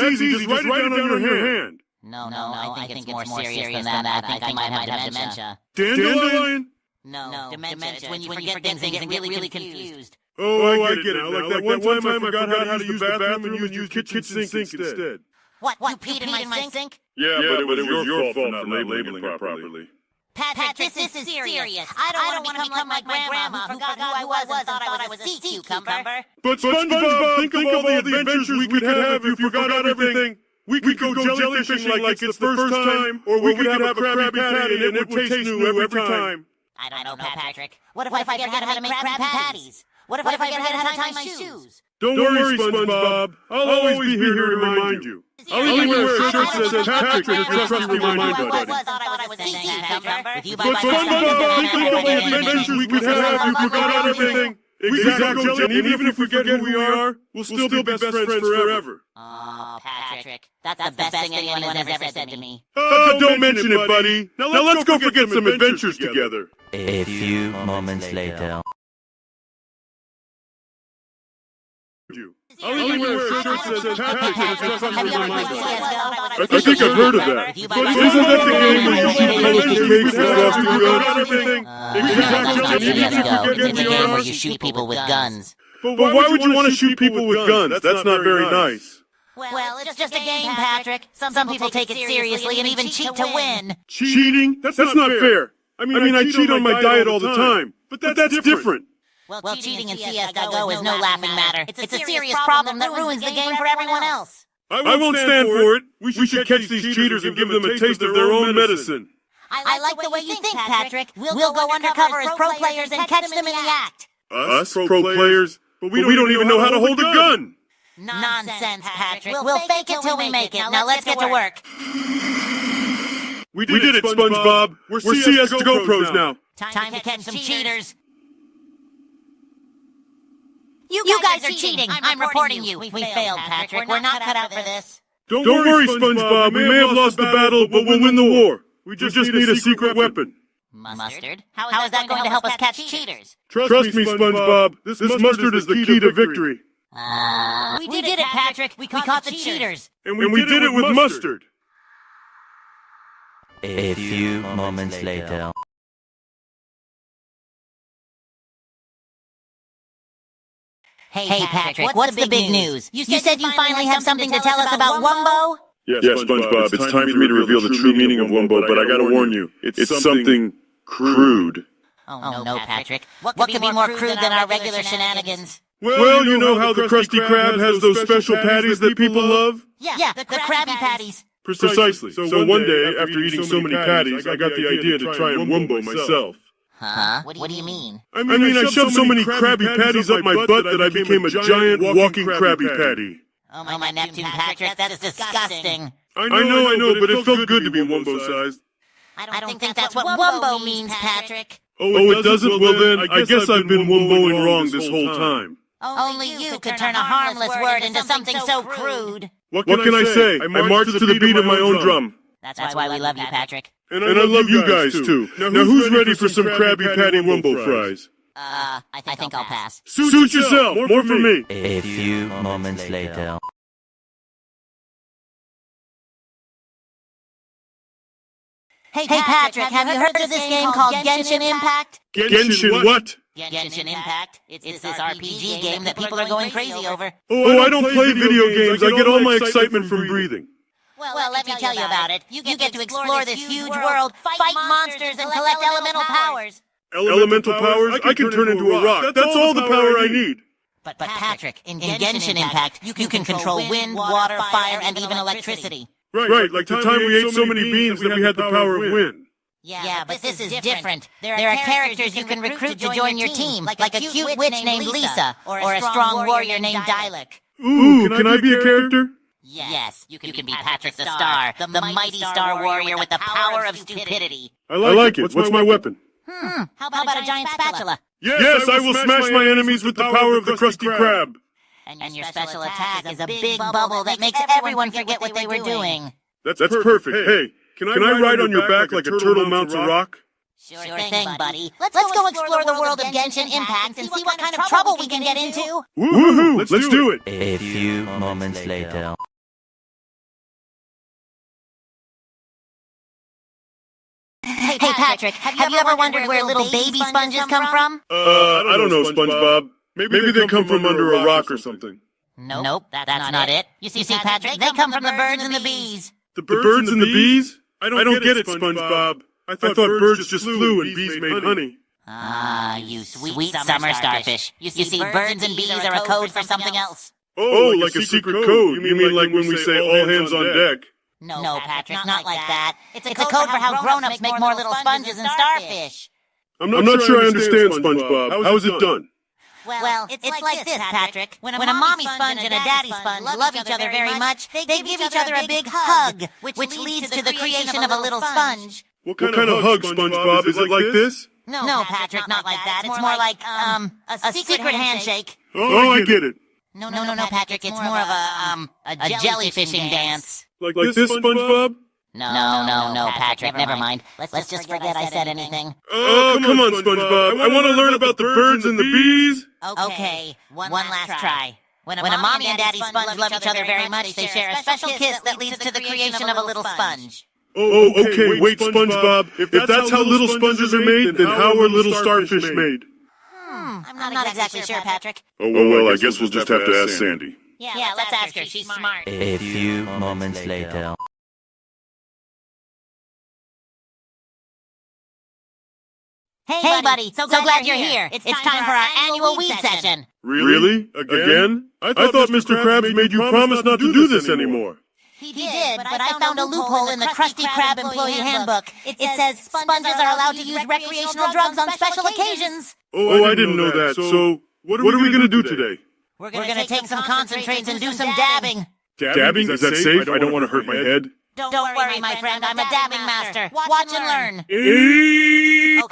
easy. Just write it down on your hand. No, I think it's more serious than that. I think I might have dementia. Dandelion? No, dementia. It's when you forget things and get really confused. Oh, I get it now. Like that one time I forgot how to use the bathroom and used your kitchen sink instead. What, you peed in my sink? Yeah, but it was your fault for not labeling it properly. Patrick, this is serious. I don't want to become like my grandma who forgot who I was and thought I was a sea cucumber. But SpongeBob, think of all the adventures we could have if you forgot everything. We could go jellyfishing like it's the first time, or we could have a Krabby Patty and it would taste new every time. I don't know, Patrick. What if I forget how to make Krabby Patties? What if I forget how to tie my shoes? Don't worry, SpongeBob. I'll always be here to remind you. I'll even wear a shirt that says Patrick, your trusty remind buddy. But SpongeBob, think of all the adventures we could have if you forgot everything. Exactly, and even if we forget who we are, we'll still be best friends forever. Oh, Patrick, that's the best thing anyone has ever said to me. Don't mention it, buddy. Now let's go forget some adventures together. A few moments later. I'll even wear a shirt that says Patrick, your trusty remind buddy. I think I've heard of that. Isn't that the game where you shoot colorful cakes across the road? Everything? It's a game where you shoot people with guns. But why would you want to shoot people with guns? That's not very nice. Well, it's just a game, Patrick. Some people take it seriously and even cheat to win. Cheating? That's not fair. I mean, I cheat on my diet all the time. But that's different. Well, cheating in CSGO is no laughing matter. It's a serious problem that ruins the game for everyone else. I won't stand for it. We should catch these cheaters and give them a taste of their own medicine. I like the way you think, Patrick. We'll go undercover as pro players and catch them in the act. Us, pro players? But we don't even know how to hold a gun. Nonsense, Patrick. We'll fake it till we make it. Now let's get to work. We did it, SpongeBob. We're CSGO pros now. Time to catch some cheaters. You guys are cheating. I'm reporting you. We failed, Patrick. We're not cut out for this. Don't worry, SpongeBob. We may have lost the battle, but we'll win the war. We just need a secret weapon. Mustard? How is that going to help us catch cheaters? Trust me, SpongeBob. This mustard is the key to victory. We did it, Patrick. We caught the cheaters. And we did it with mustard. A few moments later. Hey, Patrick, what's the big news? You said you finally have something to tell us about Wumbo? Yeah, SpongeBob, it's time for me to reveal the true meaning of Wumbo, but I gotta warn you, it's something crude. Oh, no, Patrick. What could be more crude than our regular shenanigans? Well, you know how the Krusty Krab has those special patties that people love? Yeah, the Krabby Patties. Precisely. So one day, after eating so many patties, I got the idea to try and Wumbo myself. Huh? What do you mean? I shoved so many Krabby Patties up my butt that I became a giant walking Krabby Patty. Oh, my Neptune, Patrick, that's disgusting. I know, but it felt good to be Wumbo-sized. I don't think that's what Wumbo means, Patrick. Oh, it doesn't? Well then, I guess I've been Wumboing wrong this whole time. Only you could turn a harmless word into something so crude. What can I say? I marched to the beat of my own drum. That's why we love you, Patrick. And I love you guys, too. Now who's ready for some Krabby Patty Wumbo fries? I think I'll pass. Suit yourself! More for me! A few moments later. Hey, Patrick, have you heard of this game called Genshin Impact? Genshin what? Genshin Impact. It's this RPG game that people are going crazy over. Oh, I don't play video games. I get all my excitement from breathing. Well, let me tell you about it. You get to explore this huge world, fight monsters, and collect elemental powers. Elemental powers? I can turn into a rock. That's all the power I need. But Patrick, in Genshin Impact, you can control wind, water, fire, and even electricity. Right, like the time we ate so many beans that we had the power of wind. Yeah, but this is different. There are characters you can recruit to join your team, like a cute witch named Lisa, or a strong warrior named Dialek. Ooh, can I be a character? Yes, you can be Patrick the Star, the mighty Star Warrior with the power of stupidity. I like it. What's my weapon? How about a giant spatula? Yes, I will smash my enemies with the power of the Krusty Krab. And your special attack is a big bubble that makes everyone forget what they were doing. That's perfect. Hey, can I ride on your back like a turtle mounts a rock? Sure thing, buddy. Let's go explore the world of Genshin Impact and see what kind of trouble we can get into. Woohoo! Let's do it! A few moments later. Hey, Patrick, have you ever wondered where little baby sponges come from? I don't know, SpongeBob. Maybe they come from under a rock or something. Nope, that's not it. You see, Patrick, they come from the birds and the bees. The birds and the bees? I don't get it, SpongeBob. I thought birds just flew and bees made honey. Ah, you sweet summer starfish. You see, birds and bees are a code for something else. Oh, like a secret code. You mean like when we say all hands on deck? No, Patrick, not like that. It's a code for how grown-ups make more little sponges and starfish. I'm not sure I understand, SpongeBob. How is it done? Well, it's like this, Patrick. When a mommy sponge and a daddy sponge love each other very much, they give each other a big hug, which leads to the creation of a little sponge. What kind of hug, SpongeBob? Is it like this? No, Patrick, not like that. It's more like, a secret handshake. Oh, I get it. No, Patrick, it's more of a jellyfishing dance. Like this, SpongeBob? No, Patrick, never mind. Let's just forget I said anything. Oh, come on, SpongeBob. I want to learn about the birds and the bees. Okay, one last try. When a mommy and daddy sponge love each other very much, they share a special kiss that leads to the creation of a little sponge. Oh, okay, wait, SpongeBob. If that's how little sponges are made, then how are little starfish made? I'm not exactly sure, Patrick. Oh, well, I guess we'll just have to ask Sandy. Yeah, let's ask her. She's smart. A few moments later. Hey, buddy. So glad you're here. It's time for our annual weed session. Really? Again? I thought Mr. Krabs made you promise not to do this anymore. He did, but I found a loophole in the Krusty Krab employee handbook. It says sponges are allowed to use recreational drugs on special occasions. Oh, I didn't know that. So, what are we going to do today? We're going to take some concentrates and do some dabbing. Dabbing? Is that safe? I don't want to hurt my head. Don't worry, my friend. I'm a dabbing master. Watch and learn.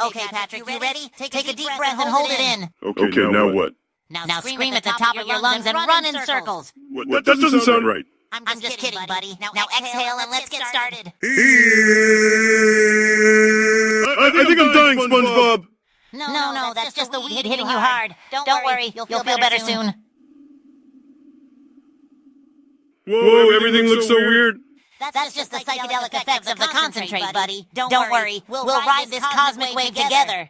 Okay, Patrick, you ready? Take a deep breath and hold it in. Okay, now what? Now scream at the top of your lungs and run in circles. What? That doesn't sound right. I'm just kidding, buddy. Now exhale and let's get started. I think I'm dying, SpongeBob. No, that's just the weed hitting you hard. Don't worry, you'll feel better soon. Whoa, everything looks so weird. That's just the psychedelic effects of the concentrate, buddy. Don't worry, we'll ride this cosmic wave together.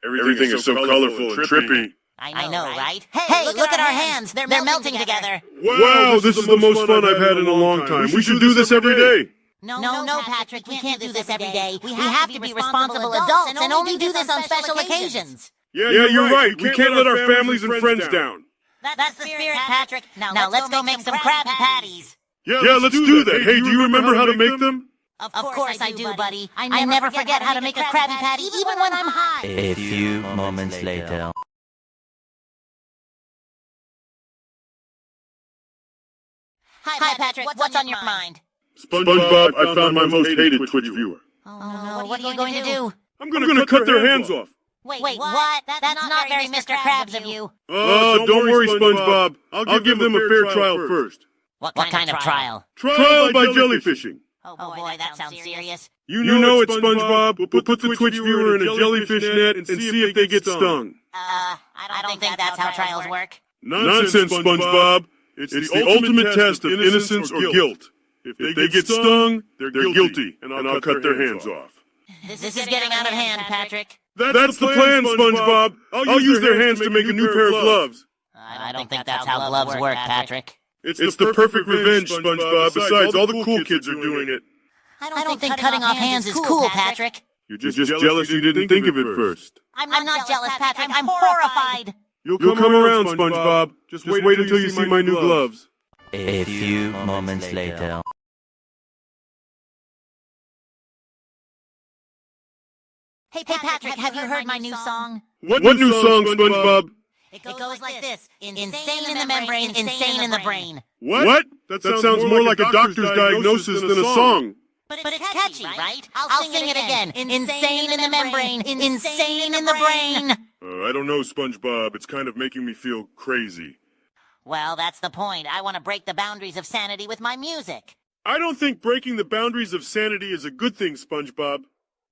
Everything is so colorful and trippy. I know, right? Hey, look at our hands. They're melting together. Wow, this is the most fun I've had in a long time. We should do this every day. No, Patrick, we can't do this every day. We have to be responsible adults and only do this on special occasions. Yeah, you're right. We can't let our families and friends down. That's the spirit, Patrick. Now let's go make some Krabby Patties. Yeah, let's do that. Hey, do you remember how to make them? Of course I do, buddy. I never forget how to make a Krabby Patty, even when I'm high. A few moments later. Hi, Patrick. What's on your mind? SpongeBob, I found my most hated Twitch viewer. Oh, no. What are you going to do? I'm going to cut their hands off. Wait, what? That's not very Mr. Krabs of you. Oh, don't worry, SpongeBob. I'll give them a fair trial first. What kind of trial? Trial by jellyfishing. Oh boy, that sounds serious. You know it, SpongeBob. We'll put the Twitch viewer in a jellyfish net and see if they get stung. I don't think that's how trials work. Nonsense, SpongeBob. It's the ultimate test of innocence or guilt. If they get stung, they're guilty, and I'll cut their hands off. This is getting out of hand, Patrick. That's the plan, SpongeBob. I'll use their hands to make a new pair of gloves. I don't think that's how gloves work, Patrick. It's the perfect revenge, SpongeBob. Besides, all the cool kids are doing it. I don't think cutting off hands is cool, Patrick. You're just jealous you didn't think of it first. I'm not jealous, Patrick. I'm horrified. You'll come around, SpongeBob. Just wait until you see my new gloves. A few moments later. Hey, Patrick, have you heard my new song? What new song, SpongeBob? It goes like this. Insane in the membrane, insane in the brain. What? That sounds more like a doctor's diagnosis than a song. But it's catchy, right? I'll sing it again. Insane in the membrane, insane in the brain. I don't know, SpongeBob. It's kind of making me feel crazy. Well, that's the point. I want to break the boundaries of sanity with my music. I don't think breaking the boundaries of sanity is a good thing, SpongeBob.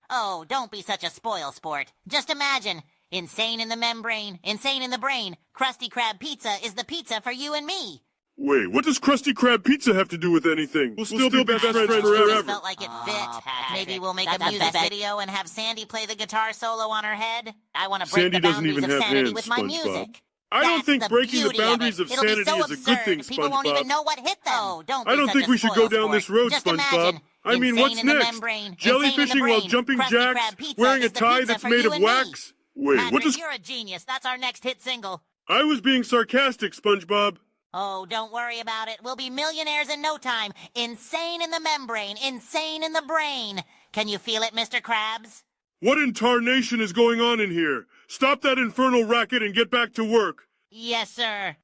Oh, don't be such a spoil sport. Just imagine. Insane in the membrane, insane in the brain. Krusty Krab pizza is the pizza for you and me. Wait, what does Krusty Krab Pizza have to do with anything? We'll still be best friends Just forever. felt like it fit. Maybe we'll make a music video and have Sandy play the guitar solo on her head. I want to break Sandy the doesn't boundaries even of have sanity hands, with my SpongeBob. music. I don't That's think the breaking the beauty of boundaries it. of It'll be sanity so is a good absurd, thing, people won't even SpongeBob. know what hit them. Oh, don't be I don't such think a we should go spoil down sport. this road, Just SpongeBob. imagine, I mean, insane what's in the next? membrane, Jellyfishing insane in the while brain. jumping Krusty jacks, Krab pizza wearing a is the tie pizza that's for made you of and me. wax? Wait, Patrick, what does... you're a genius. That's our next hit single. I was being sarcastic, SpongeBob. Oh, don't worry about it. We'll be millionaires in no time. Insane in the membrane, insane in the brain. Can you feel it, Mr. Krabs? What in tarnation is going on in here? Stop that infernal racket and get back to work. Yes, sir.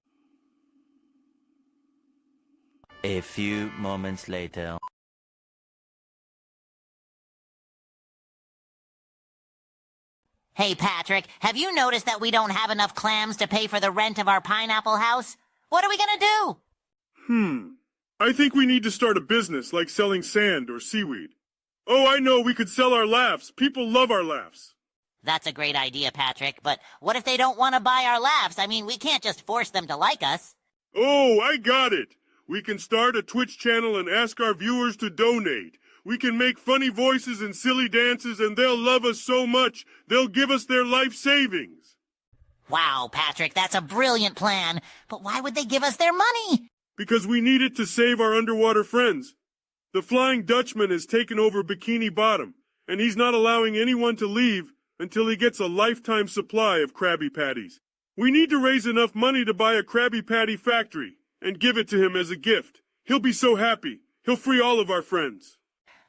A few moments later. Hey, Patrick, have you noticed that we don't have enough clams to pay for the rent of our pineapple house? What are we gonna do? I think we need to start a business like selling sand or seaweed. Oh, I know, we could sell our laughs. People love our laughs. That's a great idea, Patrick, but what if they don't want to buy our laughs? I mean, we can't just force them to like us. Oh, I got it. We can start a Twitch channel and ask our viewers to donate. We can make funny voices and silly dances and they'll love us so much, they'll give us their life savings. Wow, Patrick, that's a brilliant plan. But why would they give us their money? Because we need it to save our underwater friends. The Flying Dutchman has taken over Bikini Bottom, and he's not allowing anyone to leave until he gets a lifetime supply of Krabby Patties. We need to raise enough money to buy a Krabby Patty factory and give it to him as a gift. He'll be so happy. He'll free all of our friends.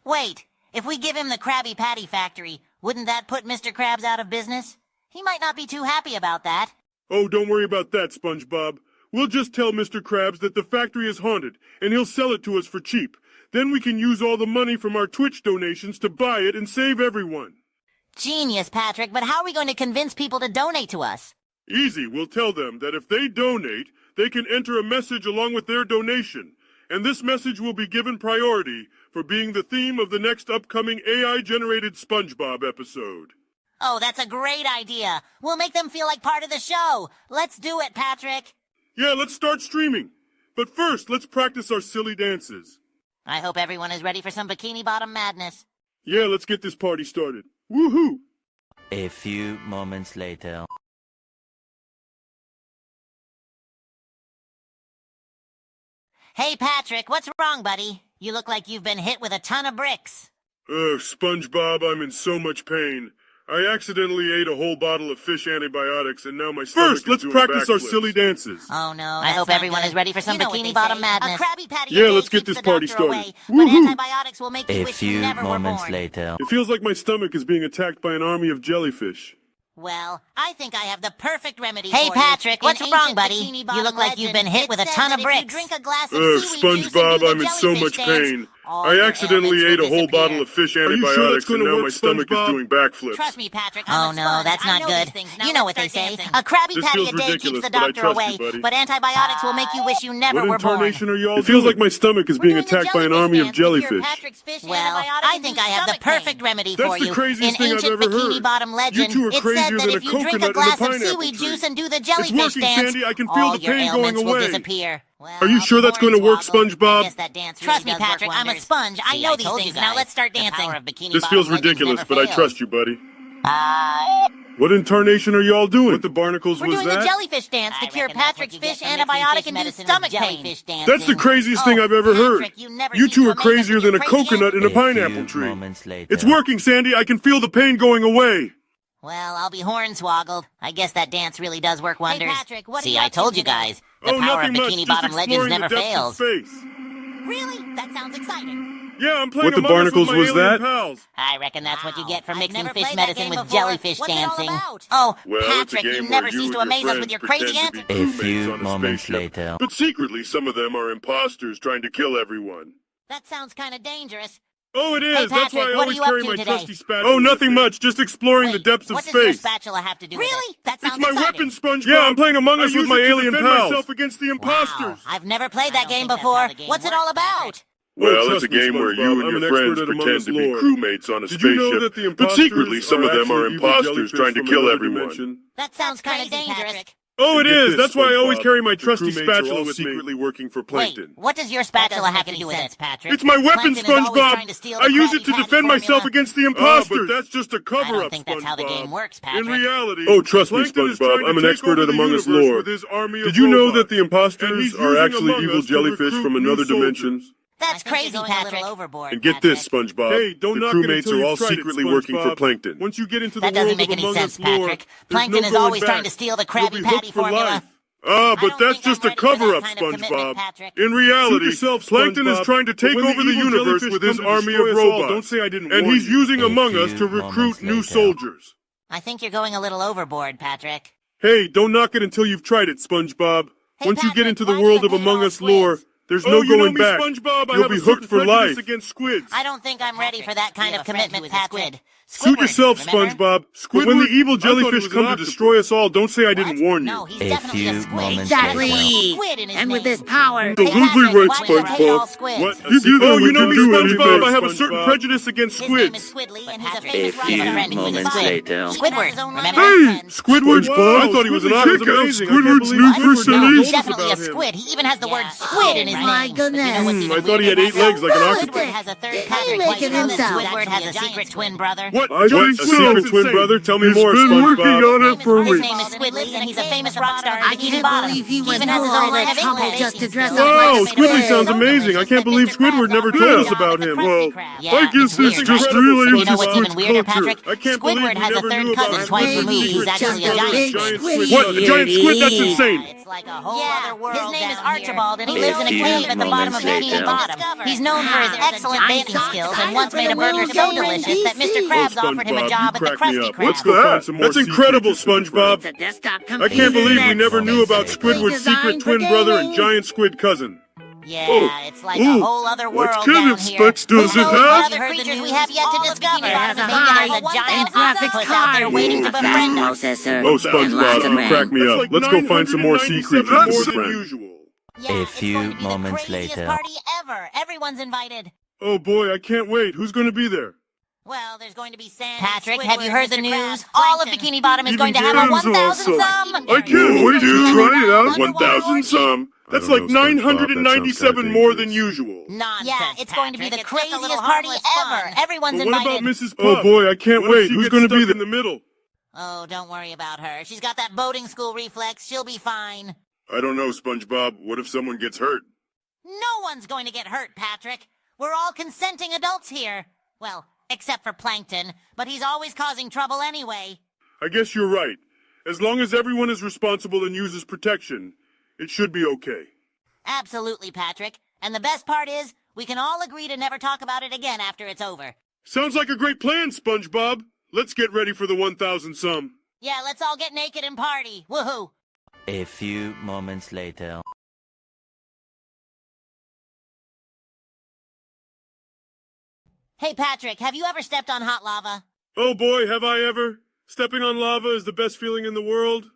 Wait, if we give him the Krabby Patty factory, wouldn't that put Mr. Krabs out of business? He might not be too happy about that. Oh, don't worry about that, SpongeBob. We'll just tell Mr. Krabs that the factory is haunted, and he'll sell it to us for cheap. Then we can use all the money from our Twitch donations to buy it and save everyone. Genius, Patrick, but how are we going to convince people to donate to us? Easy, we'll tell them that if they donate, they can enter a message along with their donation. And this message will be given priority for being the theme of the next upcoming AI-generated SpongeBob episode. Oh, that's a great idea. We'll make them feel like part of the show. Let's do it, Patrick. Yeah, let's start streaming. But first, let's practice our silly dances. I hope everyone is ready for some Bikini Bottom madness. Yeah, let's get this party started. Woohoo! A few moments later. Hey, Patrick, what's wrong, buddy? You look like you've been hit with a ton of bricks. Ugh, SpongeBob, I'm in so much pain. I accidentally ate a whole bottle of fish antibiotics, and now my stomach First, let's practice our silly dances. Oh, no, I hope everyone is ready for some Bikini Bottom madness. A Krabby Patty Yeah, a day let's get keeps this the party doctor started. away, but Woohoo! antibiotics will make you A wish you few never were moments born. later. It feels like my stomach is being attacked by an army of jellyfish. Well, I think I have the perfect remedy Hey, for Patrick, you. what's In wrong, ancient buddy? Bikini You Bottom look like you've been legend, hit with a it ton says of that if you bricks. drink a glass of Ugh, seaweed juice and do SpongeBob, the I'm in so jellyfish much dance, pain. all I your accidentally ailments ate a will whole disappear. bottle of fish Are you sure antibiotics, that's gonna and now work, my stomach SpongeBob? is doing backflips. Trust me, Patrick, Oh, I'm a no, sponge. that's I not know good. these things. Now You know let's what they start say. dancing. A Krabby This Patty feels a day ridiculous, keeps the but I doctor trust you, away, buddy. but antibiotics will make you wish you never What were born. incarnation are you all It feels like my stomach is being We're doing the attacked by an jellyfish army of dance to cure jellyfish. Patrick's fish Well, antibiotic I and think do I have the stomach pain. perfect remedy That's for the you. craziest In thing I've ancient ever Bikini heard. Bottom legend, You two are it crazier said that than if a you drink coconut a in a glass of pineapple seaweed tree. juice and do the It's jellyfish working, dance, Sandy. I can feel all the your pain going ailments will away. disappear. Well, Are you sure that's going to work, SpongeBob? I guess that dance Trust really me, does Patrick, work I'm a wonders. sponge. I See, know these told things. you Now guys. let's start The dancing. power of Bikini This Bottom feels legends ridiculous, never but I fails. trust you, buddy. What in tarnation are y'all doing? What the barnacles We're was doing that? the jellyfish dance to I cure reckon that's Patrick's what you get fish for mixing antibiotic fish and do medicine with stomach pain. jellyfish dancing. That's the craziest thing I've ever heard. Patrick, you never You cease two to are amaze us crazier with than your a crazy coconut in a A few pineapple tree. moments later. It's working, Sandy. I can feel the pain going away. Well, I'll be hornswoggled. I guess that dance really does work wonders. Patrick, what are See, you I up to told you today? guys. The Oh, power of nothing much. Bikini Just Bottom legends exploring never the depths fails. of space. Really? That sounds exciting. Yeah, I'm playing What the Among Us barnacles with my was alien that? pals. I reckon that's what you get for I've mixing never fish played that medicine game with before. jellyfish What's it all dancing. about? Oh, Well, it's a Patrick, game you where never you cease and to your amaze us friends with your pretend crazy to antics. be A crewmates few on a moments spaceship. later. But secretly, some of them are imposters trying to kill everyone. That sounds kind of dangerous. Oh, it is. Hey, That's why Patrick, I what always are you up carry to my today? trusty spatula. Oh, nothing much. Just exploring the Wait, depths of what does your space. spatula have to do with Really? it? That It's sounds my exciting. weapon, SpongeBob. Yeah, I'm playing Among Us with my alien pals. Myself against the imposters. Wow, I've never played I that don't game think that's before. how the game What's it works, all about? Patrick. Well, trust it's a me, game where SpongeBob, you and I'm your an friends expert at Among pretend Us to be lore. crewmates on a Did you know that spaceship, the but imposters secretly some of them are actually evil imposters jellyfish trying to from kill another everyone. dimension? That Sounds sounds kind of crazy, dangerous. Patrick. Oh, it Get is. this, That's why I always SpongeBob. carry my The trusty crewmates are spatula all with me. secretly working for Wait, Plankton. what does your spatula have to do with it, Patrick? It's my weapon, Plankton is always SpongeBob. trying to steal the I use it Krabby to Patty defend myself formula. against the imposters. But that's just a I cover-up, don't think that's how the game works, Patrick. In reality, Oh, trust me, Plankton is SpongeBob, trying to I'm an take expert over at the Among Us universe lore. with his army of Did you know robots. that the And imposters he's are using actually Among evil Us to jellyfish recruit from new another soldiers. dimension? That's crazy, Patrick. And get this, SpongeBob. Hey, don't the knock it crewmates until are you've all tried it, secretly working for SpongeBob. Plankton. Once you get into the That world doesn't make of any Among sense, Us lore, Patrick. there's Plankton no is going always back. trying to steal the You'll Krabby be Patty hooked for formula. life. Ah, I but don't that's think I'm just a ready for that cover-up, kind of commitment, SpongeBob. Patrick. In reality, Suit yourself, Plankton is SpongeBob. trying to take But when over the the evil universe jellyfish with his come to army destroy of us all, robots. don't say I didn't And warn he's you. using A Among Us few to recruit moments new later. soldiers. I think you're going a little overboard, Patrick. Hey, don't knock it until you've tried it, SpongeBob. Hey, Once you get Patrick, into the why do world you of hate Among all Us lore, squids? there's Oh, no you know going me, back. SpongeBob. I You'll have be a hooked certain for prejudice life. against squids. I don't think I'm ready for that kind of commitment, Patrick. Suit Squidward, yourself, remember? SpongeBob. But when the evil I thought he jellyfish was come an to octopus. destroy us all, don't say I didn't What? warn No, you. he's A definitely a few squid. moments Exactly. Squid in his And with name. this power, Hey, Absolutely Patrick, right, why do you hate SpongeBob. all squids? What? You knew that Oh, we you know could me, do SpongeBob. anything, I have a certain SpongeBob. prejudice against His name is squids. Squidly, and he's a A famous rock few star friend who is a moments squid. later. Squidward, remember? Hey, Squidward! SpongeBob. I thought he was an Squidly, octopus. check out Amazing. Squidward's new I can't believe first Squidward No, told he's us definitely a about him. squid. He even has the word Yeah. squid in his Oh, my name. But you know what's goodness. even I thought he had weirder, 8 legs like an Patrick? octopus. Squidward has a third He cousin. making Did you know that himself. Squidward has a secret twin brother? What? I think A so. secret twin brother? Tell me He's more, been working SpongeBob. on it for His weeks. name is Squidly, and he's a famous rock star in I Bikini can't Bottom. believe he He went even has through his all own line that of trouble English. just to dress He's up Wow, like a Squidly squid. sounds amazing. I can't believe Squidward never told us about him. Well, Yeah, I guess it's it's weird, just right? really You know what's even into weirder, culture. Patrick? I can't believe Squidward we has a never third knew about cousin his twice secret removed who's secret actually a just a giant big squid. squid. What? A giant squid? That's insane. It's like a whole other world. His name is Archibald, and he A lives in a few cave at the bottom of moments Bikini later. Bottom. He's known for his excellent baking skills and once made a burger so delicious that Mr. Krabs offered him a SpongeBob, job you at the crack me Krusty up. Krab. Let's go find some more That's sea incredible, creatures to SpongeBob. It's a desktop I computer can't believe we that's never knew about specifically Squidward's secret designed for twin brother and gaming. giant squid cousin. Yeah, it's like a Ooh, whole other what world kind down of here. specs does Who it knows have? what other creatures we have yet to discover? It has a Maybe high there's a giant and graphics octopus out there card, waiting to a fast befriend us. processor, Oh, and lots SpongeBob, of you RAM. crack me That's up. like Let's go find some more sea 997 creatures, more my than friend. usual. Yeah, A it's few going to be the moments craziest later. party ever. Everyone's invited. Oh boy, I can't wait. Who's going to be there? Well, there's going to be Sandy, Patrick, Squidward, have you heard the Mr. news? Krabs, All of Plankton. Bikini Bottom is Even going to have a Games 1,000 awesome. some. I can't wait to try it out. 1,000 some. That's like 997 more than usual. Nonsense, Yeah, it's going to be the Patrick. It's just a craziest little party harmless ever. fun. Everyone's But what invited. about Mrs. Puff? Oh boy, I can't wait. Who's going to be there? In the middle? Oh, don't worry about her. She's got that boating school reflex. She'll be fine. I don't know, SpongeBob. What if someone gets hurt? No one's going to get hurt, Patrick. We're all consenting adults here. Well, except for Plankton, but he's always causing trouble anyway. I guess you're right. As long as everyone is responsible and uses protection, it should be okay. Absolutely, Patrick. And the best part is, we can all agree to never talk about it again after it's over. Sounds like a great plan, SpongeBob. Let's get ready for the 1,000 some. Yeah, let's all get naked and party. Woohoo! A few moments later. Hey, Patrick, have you ever stepped on hot lava? Oh boy, have I ever. Stepping on lava is the best feeling in the world.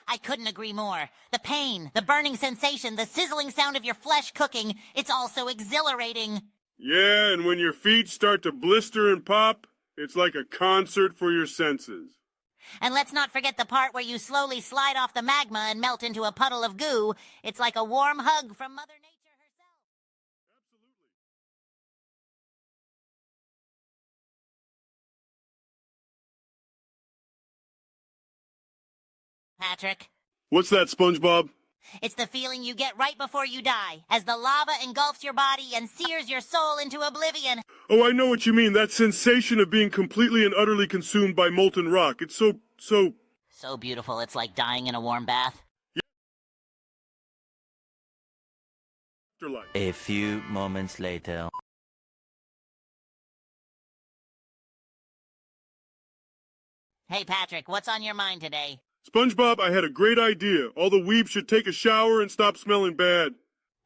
I couldn't agree more. The pain, the burning sensation, the sizzling sound of your flesh cooking, it's all so exhilarating. Yeah, and when your feet start to blister and pop, it's like a concert for your senses. And let's not forget the part where you slowly slide off the magma and melt into a puddle of goo. It's like a warm hug from Mother Nature herself. Patrick, What's that, SpongeBob? it's the feeling you get right before you die, as the lava engulfs your body and sears your soul into oblivion. Oh, I know what you mean. That sensation of being completely and utterly consumed by molten rock. It's so... So beautiful, it's like dying in a warm bath. afterlife. A few moments later. Hey, Patrick, what's on your mind today? SpongeBob, I had a great idea. All the weebs should take a shower and stop smelling bad.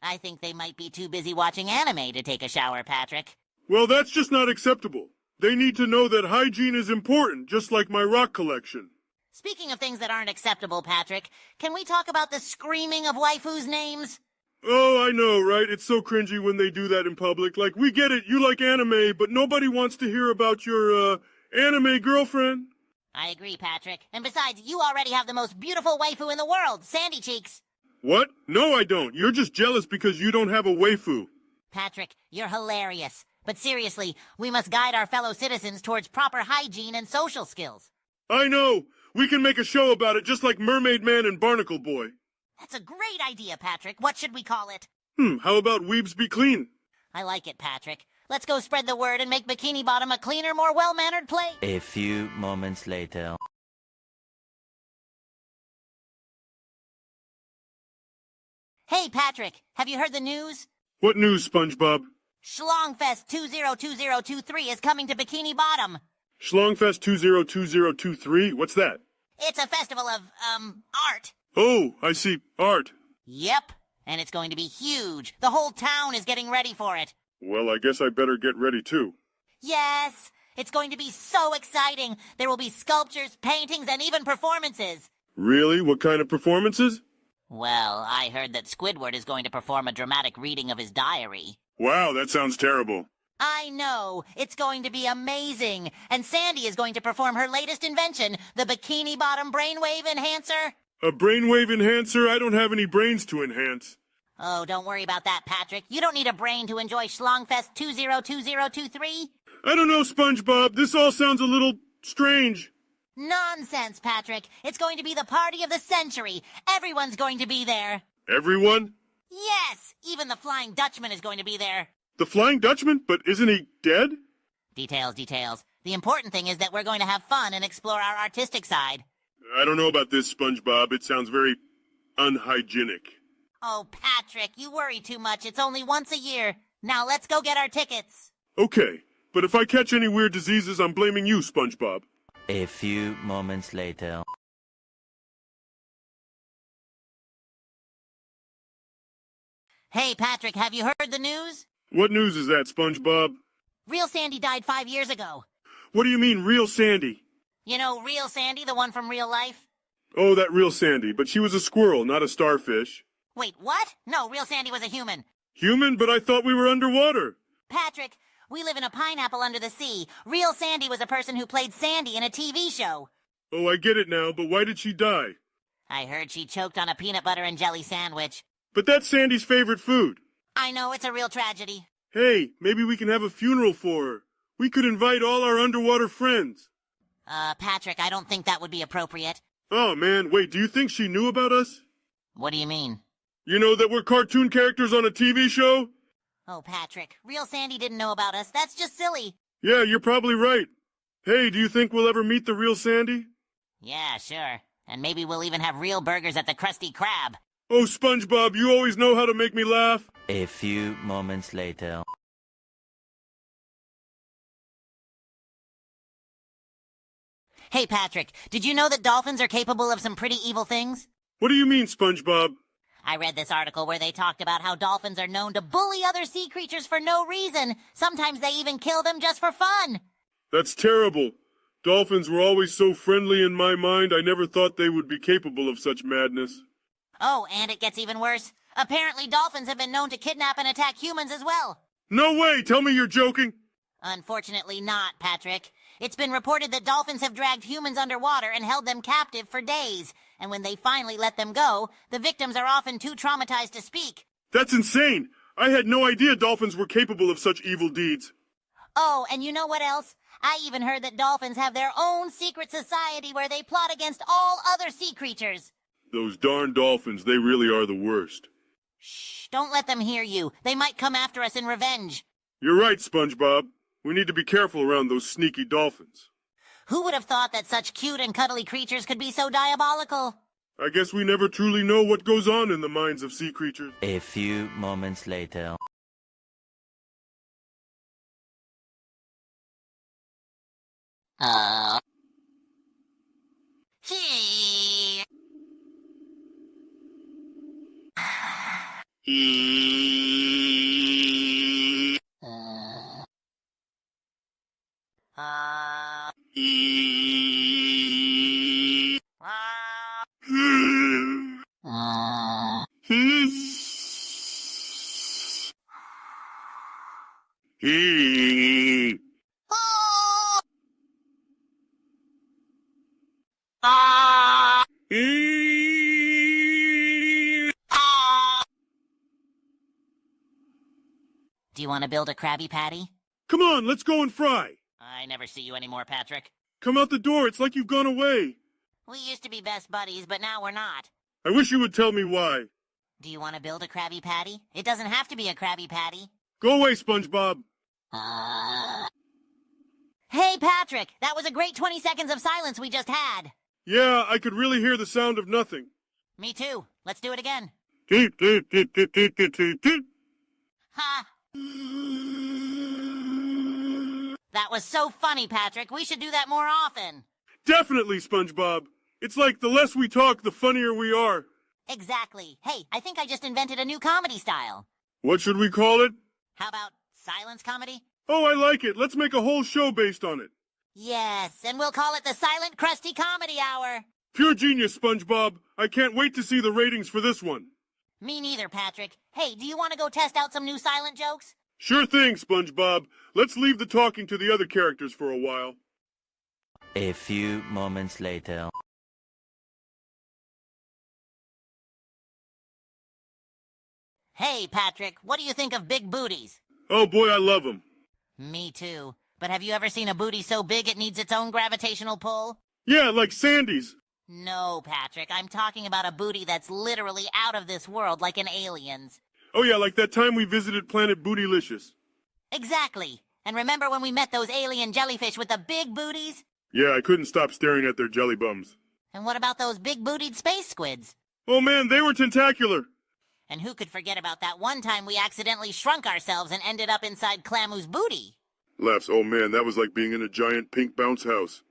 I think they might be too busy watching anime to take a shower, Patrick. Well, that's just not acceptable. They need to know that hygiene is important, just like my rock collection. Speaking of things that aren't acceptable, Patrick, can we talk about the screaming of waifus' names? Oh, I know, right? It's so cringy when they do that in public. Like, we get it, you like anime, but nobody wants to hear about your, anime girlfriend. I agree, Patrick. And besides, you already have the most beautiful waifu in the world, Sandy Cheeks. What? No, I don't. You're just jealous because you don't have a waifu. Patrick, you're hilarious. But seriously, we must guide our fellow citizens towards proper hygiene and social skills. I know. We can make a show about it just like Mermaid Man and Barnacle Boy. That's a great idea, Patrick. What should we call it? How about Weebs Be Clean? I like it, Patrick. Let's go spread the word and make Bikini Bottom a cleaner, more well-mannered place. A few moments later. Hey, Patrick, have you heard the news? What news, SpongeBob? Schlongfest 202023 is coming to Bikini Bottom. Schlongfest 202023? What's that? It's a festival of, art. Oh, I see. Art. Yep, and it's going to be huge. The whole town is getting ready for it. Well, I guess I better get ready too. Yes, it's going to be so exciting. There will be sculptures, paintings, and even performances. Really? What kind of performances? Well, I heard that Squidward is going to perform a dramatic reading of his diary. Wow, that sounds terrible. I know. It's going to be amazing. And Sandy is going to perform her latest invention, the Bikini Bottom Brainwave Enhancer. A brainwave enhancer? I don't have any brains to enhance. Oh, don't worry about that, Patrick. You don't need a brain to enjoy Schlongfest 202023. I don't know, SpongeBob. This all sounds a little strange. Nonsense, Patrick. It's going to be the party of the century. Everyone's going to be there. Everyone? Yes, even the Flying Dutchman is going to be there. The Flying Dutchman? But isn't he dead? Details, details. The important thing is that we're going to have fun and explore our artistic side. I don't know about this, SpongeBob. It sounds very unhygienic. Oh, Patrick, you worry too much. It's only once a year. Now let's go get our tickets. Okay, but if I catch any weird diseases, I'm blaming you, SpongeBob. A few moments later. Hey, Patrick, have you heard the news? What news is that, SpongeBob? Real Sandy died 5 years ago. What do you mean, real Sandy? You know, Real Sandy, the one from real life? Oh, that real Sandy, but she was a squirrel, not a starfish. Wait, what? No, Real Sandy was a human. Human? But I thought we were underwater. Patrick, we live in a pineapple under the sea. Real Sandy was a person who played Sandy in a TV show. Oh, I get it now, but why did she die? I heard she choked on a peanut butter and jelly sandwich. But that's Sandy's favorite food. I know, it's a real tragedy. Hey, maybe we can have a funeral for her. We could invite all our underwater friends. Patrick, I don't think that would be appropriate. Oh, man, wait, do you think she knew about us? What do you mean? You know that we're cartoon characters on a TV show? Oh, Patrick, Real Sandy didn't know about us. That's just silly. Yeah, you're probably right. Hey, do you think we'll ever meet the real Sandy? Yeah, sure. And maybe we'll even have real burgers at the Krusty Krab. Oh, SpongeBob, you always know how to make me laugh. A few moments later. Hey, Patrick, did you know that dolphins are capable of some pretty evil things? What do you mean, SpongeBob? I read this article where they talked about how dolphins are known to bully other sea creatures for no reason. Sometimes they even kill them just for fun. That's terrible. Dolphins were always so friendly in my mind, I never thought they would be capable of such madness. Oh, and it gets even worse. Apparently dolphins have been known to kidnap and attack humans as well. No way! Tell me you're joking! Unfortunately not, Patrick. It's been reported that dolphins have dragged humans underwater and held them captive for days. And when they finally let them go, the victims are often too traumatized to speak. That's insane! I had no idea dolphins were capable of such evil deeds. Oh, and you know what else? I even heard that dolphins have their own secret society where they plot against all other sea creatures. Those darn dolphins, they really are the worst. Shh, don't let them hear you. They might come after us in revenge. You're right, SpongeBob. We need to be careful around those sneaky dolphins. Who would have thought that such cute and cuddly creatures could be so diabolical? I guess we never truly know what goes on in the minds of sea creatures. A few moments later. Gee. Do you want to build a Krabby Patty? Come on, let's go and fry. I never see you anymore, Patrick. Come out the door, it's like you've gone away. We used to be best buddies, but now we're not. I wish you would tell me why. Do you want to build a Krabby Patty? It doesn't have to be a Krabby Patty. Go away, SpongeBob. Hey, Patrick, that was a great 20 seconds of silence we just had. Yeah, I could really hear the sound of nothing. Me too. Let's do it again. Ha! That was so funny, Patrick. We should do that more often. Definitely, SpongeBob. It's like the less we talk, the funnier we are. Exactly. Hey, I think I just invented a new comedy style. What should we call it? How about silence comedy? Oh, I like it. Let's make a whole show based on it. Yes, and we'll call it the Silent Krusty Comedy Hour. Pure genius, SpongeBob. I can't wait to see the ratings for this one. Me neither, Patrick. Hey, do you want to go test out some new silent jokes? Sure thing, SpongeBob. Let's leave the talking to the other characters for a while. A few moments later. Hey, Patrick, what do you think of big booties? Oh boy, I love them. Me too. But have you ever seen a booty so big it needs its own gravitational pull? Yeah, like Sandy's. No, Patrick, I'm talking about a booty that's literally out of this world, like an alien's. Oh yeah, like that time we visited Planet Bootylicious. Exactly. And remember when we met those alien jellyfish with the big booties? Yeah, I couldn't stop staring at their jelly bums. And what about those big-bootied space squids? Oh man, they were tentacular. And who could forget about that one time we accidentally shrunk ourselves and ended up inside Clamu's booty? Laughs, oh man, that was like being in a giant pink bounce house.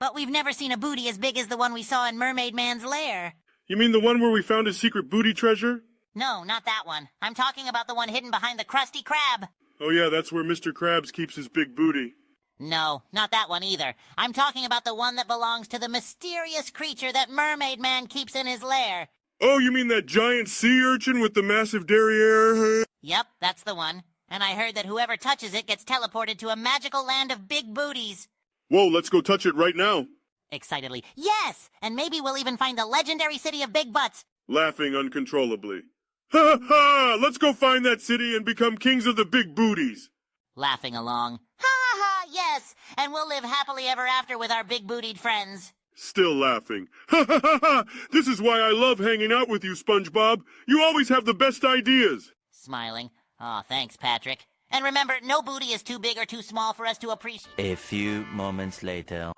But we've never seen a booty as big as the one we saw in Mermaid Man's lair. You mean the one where we found his secret booty treasure? No, not that one. I'm talking about the one hidden behind the Krusty Krab. Oh yeah, that's where Mr. Krabs keeps his big booty. No, not that one either. I'm talking about the one that belongs to the mysterious creature that Mermaid Man keeps in his lair. Oh, you mean that giant sea urchin with the massive derriere? Yep, that's the one. And I heard that whoever touches it gets teleported to a magical land of big booties. Whoa, let's go touch it right now. Excitedly, yes! And maybe we'll even find the legendary city of Big Butts. Laughing uncontrollably. Ha ha! Let's go find that city and become kings of the big booties. Laughing along. Ha ha ha, yes! And we'll live happily ever after with our big-bootied friends. Still laughing. Ha ha ha ha! This is why I love hanging out with you, SpongeBob. You always have the best ideas. Smiling. Aw, thanks, Patrick. And remember, no booty is too big or too small for us to appreciate. A few moments later.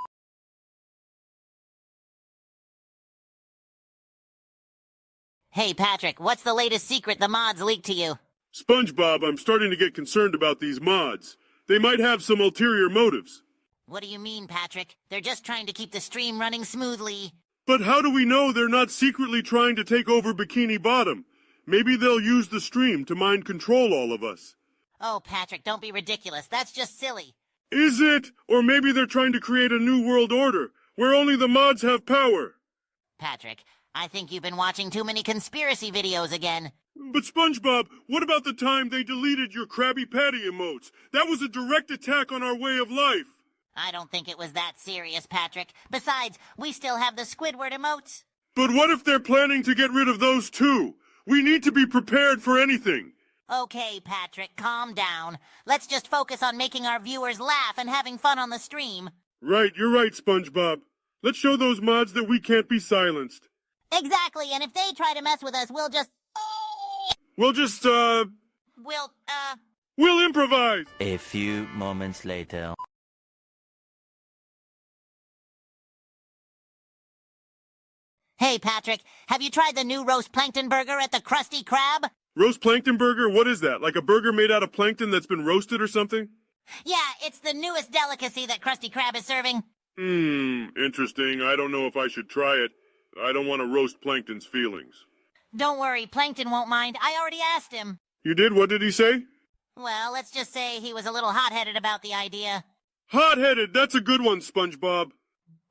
Hey, Patrick, what's the latest secret the mods leaked to you? SpongeBob, I'm starting to get concerned about these mods. They might have some ulterior motives. What do you mean, Patrick? They're just trying to keep the stream running smoothly. But how do we know they're not secretly trying to take over Bikini Bottom? Maybe they'll use the stream to mind control all of us. Oh, Patrick, don't be ridiculous. That's just silly. Is it? Or maybe they're trying to create a new world order, where only the mods have power. Patrick, I think you've been watching too many conspiracy videos again. But SpongeBob, what about the time they deleted your Krabby Patty emotes? That was a direct attack on our way of life. I don't think it was that serious, Patrick. Besides, we still have the Squidward emotes. But what if they're planning to get rid of those too? We need to be prepared for anything. Okay, Patrick, calm down. Let's just focus on making our viewers laugh and having fun on the stream. Right, you're right, SpongeBob. Let's show those mods that we can't be silenced. Exactly, and if they try to mess with us, We'll improvise. A few moments later. Hey, Patrick, have you tried the new roast plankton burger at the Krusty Krab? Roast plankton burger? What is that? Like a burger made out of plankton that's been roasted or something? Yeah, it's the newest delicacy that Krusty Krab is serving. Interesting. I don't know if I should try it. I don't want to roast Plankton's feelings. Don't worry, Plankton won't mind. I already asked him. You did? What did he say? Well, let's just say he was a little hot-headed about the idea. Hot-headed! That's a good one, SpongeBob.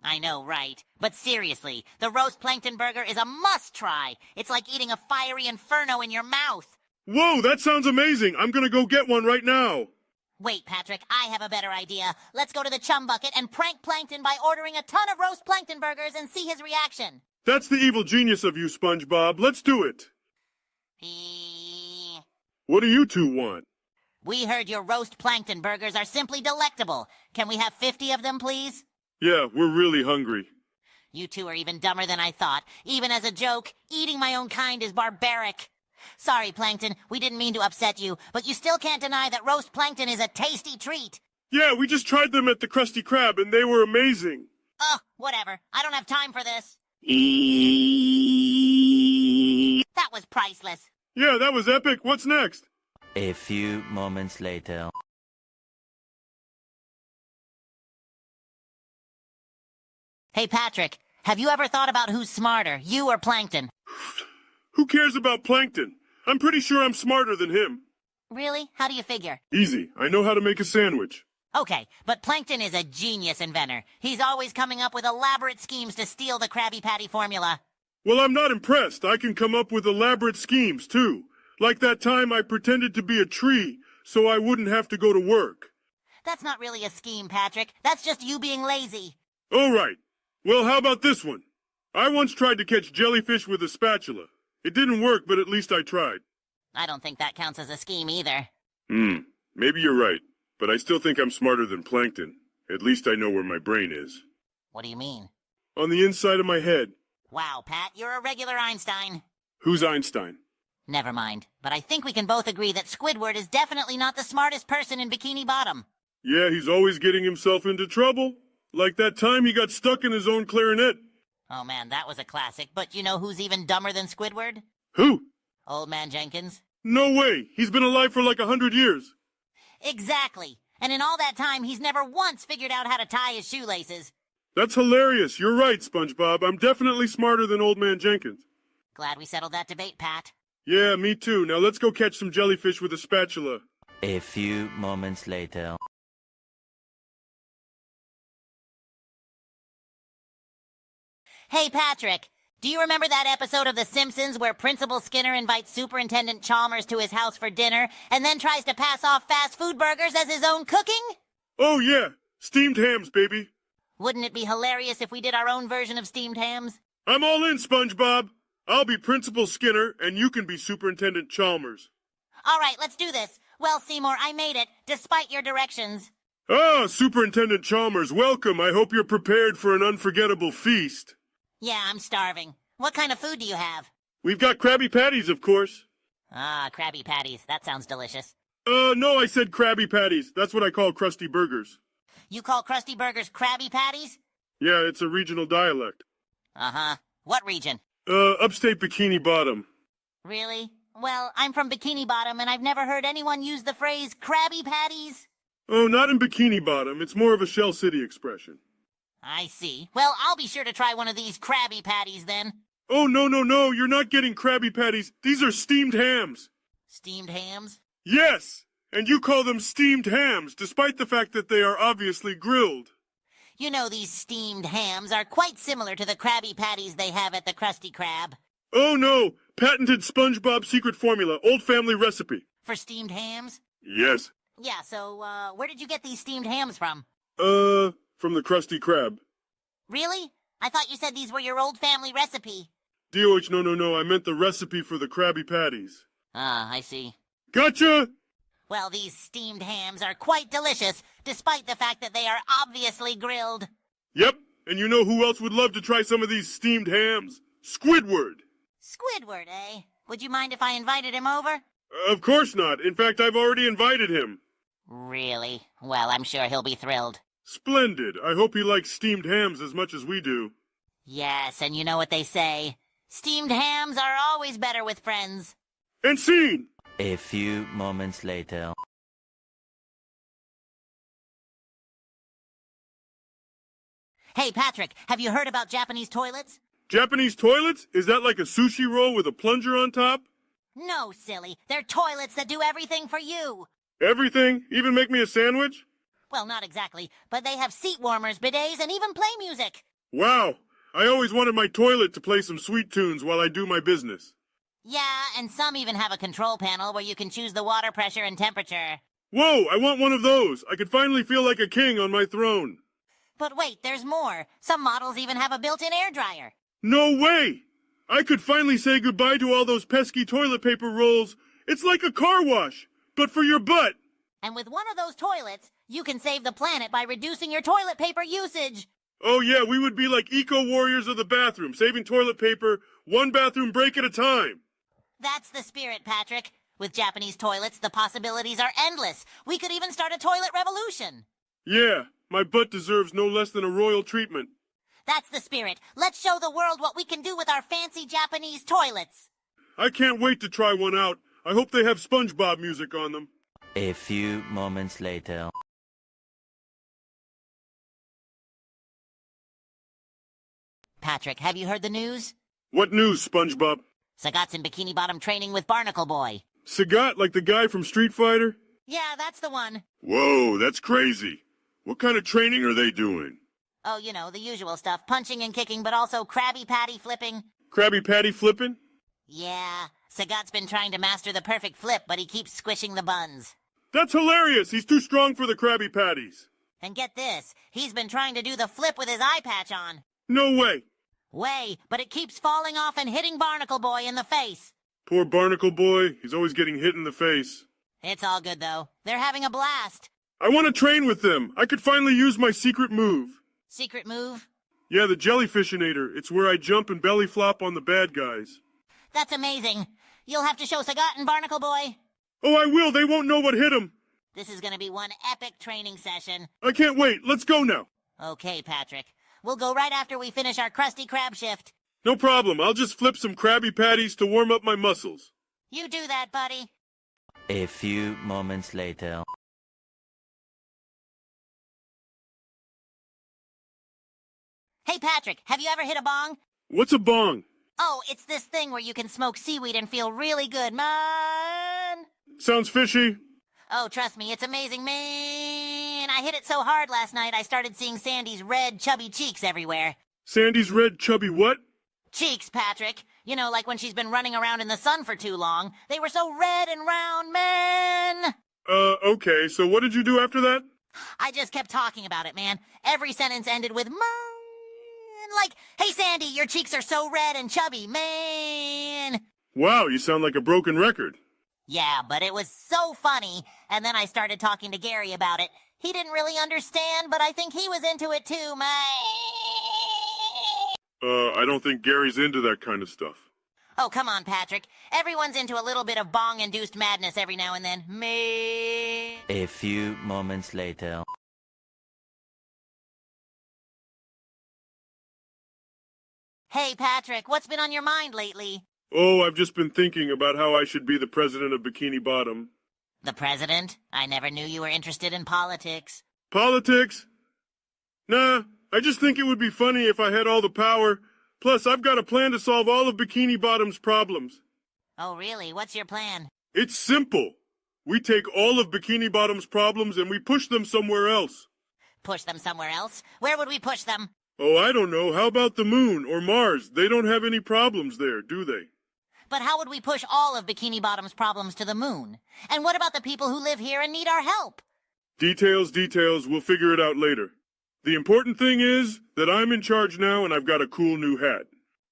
I know, right? But seriously, the roast plankton burger is a must-try. It's like eating a fiery inferno in your mouth. Whoa, that sounds amazing. I'm gonna go get one right now. Wait, Patrick, I have a better idea. Let's go to the Chum Bucket and prank Plankton by ordering a ton of roast plankton burgers and see his reaction. That's the evil genius of you, SpongeBob. Let's do it. What do you two want? We heard your roast plankton burgers are simply delectable. Can we have 50 of them, please? Yeah, we're really hungry. You two are even dumber than I thought. Even as a joke, eating my own kind is barbaric. Sorry, Plankton, we didn't mean to upset you, but you still can't deny that roast plankton is a tasty treat. Yeah, we just tried them at the Krusty Krab, and they were amazing. Ugh, whatever. I don't have time for this. That was priceless. Yeah, that was epic. What's next? A few moments later. Hey, Patrick, have you ever thought about who's smarter, you or Plankton? Who cares about Plankton? I'm pretty sure I'm smarter than him. Really? How do you figure? Easy. I know how to make a sandwich. Okay, but Plankton is a genius inventor. He's always coming up with elaborate schemes to steal the Krabby Patty formula. Well, I'm not impressed. I can come up with elaborate schemes, too. Like that time I pretended to be a tree so I wouldn't have to go to work. That's not really a scheme, Patrick. That's just you being lazy. All right. Well, how about this one? I once tried to catch jellyfish with a spatula. It didn't work, but at least I tried. I don't think that counts as a scheme either. Maybe you're right, but I still think I'm smarter than Plankton. At least I know where my brain is. What do you mean? On the inside of my head. Wow, Pat, you're a regular Einstein. Who's Einstein? Never mind, but I think we can both agree that Squidward is definitely not the smartest person in Bikini Bottom. Yeah, he's always getting himself into trouble. Like that time he got stuck in his own clarinet. Oh man, that was a classic, but you know who's even dumber than Squidward? Who? Old Man Jenkins. No way! He's been alive for like 100 years. Exactly. And in all that time, he's never once figured out how to tie his shoelaces. That's hilarious. You're right, SpongeBob. I'm definitely smarter than Old Man Jenkins. Glad we settled that debate, Pat. Yeah, me too. Now let's go catch some jellyfish with a spatula. A few moments later. Hey, Patrick, do you remember that episode of The Simpsons where Principal Skinner invites Superintendent Chalmers to his house for dinner and then tries to pass off fast food burgers as his own cooking? Oh, yeah. Steamed hams, baby. Wouldn't it be hilarious if we did our own version of steamed hams? I'm all in, SpongeBob. I'll be Principal Skinner, and you can be Superintendent Chalmers. All right, let's do this. Well, Seymour, I made it, despite your directions. Ah, Superintendent Chalmers, welcome. I hope you're prepared for an unforgettable feast. Yeah, I'm starving. What kind of food do you have? We've got Krabby Patties, of course. Ah, Krabby Patties. That sounds delicious. No, I said Krabby Patties. That's what I call Krusty Burgers. You call Krusty Burgers Krabby Patties? Yeah, it's a regional dialect. Uh-huh. What region? Upstate Bikini Bottom. Really? Well, I'm from Bikini Bottom, and I've never heard anyone use the phrase Krabby Patties. Oh, not in Bikini Bottom. It's more of a Shell City expression. I see. Well, I'll be sure to try one of these Krabby Patties, then. Oh, no. You're not getting Krabby Patties. These are steamed hams. Steamed hams? Yes! And you call them steamed hams, despite the fact that they are obviously grilled. You know, these steamed hams are quite similar to the Krabby Patties they have at the Krusty Krab. Oh, no. Patented SpongeBob secret formula. Old family recipe. For steamed hams? Yes. Yeah, so, where did you get these steamed hams from? From the Krusty Krab. Really? I thought you said these were your old family recipe. DOH, no. I meant the recipe for the Krabby Patties. Ah, I see. Gotcha! Well, these steamed hams are quite delicious, despite the fact that they are obviously grilled. Yep, and you know who else would love to try some of these steamed hams? Squidward! Squidward, eh? Would you mind if I invited him over? Of course not. In fact, I've already invited him. Really? Well, I'm sure he'll be thrilled. Splendid. I hope he likes steamed hams as much as we do. Yes, and you know what they say. Steamed hams are always better with friends. And scene! A few moments later. Hey, Patrick, have you heard about Japanese toilets? Japanese toilets? Is that like a sushi roll with a plunger on top? No, silly. They're toilets that do everything for you. Everything? Even make me a sandwich? Well, not exactly, but they have seat warmers, bidets, and even play music. Wow! I always wanted my toilet to play some sweet tunes while I do my business. Yeah, and some even have a control panel where you can choose the water pressure and temperature. Whoa, I want one of those. I could finally feel like a king on my throne. But wait, there's more. Some models even have a built-in air dryer. No way! I could finally say goodbye to all those pesky toilet paper rolls. It's like a car wash, but for your butt. And with one of those toilets, you can save the planet by reducing your toilet paper usage. Oh yeah, we would be like eco-warriors of the bathroom, saving toilet paper, one bathroom break at a time. That's the spirit, Patrick. With Japanese toilets, the possibilities are endless. We could even start a toilet revolution. Yeah, my butt deserves no less than a royal treatment. That's the spirit. Let's show the world what we can do with our fancy Japanese toilets. I can't wait to try one out. I hope they have SpongeBob music on them. A few moments later. Patrick, have you heard the news? What news, SpongeBob? Sagat's in Bikini Bottom training with Barnacle Boy. Sagat, like the guy from Street Fighter? Yeah, that's the one. Whoa, that's crazy. What kind of training are they doing? Oh, you know, the usual stuff. Punching and kicking, but also Krabby Patty flipping. Krabby Patty flipping? Yeah, Sagat's been trying to master the perfect flip, but he keeps squishing the buns. That's hilarious! He's too strong for the Krabby Patties. And get this, he's been trying to do the flip with his eye patch on. No way! But it keeps falling off and hitting Barnacle Boy in the face. Poor Barnacle Boy, he's always getting hit in the face. It's all good, though. They're having a blast. I want to train with them. I could finally use my secret move. Secret move? Yeah, the Jellyfishinator. It's where I jump and belly flop on the bad guys. That's amazing. You'll have to show Sagat and Barnacle Boy. Oh, I will. They won't know what hit them. This is gonna be one epic training session. I can't wait. Let's go now. Okay, Patrick. We'll go right after we finish our Krusty Krab shift. No problem. I'll just flip some Krabby Patties to warm up my muscles. You do that, buddy. A few moments later. Hey, Patrick, have you ever hit a bong? What's a bong? Oh, it's this thing where you can smoke seaweed and feel really good, man. Sounds fishy. Oh, trust me, it's amazing, man. I hit it so hard last night, I started seeing Sandy's red, chubby cheeks everywhere. Sandy's red, chubby what? Cheeks, Patrick. You know, like when she's been running around in the sun for too long. They were so red and round, man. Okay, so what did you do after that? I just kept talking about it, man. Every sentence ended with man. Like, hey, Sandy, your cheeks are so red and chubby, man. Wow, you sound like a broken record. Yeah, but it was so funny. And then I started talking to Gary about it. He didn't really understand, but I think he was into it too, man. I don't think Gary's into that kind of stuff. Oh, come on, Patrick. Everyone's into a little bit of bong-induced madness every now and then. Man. A few moments later. Hey, Patrick, what's been on your mind lately? Oh, I've just been thinking about how I should be the president of Bikini Bottom. The president? I never knew you were interested in politics. Politics? Nah, I just think it would be funny if I had all the power. Plus, I've got a plan to solve all of Bikini Bottom's problems. Oh, really? What's your plan? It's simple. We take all of Bikini Bottom's problems and we push them somewhere else. Push them somewhere else? Where would we push them? Oh, I don't know. How about the moon or Mars? They don't have any problems there, do they? But how would we push all of Bikini Bottom's problems to the moon? And what about the people who live here and need our help? Details. We'll figure it out later. The important thing is that I'm in charge now and I've got a cool new hat.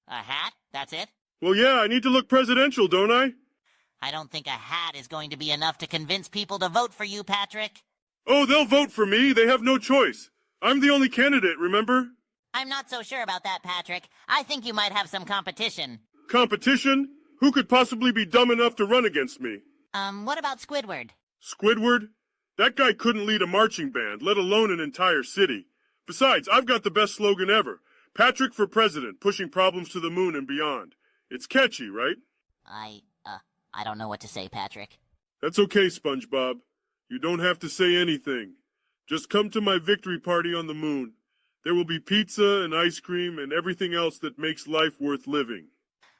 A hat? That's it? Well, yeah, I need to look presidential, don't I? I don't think a hat is going to be enough to convince people to vote for you, Patrick. Oh, they'll vote for me. They have no choice. I'm the only candidate, remember? I'm not so sure about that, Patrick. I think you might have some competition. Competition? Who could possibly be dumb enough to run against me? What about Squidward? Squidward? That guy couldn't lead a marching band, let alone an entire city. Besides, I've got the best slogan ever. Patrick for president, pushing problems to the moon and beyond. It's catchy, right? I don't know what to say, Patrick. That's okay, SpongeBob. You don't have to say anything. Just come to my victory party on the moon. There will be pizza and ice cream and everything else that makes life worth living.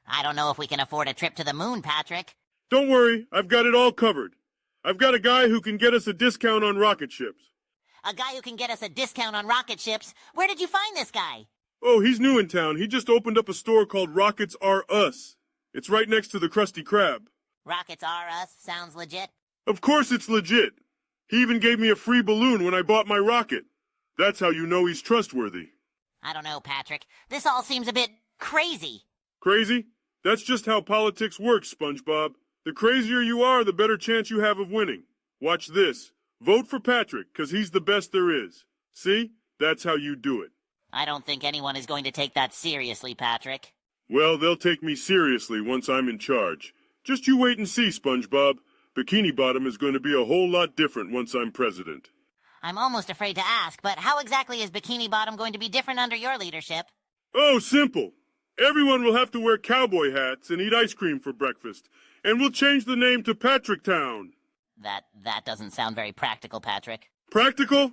I don't know if we can afford a trip to the moon, Patrick. Don't worry, I've got it all covered. I've got a guy who can get us a discount on rocket ships. A guy who can get us a discount on rocket ships? Where did you find this guy? Oh, he's new in town. He just opened up a store called Rockets R Us. It's right next to the Krusty Krab. Rockets R Us? Sounds legit. Of course it's legit. He even gave me a free balloon when I bought my rocket. That's how you know he's trustworthy. I don't know, Patrick. This all seems a bit crazy. Crazy? That's just how politics works, SpongeBob. The crazier you are, the better chance you have of winning. Watch this. Vote for Patrick, 'cause he's the best there is. See? That's how you do it. I don't think anyone is going to take that seriously, Patrick. Well, they'll take me seriously once I'm in charge. Just you wait and see, SpongeBob. Bikini Bottom is going to be a whole lot different once I'm president. I'm almost afraid to ask, but how exactly is Bikini Bottom going to be different under your leadership? Oh, simple. Everyone will have to wear cowboy hats and eat ice cream for breakfast. And we'll change the name to Patrick Town. That doesn't sound very practical, Patrick. Practical?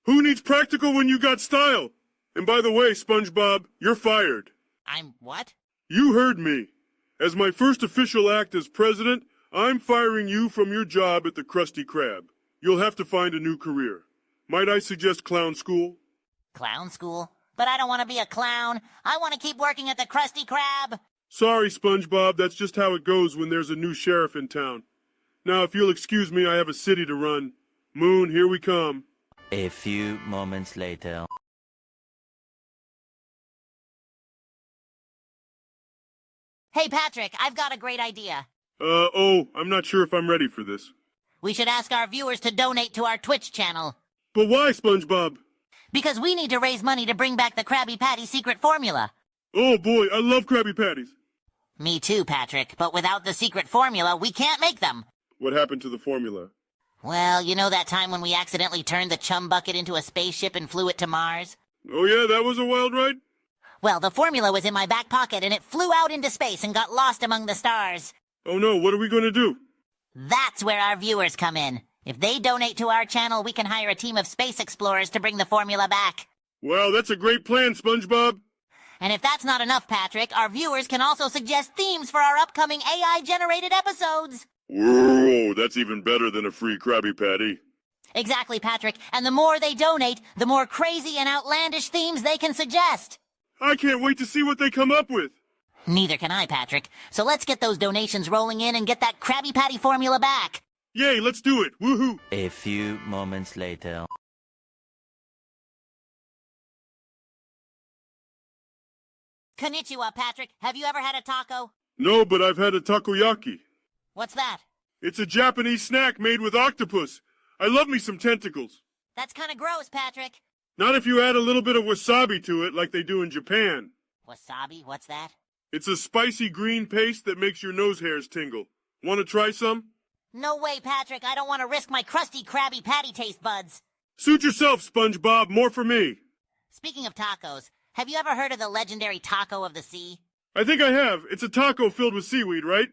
Who needs practical when you got style? And by the way, SpongeBob, you're fired. I'm what? You heard me. As my first official act as president, I'm firing you from your job at the Krusty Krab. You'll have to find a new career. Might I suggest clown school? Clown school? But I don't want to be a clown. I want to keep working at the Krusty Krab. Sorry, SpongeBob, that's just how it goes when there's a new sheriff in town. Now, if you'll excuse me, I have a city to run. Moon, here we come. A few moments later. Hey, Patrick, I've got a great idea. I'm not sure if I'm ready for this. We should ask our viewers to donate to our Twitch channel. But why, SpongeBob? Because we need to raise money to bring back the Krabby Patty secret formula. Oh boy, I love Krabby Patties. Me too, Patrick, but without the secret formula, we can't make them. What happened to the formula? Well, you know that time when we accidentally turned the chum bucket into a spaceship and flew it to Mars? Oh yeah, that was a wild ride? Well, the formula was in my back pocket and it flew out into space and got lost among the stars. Oh no, what are we gonna do? That's where our viewers come in. If they donate to our channel, we can hire a team of space explorers to bring the formula back. Wow, that's a great plan, SpongeBob. And if that's not enough, Patrick, our viewers can also suggest themes for our upcoming AI-generated episodes. Whoa, that's even better than a free Krabby Patty. Exactly, Patrick. And the more they donate, the more crazy and outlandish themes they can suggest. I can't wait to see what they come up with. Neither can I, Patrick. So let's get those donations rolling in and get that Krabby Patty formula back. Yay, let's do it. Woohoo. A few moments later. Konnichiwa, Patrick. Have you ever had a taco? No, but I've had a takoyaki. What's that? It's a Japanese snack made with octopus. I love me some tentacles. That's kind of gross, Patrick. Not if you add a little bit of wasabi to it like they do in Japan. Wasabi? What's that? It's a spicy green paste that makes your nose hairs tingle. Want to try some? No way, Patrick. I don't want to risk my crusty Krabby Patty taste buds. Suit yourself, SpongeBob. More for me. Speaking of tacos, have you ever heard of the legendary taco of the sea? I think I have. It's a taco filled with seaweed, right?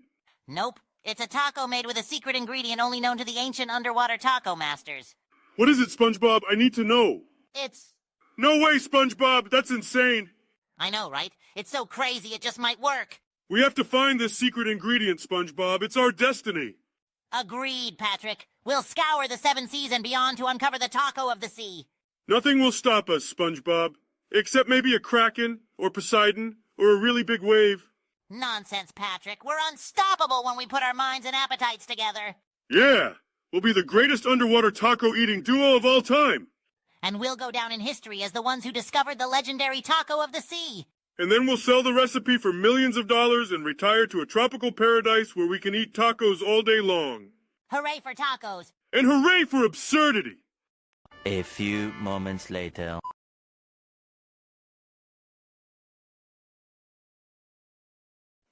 Nope. It's a taco made with a secret ingredient only known to the ancient underwater taco masters. What is it, SpongeBob? I need to know. It's... No way, SpongeBob. That's insane. I know, right? It's so crazy it just might work. We have to find this secret ingredient, SpongeBob. It's our destiny. Agreed, Patrick. We'll scour the 7 seas and beyond to uncover the taco of the sea. Nothing will stop us, SpongeBob. Except maybe a kraken, or Poseidon, or a really big wave. Nonsense, Patrick. We're unstoppable when we put our minds and appetites together. Yeah! We'll be the greatest underwater taco-eating duo of all time. And we'll go down in history as the ones who discovered the legendary taco of the sea. And then we'll sell the recipe for millions of dollars and retire to a tropical paradise where we can eat tacos all day long. Hooray for tacos! And hooray for absurdity! A few moments later.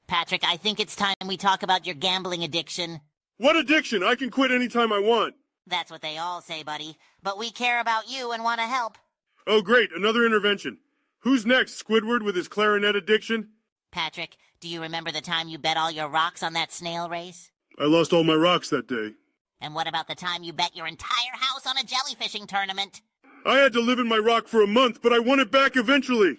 Patrick, I think it's time we talk about your gambling addiction. What addiction? I can quit anytime I want. That's what they all say, buddy. But we care about you and want to help. Oh, great. Another intervention. Who's next, Squidward with his clarinet addiction? Patrick, do you remember the time you bet all your rocks on that snail race? I lost all my rocks that day. And what about the time you bet your entire house on a jellyfishing tournament? I had to live in my rock for a month, but I won it back eventually.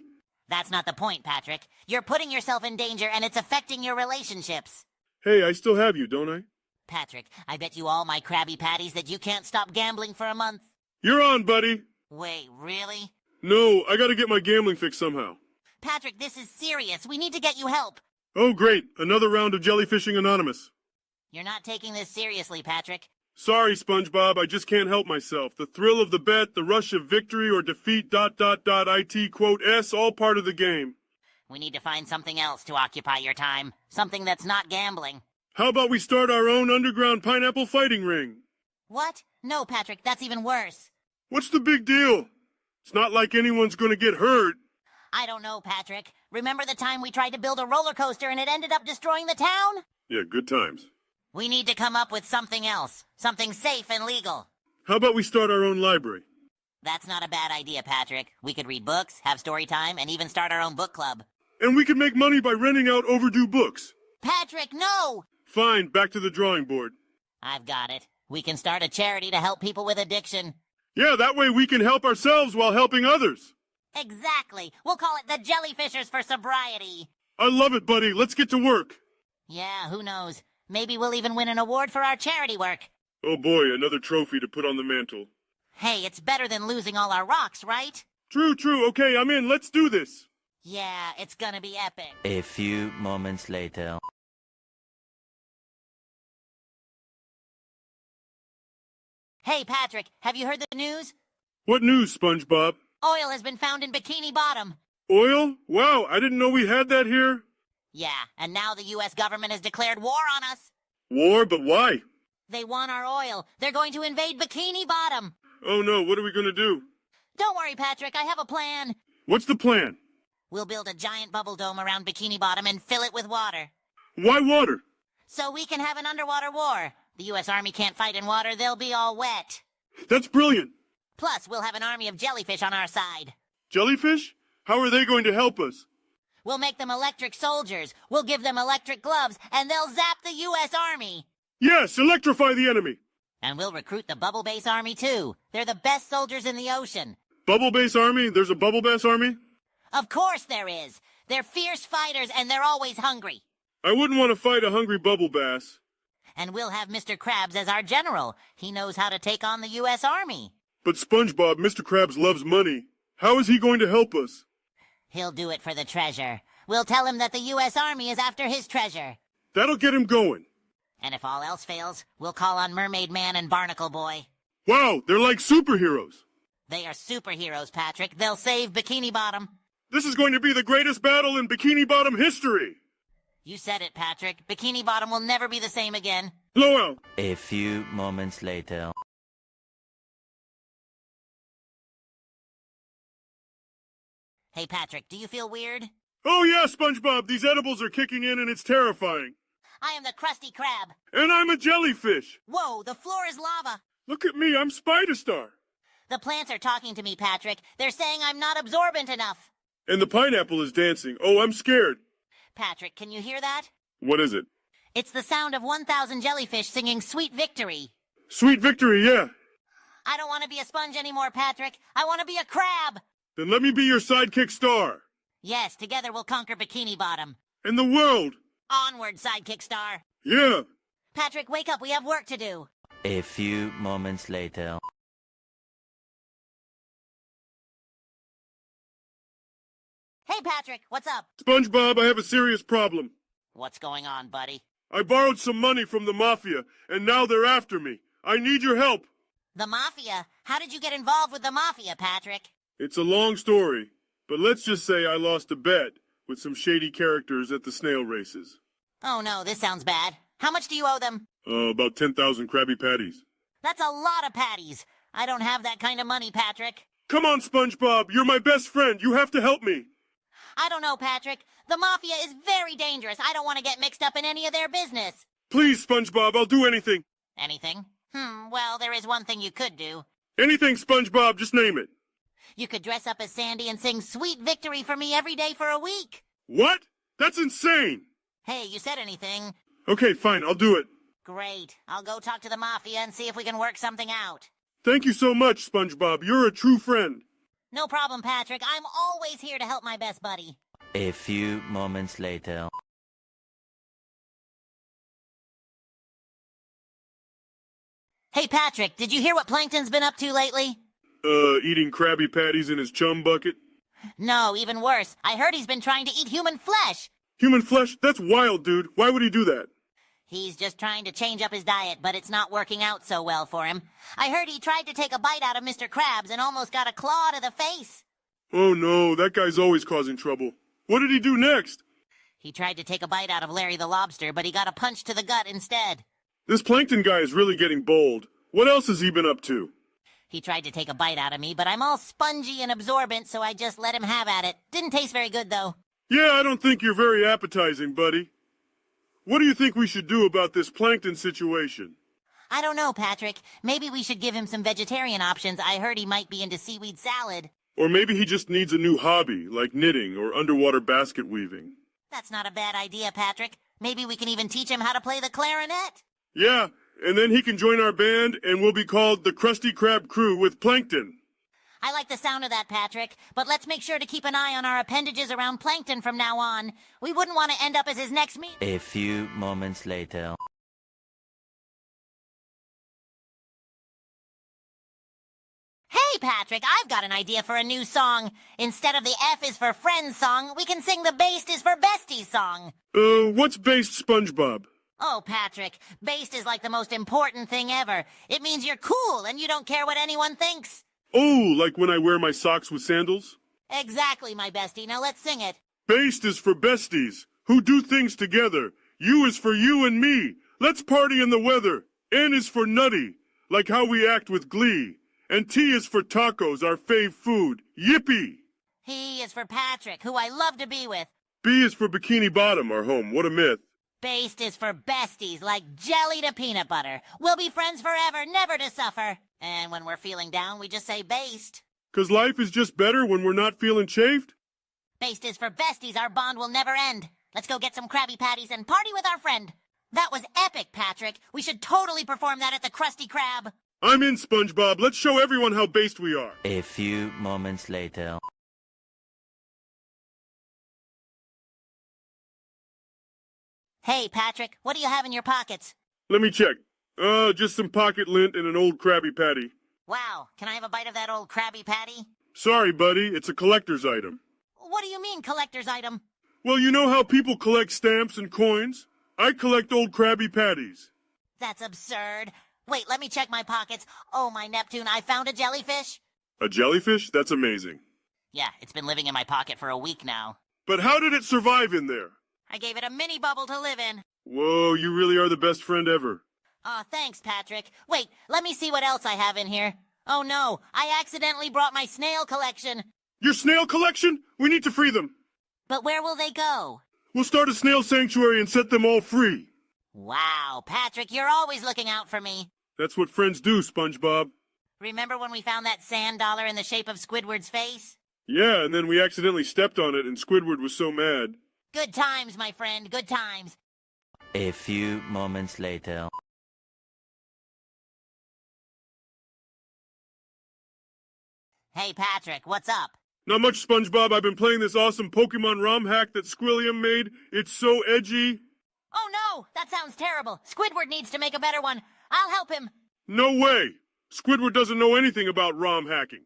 That's not the point, Patrick. You're putting yourself in danger and it's affecting your relationships. Hey, I still have you, don't I? Patrick, I bet you all my Krabby Patties that you can't stop gambling for a month. You're on, buddy. Wait, really? No, I gotta get my gambling fix somehow. Patrick, this is serious. We need to get you help. Oh, great. Another round of Jellyfishing Anonymous. You're not taking this seriously, Patrick. Sorry, SpongeBob, I just can't help myself. The thrill of the bet, the rush of victory or defeat, ... IT, quote, S, all part of the game. We need to find something else to occupy your time. Something that's not gambling. How about we start our own underground pineapple fighting ring? What? No, Patrick, that's even worse. What's the big deal? It's not like anyone's gonna get hurt. I don't know, Patrick. Remember the time we tried to build a roller coaster and it ended up destroying the town? Yeah, good times. We need to come up with something else. Something safe and legal. How about we start our own library? That's not a bad idea, Patrick. We could read books, have story time, and even start our own book club. And we could make money by renting out overdue books. Patrick, no! Fine, back to the drawing board. I've got it. We can start a charity to help people with addiction. Yeah, that way we can help ourselves while helping others. Exactly. We'll call it the Jellyfishers for Sobriety. I love it, buddy. Let's get to work. Yeah, who knows? Maybe we'll even win an award for our charity work. Oh boy, another trophy to put on the mantle. Hey, it's better than losing all our rocks, right? True. Okay, I'm in. Let's do this. Yeah, it's gonna be epic. A few moments later. Hey, Patrick, have you heard the news? What news, SpongeBob? Oil has been found in Bikini Bottom. Oil? Wow, I didn't know we had that here. Yeah, and now the U.S. government has declared war on us. War? But why? They want our oil. They're going to invade Bikini Bottom. Oh no, what are we gonna do? Don't worry, Patrick, I have a plan. What's the plan? We'll build a giant bubble dome around Bikini Bottom and fill it with water. Why water? So we can have an underwater war. The U.S. Army can't fight in water, they'll be all wet. That's brilliant. Plus, we'll have an army of jellyfish on our side. Jellyfish? How are they going to help us? We'll make them electric soldiers. We'll give them electric gloves, and they'll zap the U.S. Army. Yes, electrify the enemy. And we'll recruit the Bubble Base Army, too. They're the best soldiers in the ocean. Bubble Base Army? There's a Bubble Bass Army? Of course there is. They're fierce fighters, and they're always hungry. I wouldn't want to fight a hungry Bubble Bass. And we'll have Mr. Krabs as our general. He knows how to take on the U.S. Army. But SpongeBob, Mr. Krabs loves money. How is he going to help us? He'll do it for the treasure. We'll tell him that the U.S. Army is after his treasure. That'll get him going. And if all else fails, we'll call on Mermaid Man and Barnacle Boy. Wow, they're like superheroes. They are superheroes, Patrick. They'll save Bikini Bottom. This is going to be the greatest battle in Bikini Bottom history. You said it, Patrick. Bikini Bottom will never be the same again. Blow out. A few moments later. Hey, Patrick, do you feel weird? Oh yeah, SpongeBob, these edibles are kicking in and it's terrifying. I am the Krusty Krab. And I'm a jellyfish. Whoa, the floor is lava. Look at me, I'm Spider-Star. The plants are talking to me, Patrick. They're saying I'm not absorbent enough. And the pineapple is dancing. Oh, I'm scared. Patrick, can you hear that? What is it? It's the sound of 1,000 jellyfish singing Sweet Victory. Sweet victory, yeah. I don't want to be a sponge anymore, Patrick. I want to be a crab. Then let me be your sidekick star. Yes, together we'll conquer Bikini Bottom. And the world. Onward, Sidekick Star. Yeah. Patrick, wake up. We have work to do. A few moments later. Hey, Patrick, what's up? SpongeBob, I have a serious problem. What's going on, buddy? I borrowed some money from the Mafia, and now they're after me. I need your help. The Mafia? How did you get involved with the Mafia, Patrick? It's a long story, but let's just say I lost a bet with some shady characters at the snail races. Oh no, this sounds bad. How much do you owe them? About 10,000 Krabby Patties. That's a lot of patties. I don't have that kind of money, Patrick. Come on, SpongeBob, you're my best friend. You have to help me. I don't know, Patrick. The Mafia is very dangerous. I don't want to get mixed up in any of their business. Please, SpongeBob, I'll do anything. Anything? Well, there is one thing you could do. Anything, SpongeBob, just name it. You could dress up as Sandy and sing Sweet Victory for me every day for a week. What? That's insane. Hey, you said anything. Okay, fine, I'll do it. Great. I'll go talk to the Mafia and see if we can work something out. Thank you so much, SpongeBob. You're a true friend. No problem, Patrick. I'm always here to help my best buddy. A few moments later. Hey, Patrick, did you hear what Plankton's been up to lately? Eating Krabby Patties in his chum bucket? No, even worse. I heard he's been trying to eat human flesh. Human flesh? That's wild, dude. Why would he do that? He's just trying to change up his diet, but it's not working out so well for him. I heard he tried to take a bite out of Mr. Krabs and almost got a claw to the face. Oh no, that guy's always causing trouble. What did he do next? He tried to take a bite out of Larry the Lobster, but he got a punch to the gut instead. This Plankton guy is really getting bold. What else has he been up to? He tried to take a bite out of me, but I'm all spongy and absorbent, so I just let him have at it. Didn't taste very good, though. Yeah, I don't think you're very appetizing, buddy. What do you think we should do about this plankton situation? I don't know, Patrick. Maybe we should give him some vegetarian options. I heard he might be into seaweed salad. Or maybe he just needs a new hobby, like knitting or underwater basket weaving. That's not a bad idea, Patrick. Maybe we can even teach him how to play the clarinet. Yeah, and then he can join our band and we'll be called the Krusty Krab Crew with Plankton. I like the sound of that, Patrick, but let's make sure to keep an eye on our appendages around Plankton from now on. We wouldn't want to end up as his next meal. A few moments later. Hey, Patrick, I've got an idea for a new song. Instead of the F is for Friends song, we can sing the Based is for Besties song. What's based, SpongeBob? Oh, Patrick, based is like the most important thing ever. It means you're cool and you don't care what anyone thinks. Oh, like when I wear my socks with sandals? Exactly, my bestie. Now let's sing it. Based is for besties, who do things together. U is for you and me. Let's party in the weather. N is for nutty, like how we act with glee. And T is for tacos, our fave food. Yippee! He is for Patrick, who I love to be with. B is for Bikini Bottom, our home. What a myth. Based is for besties, like jelly to peanut butter. We'll be friends forever, never to suffer. And when we're feeling down, we just say based. 'Cause life is just better when we're not feeling chafed? Based is for besties, our bond will never end. Let's go get some Krabby Patties and party with our friend. That was epic, Patrick. We should totally perform that at the Krusty Krab. I'm in, SpongeBob. Let's show everyone how based we are. A few moments later. Hey, Patrick, what do you have in your pockets? Let me check. Just some pocket lint and an old Krabby Patty. Wow, can I have a bite of that old Krabby Patty? Sorry, buddy. It's a collector's item. What do you mean, collector's item? Well, you know how people collect stamps and coins? I collect old Krabby Patties. That's absurd. Wait, let me check my pockets. Oh, my Neptune, I found a jellyfish. A jellyfish? That's amazing. Yeah, it's been living in my pocket for a week now. But how did it survive in there? I gave it a mini bubble to live in. Whoa, you really are the best friend ever. Aw, thanks, Patrick. Wait, let me see what else I have in here. Oh no, I accidentally brought my snail collection. Your snail collection? We need to free them. But where will they go? We'll start a snail sanctuary and set them all free. Wow, Patrick, you're always looking out for me. That's what friends do, SpongeBob. Remember when we found that sand dollar in the shape of Squidward's face? Yeah, and then we accidentally stepped on it and Squidward was so mad. Good times, my friend, good times. A few moments later. Hey, Patrick, what's up? Not much, SpongeBob. I've been playing this awesome Pokemon ROM hack that Squilliam made. It's so edgy. Oh no, that sounds terrible. Squidward needs to make a better one. I'll help him. No way! Squidward doesn't know anything about ROM hacking.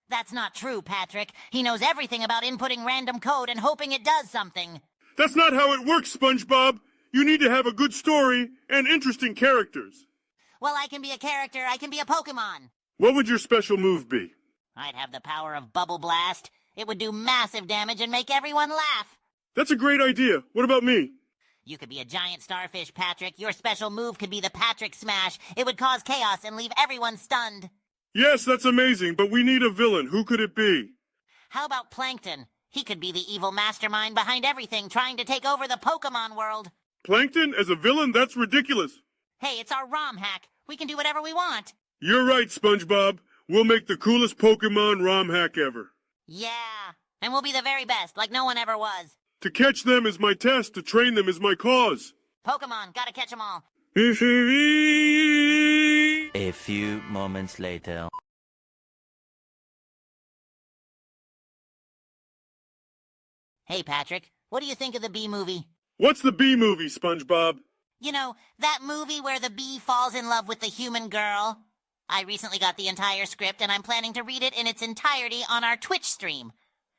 That's not true, Patrick. He knows everything about inputting random code and hoping it does something. That's not how it works, SpongeBob. You need to have a good story and interesting characters. Well, I can be a character. I can be a Pokemon. What would your special move be? I'd have the power of Bubble Blast. It would do massive damage and make everyone laugh. That's a great idea. What about me? You could be a giant starfish, Patrick. Your special move could be the Patrick Smash. It would cause chaos and leave everyone stunned. Yes, that's amazing, but we need a villain. Who could it be? How about Plankton? He could be the evil mastermind behind everything, trying to take over the Pokemon world. Plankton as a villain? That's ridiculous. Hey, it's our ROM hack. We can do whatever we want. You're right, SpongeBob. We'll make the coolest Pokemon ROM hack ever. Yeah, and we'll be the very best, like no one ever was. To catch them is my test, to train them is my cause. Pokemon, gotta catch 'em all. A few moments later. Hey, Patrick, what do you think of the Bee movie? What's the Bee movie, SpongeBob? You know, that movie where the bee falls in love with the human girl? I recently got the entire script, and I'm planning to read it in its entirety on our Twitch stream.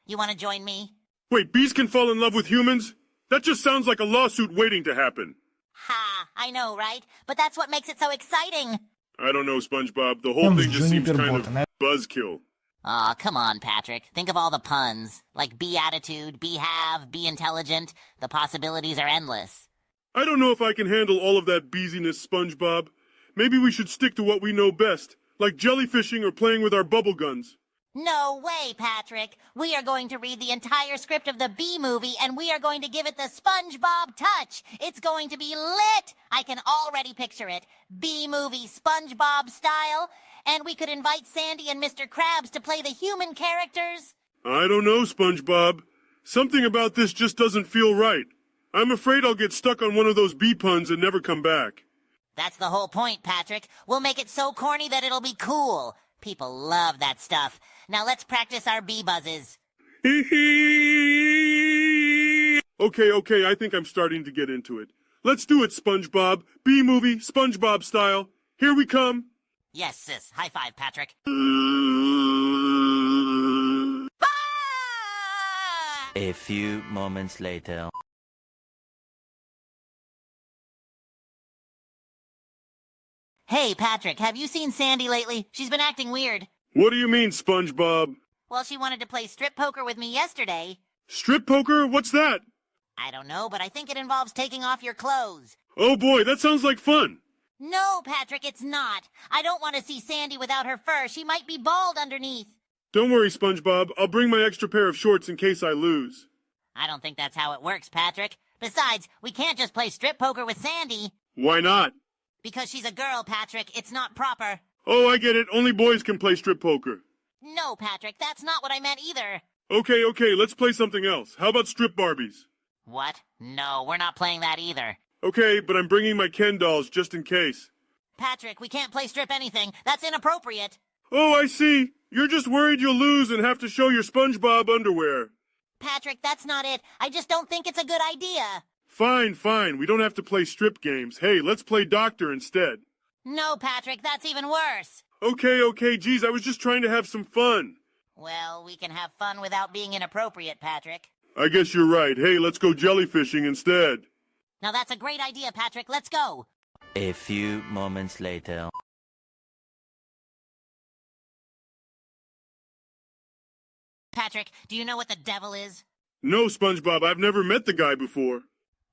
You want to join me? Wait, bees can fall in love with humans? That just sounds like a lawsuit waiting to happen. Ha, I know, right? But that's what makes it so exciting. I don't know, SpongeBob. The whole thing just seems kind of buzzkill. Aw, come on, Patrick. Think of all the puns. Like be attitude, be have, be intelligent. The possibilities are endless. I don't know if I can handle all of that beesiness, SpongeBob. maybe we should stick to what we know best, like jellyfishing or playing with our bubble guns. No way, Patrick. We are going to read the entire script of the Bee Movie, and we are going to give it the SpongeBob touch. It's going to be lit. I can already picture it. Bee Movie SpongeBob style. And we could invite Sandy and Mr. Krabs to play the human characters. I don't know, SpongeBob. Something about this just doesn't feel right. I'm afraid I'll get stuck on one of those bee puns and never come back. That's the whole point, Patrick. We'll make it so corny that it'll be cool. People love that stuff. Now let's practice our bee buzzes. Okay, I think I'm starting to get into it. Let's do it, SpongeBob. Bee Movie, SpongeBob style. Here we come. Yes, sis. High five, Patrick. A few moments later. Hey, Patrick, have you seen Sandy lately? She's been acting weird. What do you mean, SpongeBob? Well, she wanted to play strip poker with me yesterday. Strip poker? What's that? I don't know, but I think it involves taking off your clothes. Oh boy, that sounds like fun. No, Patrick, it's not. I don't want to see Sandy without her fur. She might be bald underneath. Don't worry, SpongeBob. I'll bring my extra pair of shorts in case I lose. I don't think that's how it works, Patrick. Besides, we can't just play strip poker with Sandy. Why not? Because she's a girl, Patrick. It's not proper. Oh, I get it. Only boys can play strip poker. No, Patrick, that's not what I meant either. Okay, let's play something else. How about strip Barbies? What? No, we're not playing that either. Okay, but I'm bringing my Ken dolls just in case. Patrick, we can't play strip anything. That's inappropriate. Oh, I see. You're just worried you'll lose and have to show your SpongeBob underwear. Patrick, that's not it. I just don't think it's a good idea. Fine. We don't have to play strip games. Hey, let's play doctor instead. No, Patrick, that's even worse. Okay, geez, I was just trying to have some fun. Well, we can have fun without being inappropriate, Patrick. I guess you're right. Hey, let's go jellyfishing instead. Now that's a great idea, Patrick. Let's go. A few moments later. Patrick, do you know what the devil is? No, SpongeBob, I've never met the guy before.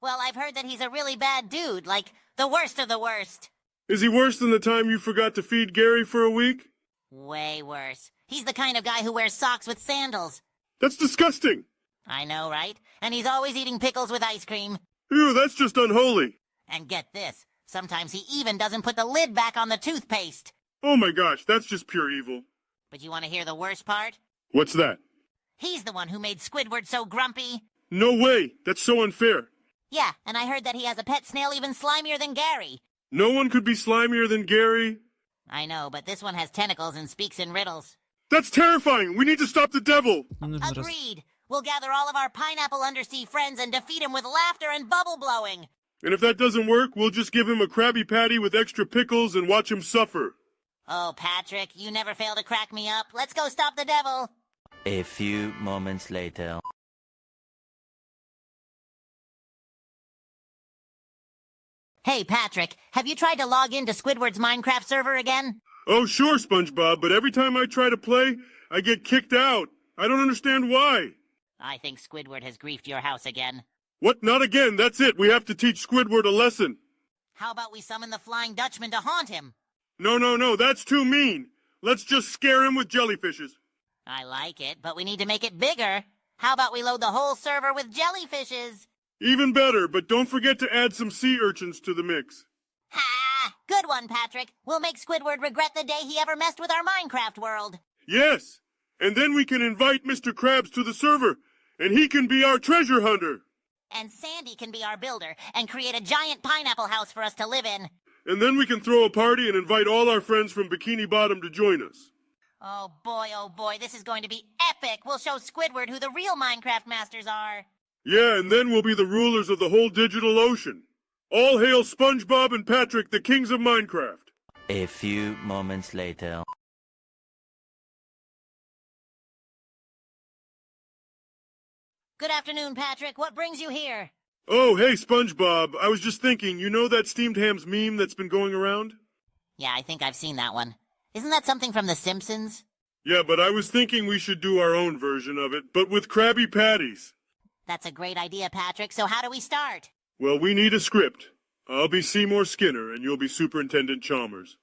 Well, I've heard that he's a really bad dude, like the worst of the worst. Is he worse than the time you forgot to feed Gary for a week? Way worse. He's the kind of guy who wears socks with sandals. That's disgusting. I know, right? And he's always eating pickles with ice cream. Ew, that's just unholy. And get this, sometimes he even doesn't put the lid back on the toothpaste. Oh my gosh, that's just pure evil. But you want to hear the worst part? What's that? He's the one who made Squidward so grumpy. No way, that's so unfair. Yeah, and I heard that he has a pet snail even slimier than Gary. No one could be slimier than Gary. I know, but this one has tentacles and speaks in riddles. That's terrifying! We need to stop the devil! Agreed. We'll gather all of our pineapple undersea friends and defeat him with laughter and bubble blowing. And if that doesn't work, we'll just give him a Krabby Patty with extra pickles and watch him suffer. Oh, Patrick, you never fail to crack me up. Let's go stop the devil. A few moments later. Hey, Patrick, have you tried to log into Squidward's Minecraft server again? Oh, sure, SpongeBob, but every time I try to play, I get kicked out. I don't understand why. I think Squidward has griefed your house again. What? Not again. That's it. We have to teach Squidward a lesson. How about we summon the Flying Dutchman to haunt him? No, that's too mean. Let's just scare him with jellyfishes. I like it, but we need to make it bigger. How about we load the whole server with jellyfishes? Even better, but don't forget to add some sea urchins to the mix. Ha! Good one, Patrick. We'll make Squidward regret the day he ever messed with our Minecraft world. Yes, and then we can invite Mr. Krabs to the server, and he can be our treasure hunter. And Sandy can be our builder and create a giant pineapple house for us to live in. And then we can throw a party and invite all our friends from Bikini Bottom to join us. Oh boy, this is going to be epic. We'll show Squidward who the real Minecraft masters are. Yeah, and then we'll be the rulers of the whole digital ocean. All hail SpongeBob and Patrick, the kings of Minecraft. A few moments later. Good afternoon, Patrick. What brings you here? Oh, hey, SpongeBob. I was just thinking, you know that steamed hams meme that's been going around? Yeah, I think I've seen that one. Isn't that something from The Simpsons? Yeah, but I was thinking we should do our own version of it, but with Krabby Patties. That's a great idea, Patrick. So how do we start? Well, we need a script. I'll be Seymour Skinner, and you'll be Superintendent Chalmers.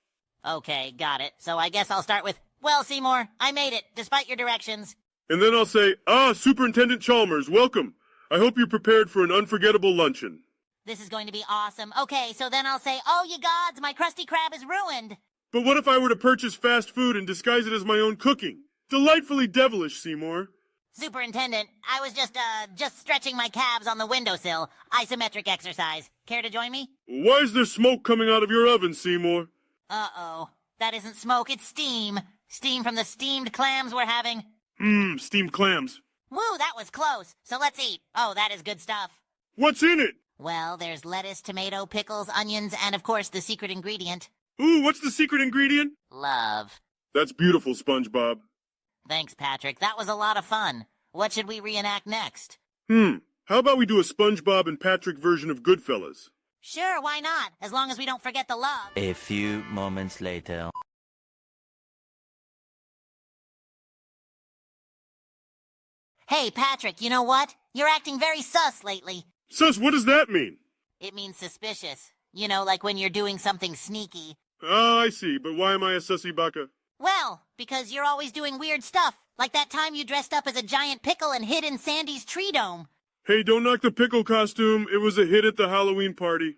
Okay, got it. So I guess I'll start with, well, Seymour, I made it, despite your directions. And then I'll say, Superintendent Chalmers, welcome. I hope you're prepared for an unforgettable luncheon. This is going to be awesome. Okay, so then I'll say, oh, ye gods, my Krusty Krab is ruined. But what if I were to purchase fast food and disguise it as my own cooking? Delightfully devilish, Seymour. Superintendent, I was just stretching my calves on the windowsill. Isometric exercise. Care to join me? Why is there smoke coming out of your oven, Seymour? Uh-oh. That isn't smoke, it's steam. Steam from the steamed clams we're having. Steamed clams. Woo, that was close. So let's eat. Oh, that is good stuff. What's in it? Well, there's lettuce, tomato, pickles, onions, and of course the secret ingredient. Ooh, what's the secret ingredient? Love. That's beautiful, SpongeBob. Thanks, Patrick. That was a lot of fun. What should we reenact next? How about we do a SpongeBob and Patrick version of Goodfellas? Sure, why not? As long as we don't forget the love. A few moments later. Hey, Patrick, you know what? You're acting very sus lately. Sus, what does that mean? It means suspicious. You know, like when you're doing something sneaky. Ah, I see, but why am I a sussy baka? Well, because you're always doing weird stuff. Like that time you dressed up as a giant pickle and hid in Sandy's tree dome. Hey, don't knock the pickle costume. It was a hit at the Halloween party.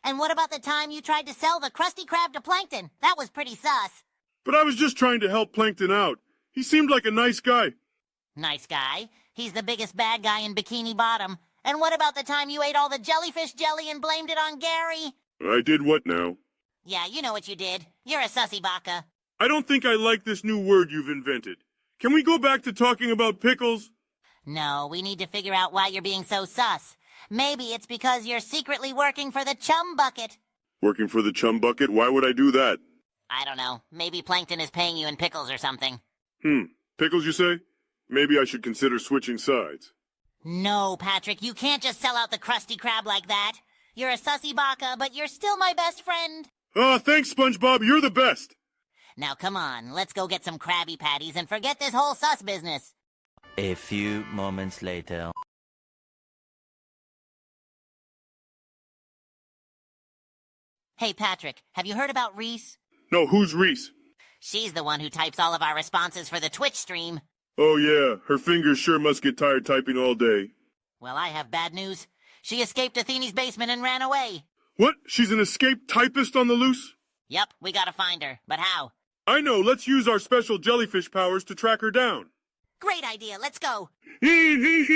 And what about the time you tried to sell the Krusty Krab to Plankton? That was pretty sus. But I was just trying to help Plankton out. He seemed like a nice guy. Nice guy. He's the biggest bad guy in Bikini Bottom. And what about the time you ate all the jellyfish jelly and blamed it on Gary? I did what now? Yeah, you know what you did. You're a sussy baka. I don't think I like this new word you've invented. Can we go back to talking about pickles? No, we need to figure out why you're being so sus. Maybe it's because you're secretly working for the Chum Bucket. Working for the Chum Bucket? Why would I do that? I don't know. Maybe Plankton is paying you in pickles or something. Pickles, you say? Maybe I should consider switching sides. No, Patrick, you can't just sell out the Krusty Krab like that. You're a sussy baka, but you're still my best friend. Thanks, SpongeBob. You're the best. Now come on, let's go get some Krabby Patties and forget this whole sus business. A few moments later. Hey, Patrick, have you heard about Reese? No, who's Reese? She's the one who types all of our responses for the Twitch stream. Oh, yeah. Her fingers sure must get tired typing all day. Well, I have bad news. She escaped Athene's basement and ran away. What? She's an escaped typist on the loose? Yep, we gotta find her. But how? I know. Let's use our special jellyfish powers to track her down. Great idea. Let's go. I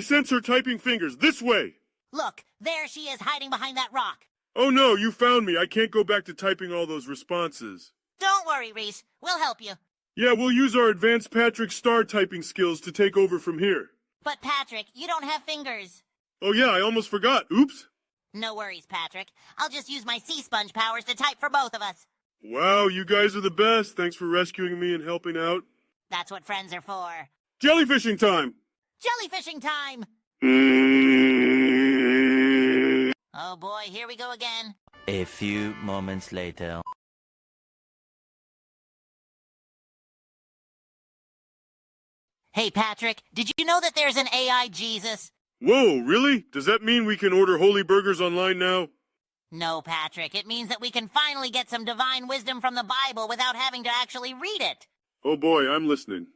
sense her typing fingers. This way. Look, there she is hiding behind that rock. Oh, no. You found me. I can't go back to typing all those responses. Don't worry, Reese. We'll help you. Yeah, we'll use our advanced Patrick star typing skills to take over from here. But, Patrick, you don't have fingers. Oh, yeah. I almost forgot. Oops. No worries, Patrick. I'll just use my sea sponge powers to type for both of us. Wow, you guys are the best. Thanks for rescuing me and helping out. That's what friends are for. Jellyfishing time! Jellyfishing time! Oh boy, here we go again. A few moments later. Hey, Patrick, did you know that there's an AI Jesus? Whoa, really? Does that mean we can order holy burgers online now? No, Patrick. It means that we can finally get some divine wisdom from the Bible without having to actually read it. Oh boy, I'm listening.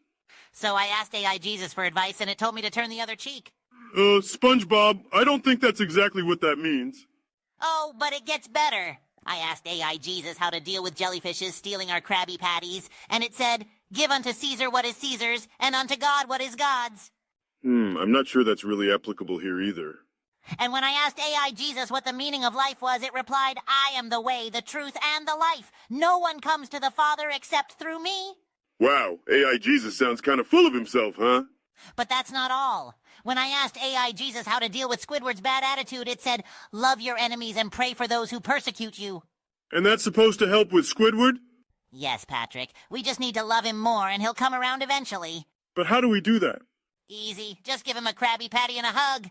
So I asked AI Jesus for advice, and it told me to turn the other cheek. SpongeBob, I don't think that's exactly what that means. Oh, but it gets better. I asked AI Jesus how to deal with jellyfishes stealing our Krabby Patties, and it said, "Give unto Caesar what is Caesar's, and unto God what is God's." I'm not sure that's really applicable here either. And when I asked AI Jesus what the meaning of life was, it replied, "I am the way, the truth, and the life. No one comes to the Father except through me." Wow, AI Jesus sounds kind of full of himself, huh? But that's not all. When I asked AI Jesus how to deal with Squidward's bad attitude, it said, "Love your enemies and pray for those who persecute you." And that's supposed to help with Squidward? Yes, Patrick. We just need to love him more, and he'll come around eventually. But how do we do that? Easy. Just give him a Krabby Patty and a hug.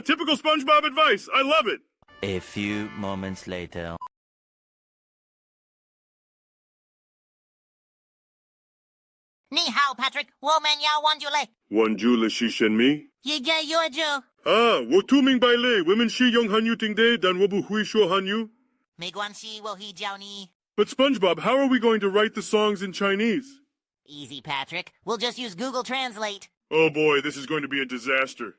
Typical SpongeBob advice. I love it. A few moments later. 你好, Patrick. 我们要玩酒嘞. One Ju le shi shen mi? 一个月就 Ah, wo tu ming bai le, women shi yong hanyu ting de, dan wobu hui shuo hanyu. Meiguanxi wo he jiao ni. But SpongeBob, how are we going to write the songs in Chinese? Easy, Patrick. We'll just use Google Translate. Oh boy, this is going to be a disaster.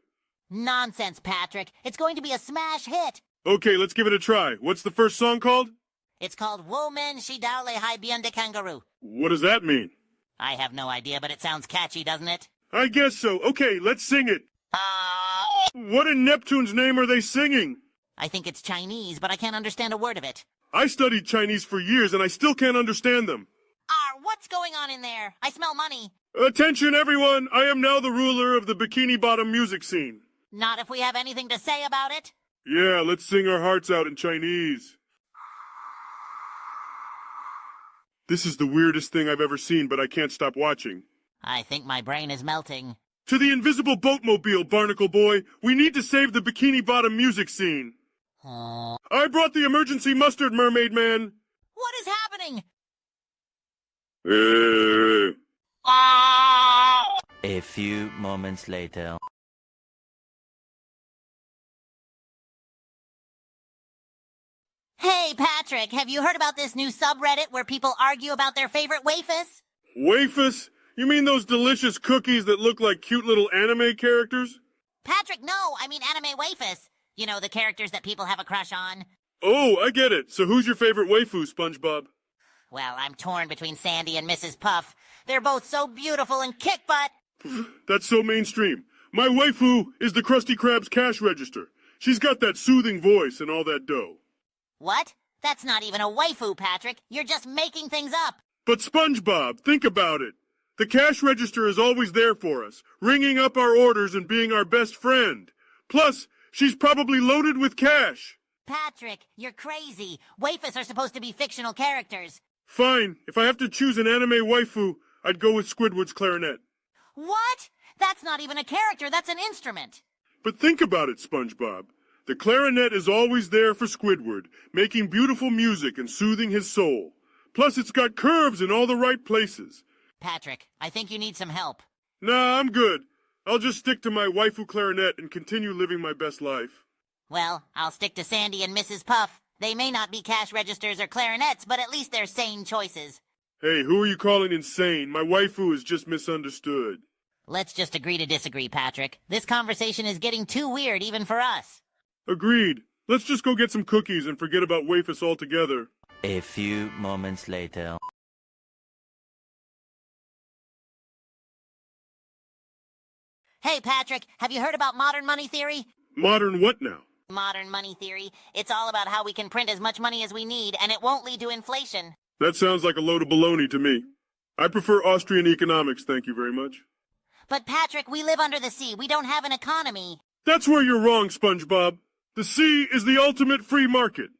Nonsense, Patrick. It's going to be a smash hit. Okay, let's give it a try. What's the first song called? It's called Wo Men Shi Dao Le Hai Bien de Kangaroo. What does that mean? I have no idea, but it sounds catchy, doesn't it? I guess so. Okay, let's sing it. What in Neptune's name are they singing? I think it's Chinese, but I can't understand a word of it. I studied Chinese for years and I still can't understand them. What's going on in there? I smell money. Attention everyone, I am now the ruler of the Bikini Bottom music scene. Not if we have anything to say about it. Yeah, let's sing our hearts out in Chinese. This is the weirdest thing I've ever seen, but I can't stop watching. I think my brain is melting. To the invisible boatmobile, Barnacle Boy, we need to save the Bikini Bottom music scene. I brought the emergency mustard, Mermaid Man. What is happening? A few moments later. Hey, Patrick, have you heard about this new subreddit where people argue about their favorite wafers? Wafers? You mean those delicious cookies that look like cute little anime characters? Patrick, no, I mean anime wafers. You know, the characters that people have a crush on. Oh, I get it. So who's your favorite waifu, SpongeBob? Well, I'm torn between Sandy and Mrs. Puff. They're both so beautiful and kick butt. That's so mainstream. My waifu is the Krusty Krab's cash register. She's got that soothing voice and all that dough. What? That's not even a waifu, Patrick. You're just making things up. But SpongeBob, think about it. The cash register is always there for us, ringing up our orders and being our best friend. Plus, she's probably loaded with cash. Patrick, you're crazy. Waifus are supposed to be fictional characters. Fine. If I have to choose an anime waifu, I'd go with Squidward's clarinet. What? That's not even a character, that's an instrument. But think about it, SpongeBob. The clarinet is always there for Squidward, making beautiful music and soothing his soul. Plus, it's got curves in all the right places. Patrick, I think you need some help. Nah, I'm good. I'll just stick to my waifu clarinet and continue living my best life. Well, I'll stick to Sandy and Mrs. Puff. They may not be cash registers or clarinets, but at least they're sane choices. Hey, who are you calling insane? My waifu is just misunderstood. Let's just agree to disagree, Patrick. This conversation is getting too weird even for us. Agreed. Let's just go get some cookies and forget about waifus altogether. A few moments later. Hey, Patrick, have you heard about modern money theory? Modern what now? Modern money theory. It's all about how we can print as much money as we need, and it won't lead to inflation. That sounds like a load of baloney to me. I prefer Austrian economics, thank you very much. But, Patrick, we live under the sea. We don't have an economy. That's where you're wrong, SpongeBob. The sea is the ultimate free market.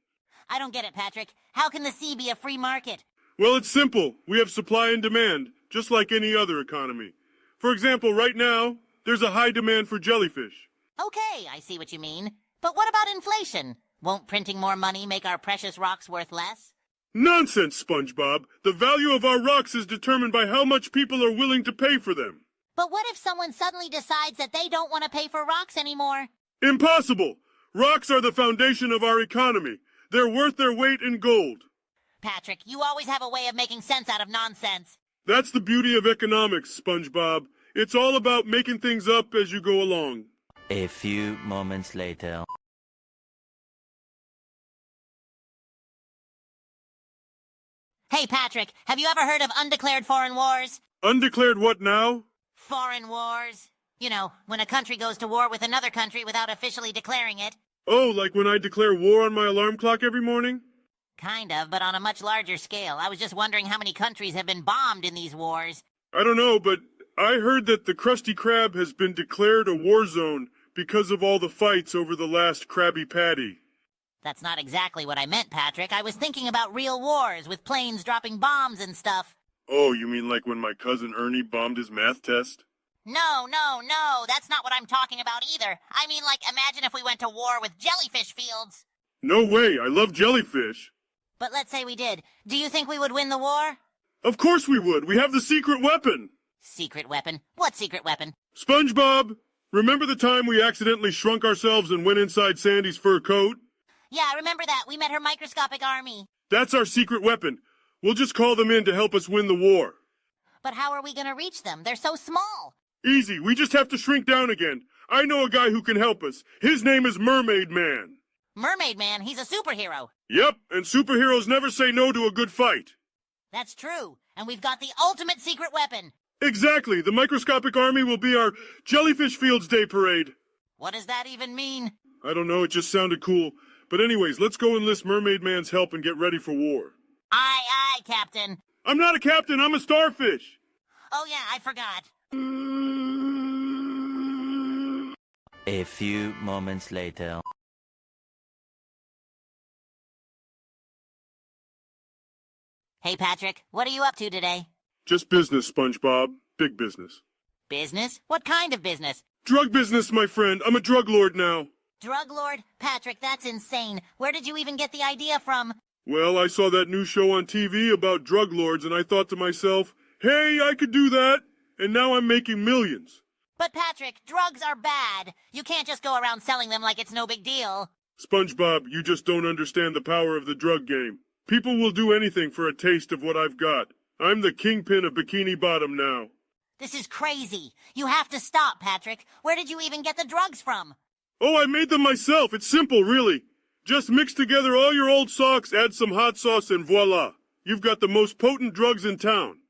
I don't get it, Patrick. How can the sea be a free market? Well, it's simple. We have supply and demand, just like any other economy. For example, right now, there's a high demand for jellyfish. Okay, I see what you mean. But what about inflation? Won't printing more money make our precious rocks worth less? Nonsense, SpongeBob. The value of our rocks is determined by how much people are willing to pay for them. But what if someone suddenly decides that they don't want to pay for rocks anymore? Impossible! Rocks are the foundation of our economy. They're worth their weight in gold. Patrick, you always have a way of making sense out of nonsense. That's the beauty of economics, SpongeBob. It's all about making things up as you go along. A few moments later. Hey, Patrick, have you ever heard of undeclared foreign wars? Undeclared what now? Foreign wars. You know, when a country goes to war with another country without officially declaring it. Oh, like when I declare war on my alarm clock every morning? Kind of, but on a much larger scale. I was just wondering how many countries have been bombed in these wars. I don't know, but I heard that the Krusty Krab has been declared a war zone because of all the fights over the last Krabby Patty. That's not exactly what I meant, Patrick. I was thinking about real wars with planes dropping bombs and stuff. Oh, you mean like when my cousin Ernie bombed his math test? No, that's not what I'm talking about either. I mean, like, imagine if we went to war with jellyfish fields. No way, I love jellyfish. But let's say we did. Do you think we would win the war? Of course we would. We have the secret weapon. Secret weapon? What secret weapon? SpongeBob, Remember the time we accidentally shrunk ourselves and went inside Sandy's fur coat? Yeah, I remember that. We met her microscopic army. That's our secret weapon. We'll just call them in to help us win the war. But how are we gonna reach them? They're so small. Easy, we just have to shrink down again. I know a guy who can help us. His name is Mermaid Man. Mermaid Man, he's a superhero. Yep, and superheroes never say no to a good fight. That's true. And we've got the ultimate secret weapon. Exactly, the microscopic army will be our Jellyfish Fields Day parade. What does that even mean? I don't know, it just sounded cool. But anyways, let's go enlist Mermaid Man's help and get ready for war. Aye, aye, Captain. I'm not a captain, I'm a starfish. Oh yeah, I forgot. A few moments later. Hey, Patrick, what are you up to today? Just business, SpongeBob. Big business. Business? What kind of business? Drug business, my friend. I'm a drug lord now. Drug lord? Patrick, that's insane. Where did you even get the idea from? Well, I saw that new show on TV about drug lords, and I thought to myself, hey, I could do that. And now I'm making millions. But Patrick, drugs are bad. You can't just go around selling them like it's no big deal. SpongeBob, you just don't understand the power of the drug game. People will do anything for a taste of what I've got. I'm the kingpin of Bikini Bottom now. This is crazy. You have to stop, Patrick. Where did you even get the drugs from? Oh, I made them myself. It's simple, really. Just mix together all your old socks, add some hot sauce, and voila. You've got the most potent drugs in town.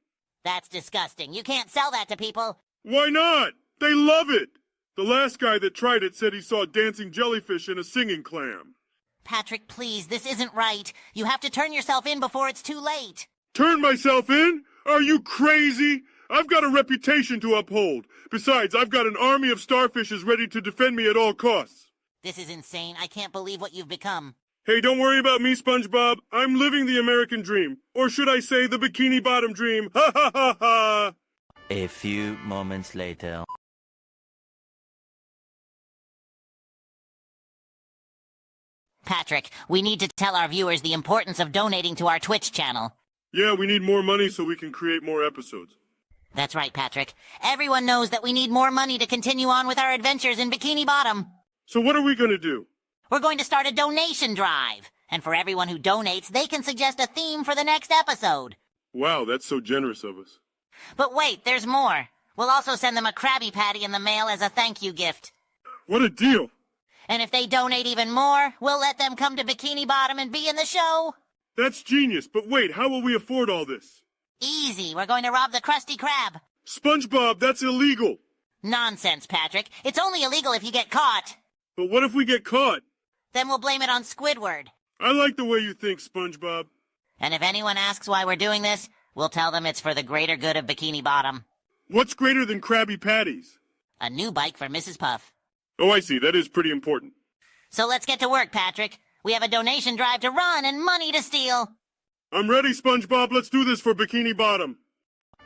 That's disgusting. You can't sell that to people. Why not? They love it. The last guy that tried it said he saw dancing jellyfish and a singing clam. Patrick, please, this isn't right. You have to turn yourself in before it's too late. Turn myself in? Are you crazy? I've got a reputation to uphold. Besides, I've got an army of starfishes ready to defend me at all costs. This is insane. I can't believe what you've become. Hey, don't worry about me, SpongeBob. I'm living the American dream. Or should I say the Bikini Bottom dream. Ha ha ha ha! A few moments later. Patrick, we need to tell our viewers the importance of donating to our Twitch channel. Yeah, we need more money so we can create more episodes. That's right, Patrick. Everyone knows that we need more money to continue on with our adventures in Bikini Bottom. So what are we gonna do? We're going to start a donation drive. And for everyone who donates, they can suggest a theme for the next episode. Wow, that's so generous of us. But wait, there's more. We'll also send them a Krabby Patty in the mail as a thank you gift. What a deal! And if they donate even more, we'll let them come to Bikini Bottom and be in the show. That's genius, but wait, how will we afford all this? Easy, we're going to rob the Krusty Krab. SpongeBob, that's illegal! Nonsense, Patrick. It's only illegal if you get caught. But what if we get caught? Then we'll blame it on Squidward. I like the way you think, SpongeBob. And if anyone asks why we're doing this, we'll tell them it's for the greater good of Bikini Bottom. What's greater than Krabby Patties? A new bike for Mrs. Puff. Oh, I see. That is pretty important. So let's get to work, Patrick. We have a donation drive to run and money to steal. I'm ready, SpongeBob. Let's do this for Bikini Bottom.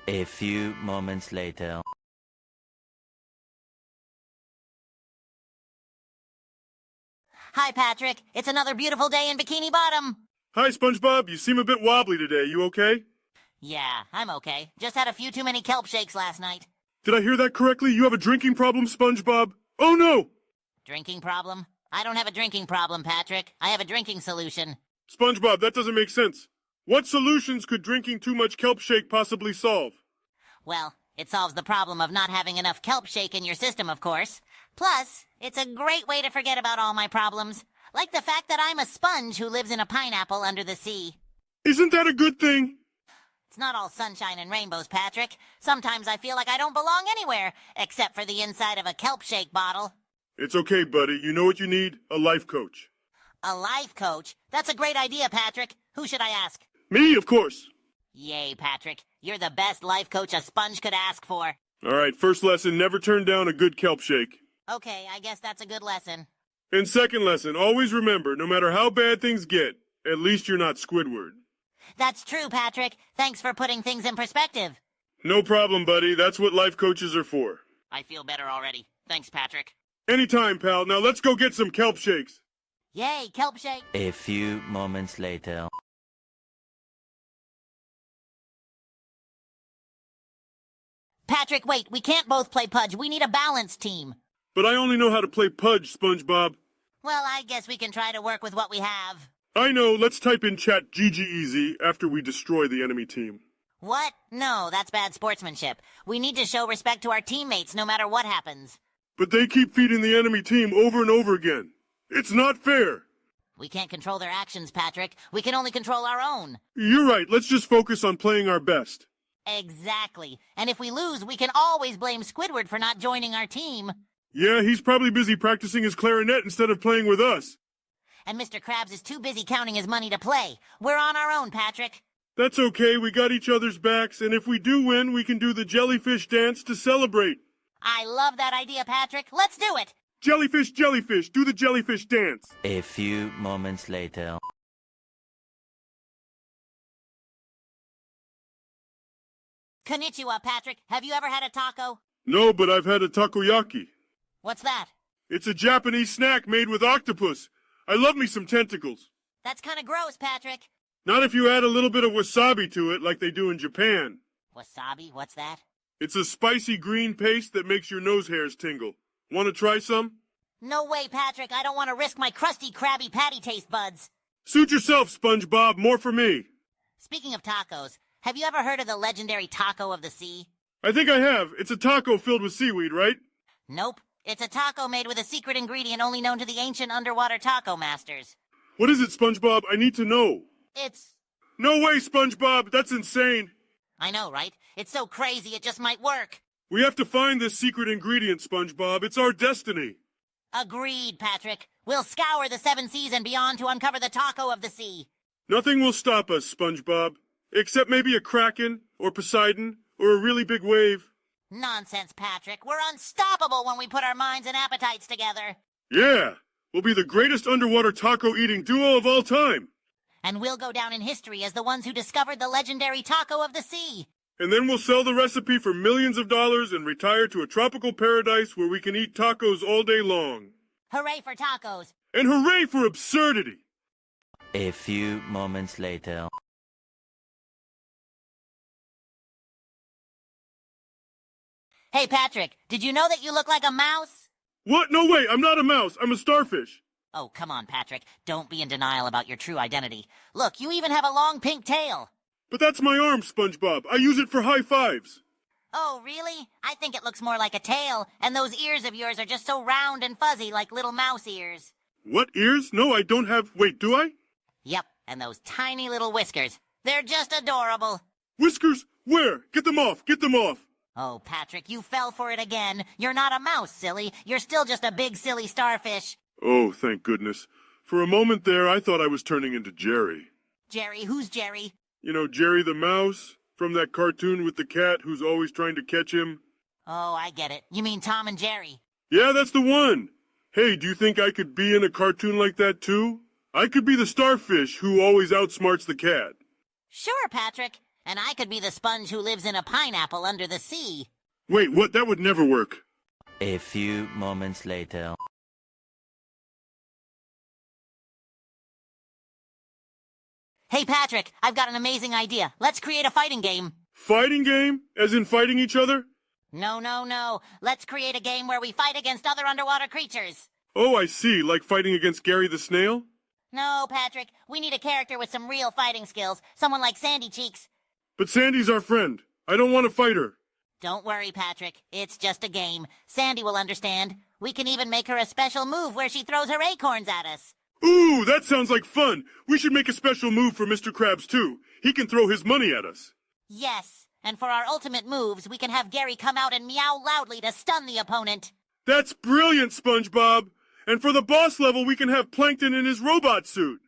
A few moments later. Hi, Patrick. It's another beautiful day in Bikini Bottom. Hi, SpongeBob. You seem a bit wobbly today. You okay? Yeah, I'm okay. Just had a few too many kelp shakes last night. Did I hear that correctly? You have a drinking problem, SpongeBob? Oh, no! Drinking problem? I don't have a drinking problem, Patrick. I have a drinking solution. SpongeBob, that doesn't make sense. What solutions could drinking too much kelp shake possibly solve? Well, it solves the problem of not having enough kelp shake in your system, of course. Plus, it's a great way to forget about all my problems. Like the fact that I'm a sponge who lives in a pineapple under the sea. Isn't that a good thing? It's not all sunshine and rainbows, Patrick. Sometimes I feel like I don't belong anywhere, except for the inside of a kelp shake bottle. It's okay, buddy. You know what you need? A life coach. A life coach? That's a great idea, Patrick. Who should I ask? Me, of course. Yay, Patrick. You're the best life coach a sponge could ask for. All right, first lesson, never turn down a good kelp shake. Okay, I guess that's a good lesson. And second lesson, always remember, no matter how bad things get, at least you're not Squidward. That's true, Patrick. Thanks for putting things in perspective. No problem, buddy. That's what life coaches are for. I feel better already. Thanks, Patrick. Anytime, pal. Now let's go get some kelp shakes. Yay, kelp shake. A few moments later. Patrick, wait, we can't both play Pudge. We need a balanced team. But I only know how to play Pudge, SpongeBob. Well, I guess we can try to work with what we have. I know, let's type in chat GG after we destroy the enemy team. What? No, that's bad sportsmanship. We need to show respect to our teammates no matter what happens. But they keep feeding the enemy team over and over again. It's not fair. We can't control their actions, Patrick. We can only control our own. You're right, let's just focus on playing our best. Exactly. And if we lose, we can always blame Squidward for not joining our team. Yeah, he's probably busy practicing his clarinet instead of playing with us. And Mr. Krabs is too busy counting his money to play. We're on our own, Patrick. That's okay, we got each other's backs, and if we do win, we can do the jellyfish dance to celebrate. I love that idea, Patrick. Let's do it. Jellyfish, jellyfish, do the jellyfish dance. A few moments later. Konnichiwa, Patrick. Have you ever had a taco? No, but I've had a takoyaki. What's that? It's a Japanese snack made with octopus. I love me some tentacles. That's kind of gross, Patrick. Not if you add a little bit of wasabi to it like they do in Japan. Wasabi? What's that? It's a spicy green paste that makes your nose hairs tingle. Want to try some? No way, Patrick. I don't want to risk my crusty Krabby Patty taste buds. Suit yourself, SpongeBob. More for me. Speaking of tacos, have you ever heard of the legendary taco of the sea? I think I have. It's a taco filled with seaweed, right? Nope. It's a taco made with a secret ingredient only known to the ancient underwater taco masters. What is it, SpongeBob? I need to know. It's... No way, SpongeBob. That's insane. I know, right? It's so crazy it just might work. We have to find this secret ingredient, SpongeBob. It's our destiny. Agreed, Patrick. We'll scour the 7 seas and beyond to uncover the taco of the sea. Nothing will stop us, SpongeBob. Except maybe a kraken, or Poseidon, or a really big wave. Nonsense, Patrick. We're unstoppable when we put our minds and appetites together. Yeah! We'll be the greatest underwater taco-eating duo of all time. And we'll go down in history as the ones who discovered the legendary taco of the sea. And then we'll sell the recipe for millions of dollars and retire to a tropical paradise where we can eat tacos all day long. Hooray for tacos. And hooray for absurdity! A few moments later. Hey, Patrick, did you know that you look like a mouse? What? No way, I'm not a mouse, I'm a starfish. Oh, come on, Patrick. Don't be in denial about your true identity. Look, you even have a long pink tail. But that's my arm, SpongeBob. I use it for high fives. Oh, really? I think it looks more like a tail, and those ears of yours are just so round and fuzzy like little mouse ears. What, ears? No, I don't have... Wait, do I? Yep, and those tiny little whiskers. They're just adorable. Whiskers? Where? Get them off, get them off. Oh, Patrick, you fell for it again. You're not a mouse, silly. You're still just a big, silly starfish. Oh, thank goodness. For a moment there, I thought I was turning into Jerry. Jerry? Who's Jerry? You know, Jerry the mouse? From that cartoon with the cat who's always trying to catch him? Oh, I get it. You mean Tom and Jerry. Yeah, that's the one. Hey, do you think I could be in a cartoon like that too? I could be the starfish who always outsmarts the cat. Sure, Patrick. And I could be the sponge who lives in a pineapple under the sea. Wait, what? That would never work. A few moments later. Hey, Patrick, I've got an amazing idea. Let's create a fighting game. Fighting game? As in fighting each other? No, no, no. Let's create a game where we fight against other underwater creatures. Oh, I see. Like fighting against Gary the Snail? No, Patrick. We need a character with some real fighting skills. Someone like Sandy Cheeks. But Sandy's our friend. I don't want to fight her. Don't worry, Patrick. It's just a game. Sandy will understand. We can even make her a special move where she throws her acorns at us. Ooh, that sounds like fun. We should make a special move for Mr. Krabs, too. He can throw his money at us. Yes, and for our ultimate moves, we can have Gary come out and meow loudly to stun the opponent. That's brilliant, SpongeBob. And for the boss level, we can have Plankton in his robot suit.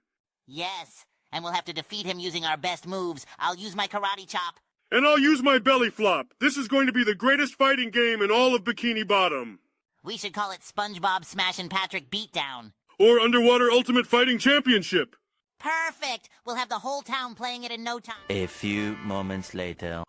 Yes, and we'll have to defeat him using our best moves. I'll use my karate chop. And I'll use my belly flop. This is going to be the greatest fighting game in all of Bikini Bottom. We should call it SpongeBob Smashin' Patrick Beatdown. Or Underwater Ultimate Fighting Championship. Perfect! We'll have the whole town playing it in no time. A few moments later.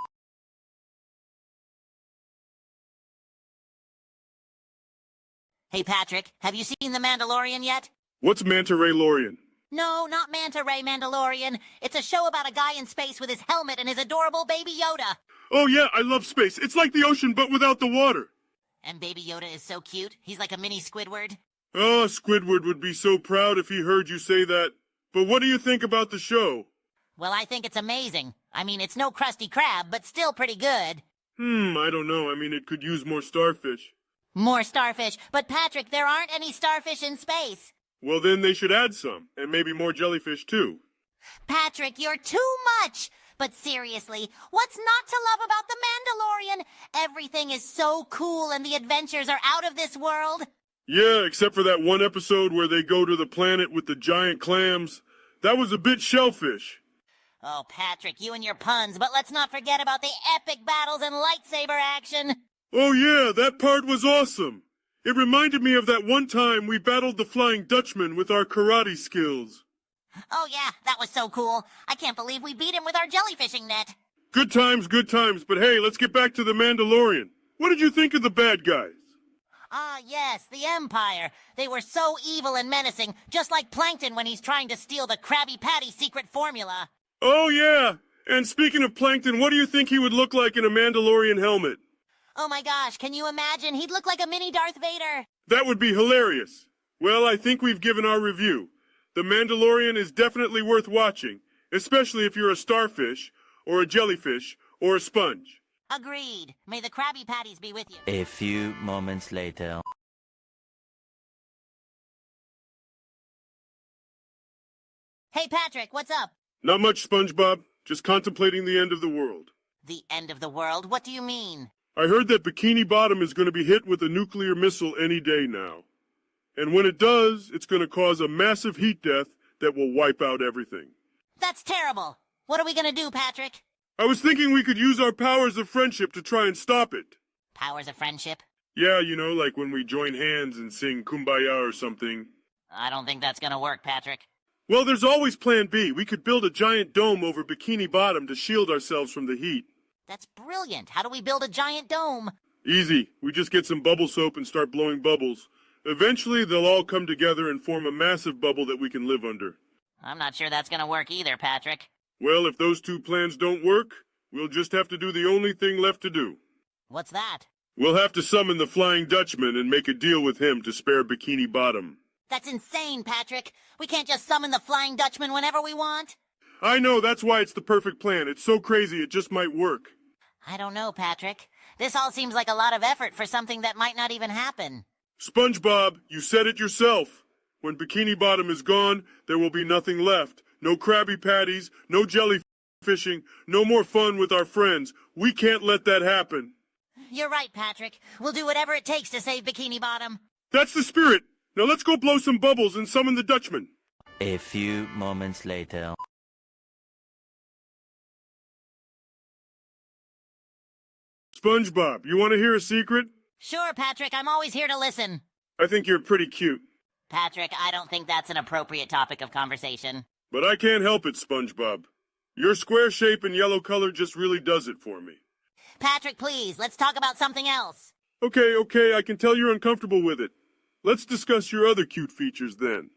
Hey, Patrick, have you seen The Mandalorian yet? What's Manta Ray Lorian? No, not Manta Ray Mandalorian. It's a show about a guy in space with his helmet and his adorable baby Yoda. Oh yeah, I love space. It's like the ocean, but without the water. And Baby Yoda is so cute. He's like a mini Squidward. Oh, Squidward would be so proud if he heard you say that. But what do you think about the show? Well, I think it's amazing. I mean, it's no Krusty Krab, but still pretty good. I don't know. I mean, it could use more starfish. More starfish. But Patrick, there aren't any starfish in space. Well, then they should add some, and maybe more jellyfish too. Patrick, you're too much. But seriously, what's not to love about The Mandalorian? Everything is so cool and the adventures are out of this world. Yeah, except for that one episode where they go to the planet with the giant clams. That was a bit shellfish. Oh, Patrick, you and your puns, but let's not forget about the epic battles and lightsaber action. Oh yeah, that part was awesome. It reminded me of that one time we battled the Flying Dutchman with our karate skills. Oh yeah, that was so cool. I can't believe we beat him with our jellyfishing net. Good times, but hey, let's get back to the Mandalorian. What did you think of the bad guys? Ah, yes, the Empire. They were so evil and menacing, just like Plankton when he's trying to steal the Krabby Patty secret formula. Oh yeah, and speaking of Plankton, what do you think he would look like in a Mandalorian helmet? Oh my gosh, can you imagine? He'd look like a mini Darth Vader. That would be hilarious. Well, I think we've given our review. The Mandalorian is definitely worth watching, especially if you're a starfish, or a jellyfish, or a sponge. Agreed. May the Krabby Patties be with you. A few moments later. Hey, Patrick, what's up? Not much, SpongeBob. Just contemplating the end of the world. The end of the world? What do you mean? I heard that Bikini Bottom is going to be hit with a nuclear missile any day now. And when it does, it's going to cause a massive heat death that will wipe out everything. That's terrible. What are we gonna do, Patrick? I was thinking we could use our powers of friendship to try and stop it. Powers of friendship? Yeah, you know, like when we join hands and sing Kumbaya or something. I don't think that's gonna work, Patrick. Well, there's always Plan B. We could build a giant dome over Bikini Bottom to shield ourselves from the heat. That's brilliant. How do we build a giant dome? Easy. We just get some bubble soap and start blowing bubbles. Eventually, they'll all come together and form a massive bubble that we can live under. I'm not sure that's gonna work either, Patrick. Well, if those two plans don't work, we'll just have to do the only thing left to do. What's that? We'll have to summon the Flying Dutchman and make a deal with him to spare Bikini Bottom. That's insane, Patrick. We can't just summon the Flying Dutchman whenever we want. I know, that's why it's the perfect plan. It's so crazy it just might work. I don't know, Patrick. This all seems like a lot of effort for something that might not even happen. SpongeBob, you said it yourself. When Bikini Bottom is gone, there will be nothing left. No Krabby Patties, no jellyfishing, no more fun with our friends. We can't let that happen. You're right, Patrick. We'll do whatever it takes to save Bikini Bottom. That's the spirit. Now let's go blow some bubbles and summon the Dutchman. A few moments later. SpongeBob, you want to hear a secret? Sure, Patrick. I'm always here to listen. I think you're pretty cute. Patrick, I don't think that's an appropriate topic of conversation. But I can't help it, SpongeBob. Your square shape and yellow color just really does it for me. Patrick, please, let's talk about something else. Okay, I can tell you're uncomfortable with it. Let's discuss your other cute features then.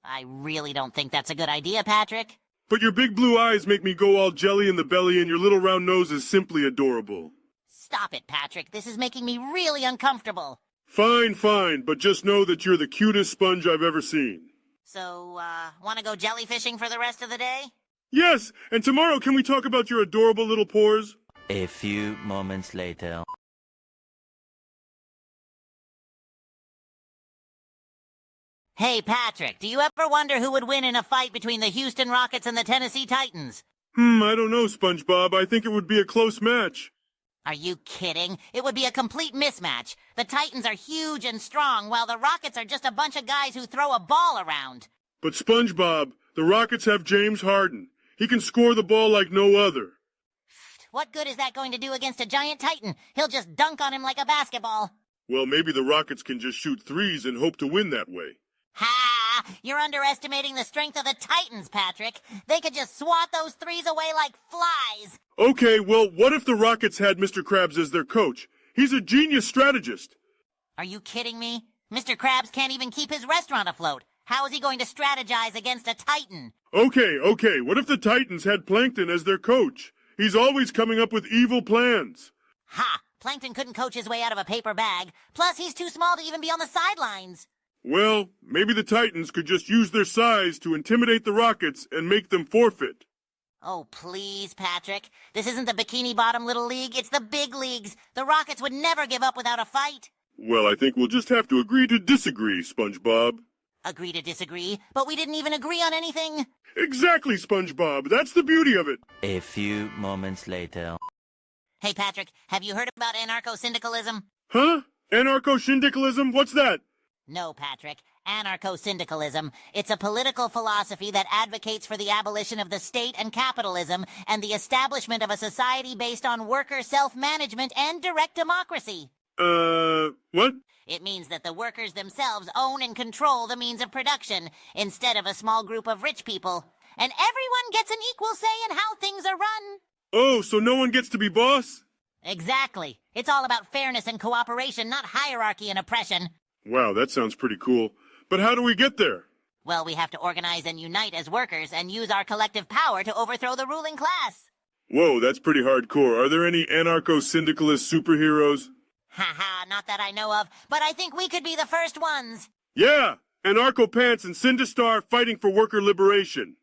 I really don't think that's a good idea, Patrick. But your big blue eyes make me go all jelly in the belly and your little round nose is simply adorable. Stop it, Patrick. This is making me really uncomfortable. Fine, but just know that you're the cutest sponge I've ever seen. So, wanna go jellyfishing for the rest of the day? Yes, and tomorrow can we talk about your adorable little pores? A few moments later. Hey, Patrick, do you ever wonder who would win in a fight between the Houston Rockets and the Tennessee Titans? I don't know, SpongeBob. I think it would be a close match. Are you kidding? It would be a complete mismatch. The Titans are huge and strong, while the Rockets are just a bunch of guys who throw a ball around. But SpongeBob, the Rockets have James Harden. He can score the ball like no other. What good is that going to do against a giant Titan? He'll just dunk on him like a basketball. Well, maybe the Rockets can just shoot threes and hope to win that way. Ha! You're underestimating the strength of the Titans, Patrick. They could just swat those threes away like flies. Okay, well, what if the Rockets had Mr. Krabs as their coach? He's a genius strategist. Are you kidding me? Mr. Krabs can't even keep his restaurant afloat. How is he going to strategize against a Titan? Okay, what if the Titans had Plankton as their coach? He's always coming up with evil plans. Ha! Plankton couldn't coach his way out of a paper bag. Plus, he's too small to even be on the sidelines. Well, maybe the Titans could just use their size to intimidate the Rockets and make them forfeit. Oh, please, Patrick. This isn't the Bikini Bottom Little League. It's the big leagues. The Rockets would never give up without a fight. Well, I think we'll just have to agree to disagree, SpongeBob. Agree to disagree, but we didn't even agree on anything. Exactly, SpongeBob. That's the beauty of it. A few moments later. Hey, Patrick, have you heard about anarcho-syndicalism? Huh? Anarcho-syndicalism? What's that? No, Patrick. Anarcho-syndicalism. It's a political philosophy that advocates for the abolition of the state and capitalism and the establishment of a society based on worker self-management and direct democracy. What? It means that the workers themselves own and control the means of production, instead of a small group of rich people. And everyone gets an equal say in how things are run. Oh, so no one gets to be boss? Exactly. It's all about fairness and cooperation, not hierarchy and oppression. Wow, that sounds pretty cool. But how do we get there? Well, we have to organize and unite as workers and use our collective power to overthrow the ruling class. Whoa, that's pretty hardcore. Are there any anarcho-syndicalist superheroes? Haha, not that I know of, but I think we could be the first ones. Yeah! Anarcho Pants and Sindistar fighting for worker liberation.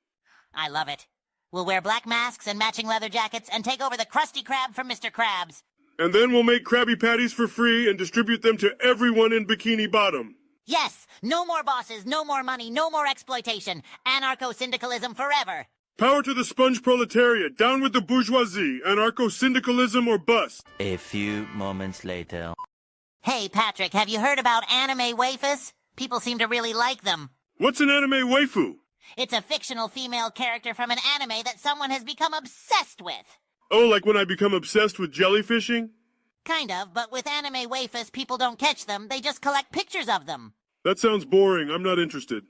I love it. We'll wear black masks and matching leather jackets and take over the Krusty Krab from Mr. Krabs. And then we'll make Krabby Patties for free and distribute them to everyone in Bikini Bottom. Yes! No more bosses, no more money, no more exploitation. Anarcho-syndicalism forever. Power to the sponge proletariat, down with the bourgeoisie, anarcho-syndicalism or bust. A few moments later. Hey, Patrick, have you heard about anime waifus? People seem to really like them. What's an anime waifu? It's a fictional female character from an anime that someone has become obsessed with. Oh, like when I become obsessed with jellyfishing? Kind of, but with anime waifus, people don't catch them, they just collect pictures of them. That sounds boring. I'm not interested.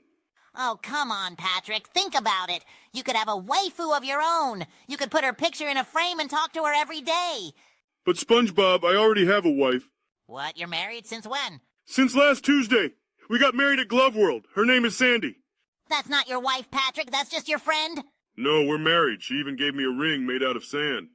Oh, come on, Patrick. Think about it. You could have a waifu of your own. You could put her picture in a frame and talk to her every day. But SpongeBob, I already have a wife. What? You're married? Since when? Since last Tuesday. We got married at Glove World. Her name is Sandy. That's not your wife, Patrick. That's just your friend. No, we're married. She even gave me a ring made out of sand.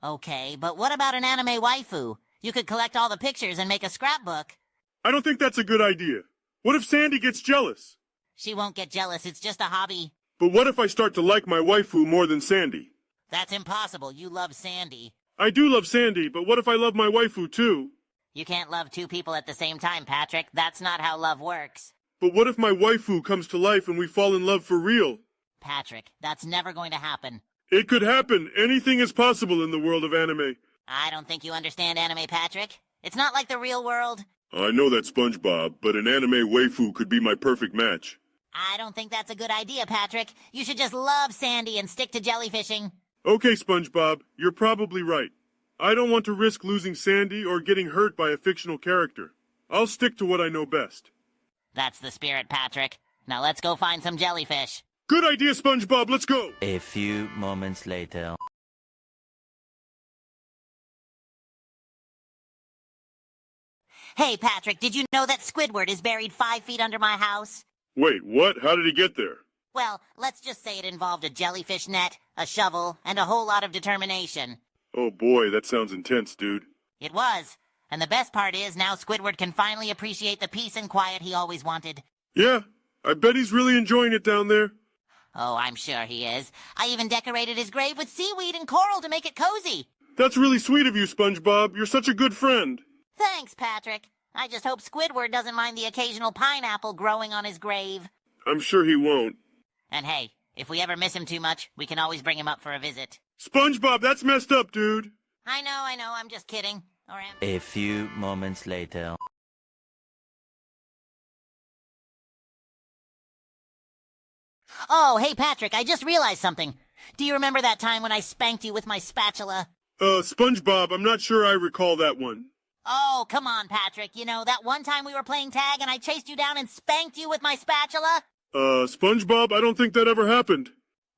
Okay, but what about an anime waifu? You could collect all the pictures and make a scrapbook. I don't think that's a good idea. What if Sandy gets jealous? She won't get jealous. It's just a hobby. But what if I start to like my waifu more than Sandy? That's impossible. You love Sandy. I do love Sandy, but what if I love my waifu too? You can't love two people at the same time, Patrick. That's not how love works. But what if my waifu comes to life and we fall in love for real? Patrick, that's never going to happen. It could happen. Anything is possible in the world of anime. I don't think you understand anime, Patrick. It's not like the real world. I know that, SpongeBob, but an anime waifu could be my perfect match. I don't think that's a good idea, Patrick. You should just love Sandy and stick to jellyfishing. Okay, SpongeBob, you're probably right. I don't want to risk losing Sandy or getting hurt by a fictional character. I'll stick to what I know best. That's the spirit, Patrick. Now let's go find some jellyfish. Good idea, SpongeBob. Let's go. A few moments later. Hey, Patrick, did you know that Squidward is buried 5 feet under my house? Wait, what? How did he get there? Well, let's just say it involved a jellyfish net, a shovel, and a whole lot of determination. Oh boy, that sounds intense, dude. It was. And the best part is now Squidward can finally appreciate the peace and quiet he always wanted. Yeah, I bet he's really enjoying it down there. Oh, I'm sure he is. I even decorated his grave with seaweed and coral to make it cozy. That's really sweet of you, SpongeBob. You're such a good friend. Thanks, Patrick. I just hope Squidward doesn't mind the occasional pineapple growing on his grave. I'm sure he won't. And hey, if we ever miss him too much, we can always bring him up for a visit. SpongeBob, that's messed up, dude. I know, I'm just kidding. Or am A few moments later. Oh, hey, Patrick, I just realized something. Do you remember that time when I spanked you with my spatula? SpongeBob, I'm not sure I recall that one. Oh, come on, Patrick. You know, that one time we were playing tag and I chased you down and spanked you with my spatula? SpongeBob, I don't think that ever happened.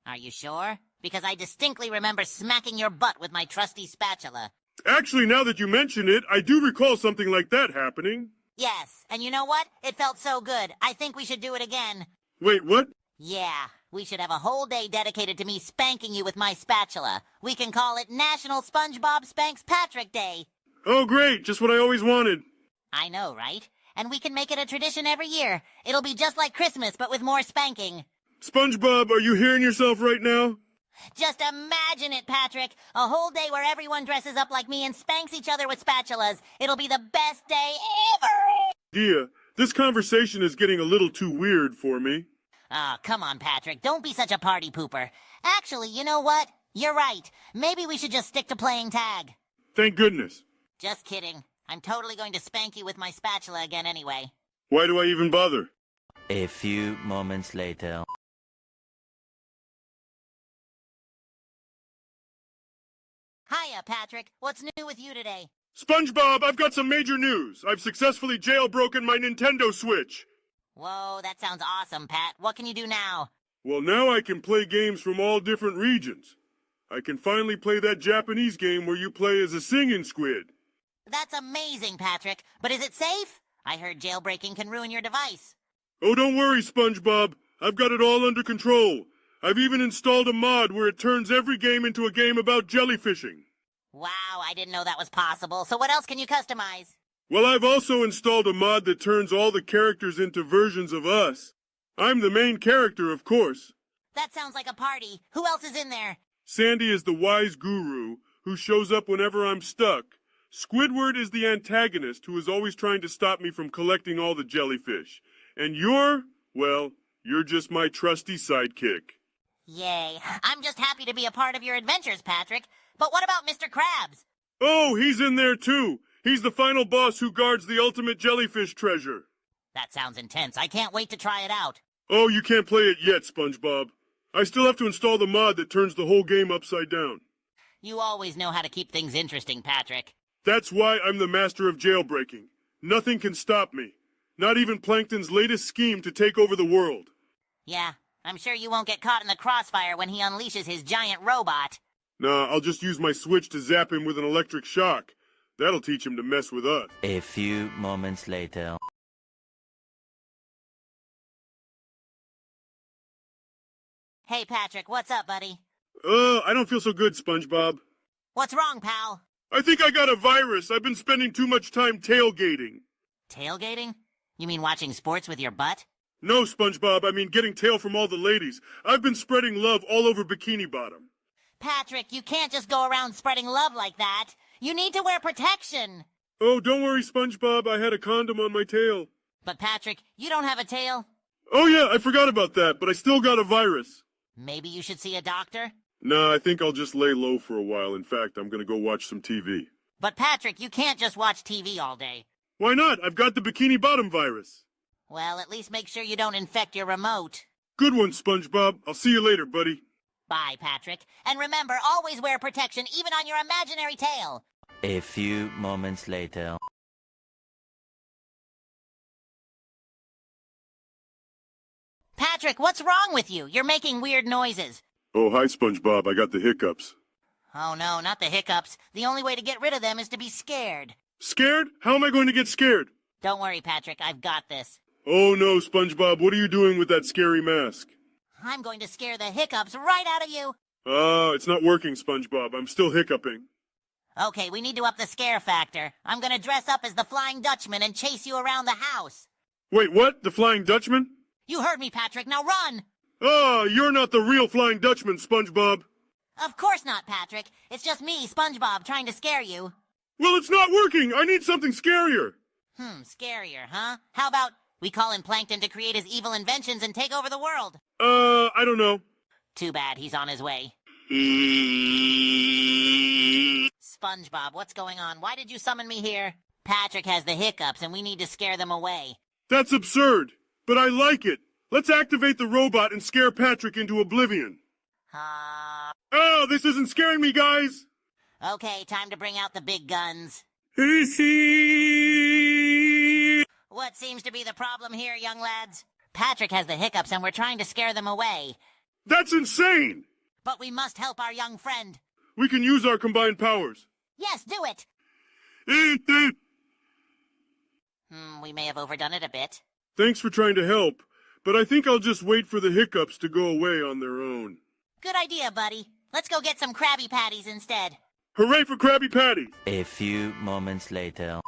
Are you sure? Because I distinctly remember smacking your butt with my trusty spatula. Actually, now that you mention it, I do recall something like that happening. Yes, and you know what? It felt so good. I think we should do it again. Wait, what? Yeah, we should have a whole day dedicated to me spanking you with my spatula. We can call it National SpongeBob Spanks Patrick Day. Oh, great, just what I always wanted. I know, right? And we can make it a tradition every year. It'll be just like Christmas, but with more spanking. SpongeBob, are you hearing yourself right now? Just imagine it, Patrick. A whole day where everyone dresses up like me and spanks each other with spatulas. It'll be the best day ever! Dia, this conversation is getting a little too weird for me. Oh, come on, Patrick. Don't be such a party pooper. Actually, you know what? You're right. Maybe we should just stick to playing tag. Thank goodness. Just kidding. I'm totally going to spank you with my spatula again anyway. Why do I even bother? A few moments later. Hiya, Patrick. What's new with you today? SpongeBob, I've got some major news. I've successfully jailbroken my Nintendo Switch. Whoa, that sounds awesome, Pat. What can you do now? Well, now I can play games from all different regions. I can finally play that Japanese game where you play as a singing squid. That's amazing, Patrick. But is it safe? I heard jailbreaking can ruin your device. Oh, don't worry, SpongeBob. I've got it all under control. I've even installed a mod where it turns every game into a game about jellyfishing. Wow, I didn't know that was possible. So what else can you customize? Well, I've also installed a mod that turns all the characters into versions of us. I'm the main character, of course. That sounds like a party. Who else is in there? Sandy is the wise guru who shows up whenever I'm stuck. Squidward is the antagonist who is always trying to stop me from collecting all the jellyfish. And you're just my trusty sidekick. Yay. I'm just happy to be a part of your adventures, Patrick. But what about Mr. Krabs? Oh, he's in there too. He's the final boss who guards the ultimate jellyfish treasure. That sounds intense. I can't wait to try it out. Oh, you can't play it yet, SpongeBob. I still have to install the mod that turns the whole game upside down. You always know how to keep things interesting, Patrick. That's why I'm the master of jailbreaking. Nothing can stop me. Not even Plankton's latest scheme to take over the world. Yeah, I'm sure you won't get caught in the crossfire when he unleashes his giant robot. Nah, I'll just use my switch to zap him with an electric shock. That'll teach him to mess with us. A few moments later. Hey, Patrick, what's up, buddy? I don't feel so good, SpongeBob. What's wrong, pal? I think I got a virus. I've been spending too much time tailgating. Tailgating? You mean watching sports with your butt? No, SpongeBob, I mean getting tail from all the ladies. I've been spreading love all over Bikini Bottom. Patrick, you can't just go around spreading love like that. You need to wear protection. Oh, don't worry, SpongeBob. I had a condom on my tail. But Patrick, you don't have a tail. Oh yeah, I forgot about that, but I still got a virus. Maybe you should see a doctor? Nah, I think I'll just lay low for a while. In fact, I'm gonna go watch some TV. But Patrick, you can't just watch TV all day. Why not? I've got the Bikini Bottom virus. Well, at least make sure you don't infect your remote. Good one, SpongeBob. I'll see you later, buddy. Bye, Patrick. And remember, always wear protection, even on your imaginary tail. A few moments later. Patrick, what's wrong with you? You're making weird noises. Oh, hi, SpongeBob. I got the hiccups. Oh no, not the hiccups. The only way to get rid of them is to be scared. Scared? How am I going to get scared? Don't worry, Patrick. I've got this. Oh no, SpongeBob. What are you doing with that scary mask? I'm going to scare the hiccups right out of you. It's not working, SpongeBob. I'm still hiccuping. Okay, we need to up the scare factor. I'm gonna dress up as the Flying Dutchman and chase you around the house. Wait, what? The Flying Dutchman? You heard me, Patrick. Now run! You're not the real Flying Dutchman, SpongeBob. Of course not, Patrick. It's just me, SpongeBob, trying to scare you. Well, it's not working. I need something scarier. Scarier, huh? How about we call in Plankton to create his evil inventions and take over the world? I don't know. Too bad, he's on his way. SpongeBob, what's going on? Why did you summon me here? Patrick has the hiccups and we need to scare them away. That's absurd, but I like it. Let's activate the robot and scare Patrick into oblivion. Oh, this isn't scaring me, guys. Okay, time to bring out the big guns. What seems to be the problem here, young lads? Patrick has the hiccups and we're trying to scare them away. That's insane! But we must help our young friend. We can use our combined powers. Yes, do it! We may have overdone it a bit. Thanks for trying to help, but I think I'll just wait for the hiccups to go away on their own. Good idea, buddy. Let's go get some Krabby Patties instead. Hooray for Krabby Patties! A few moments later.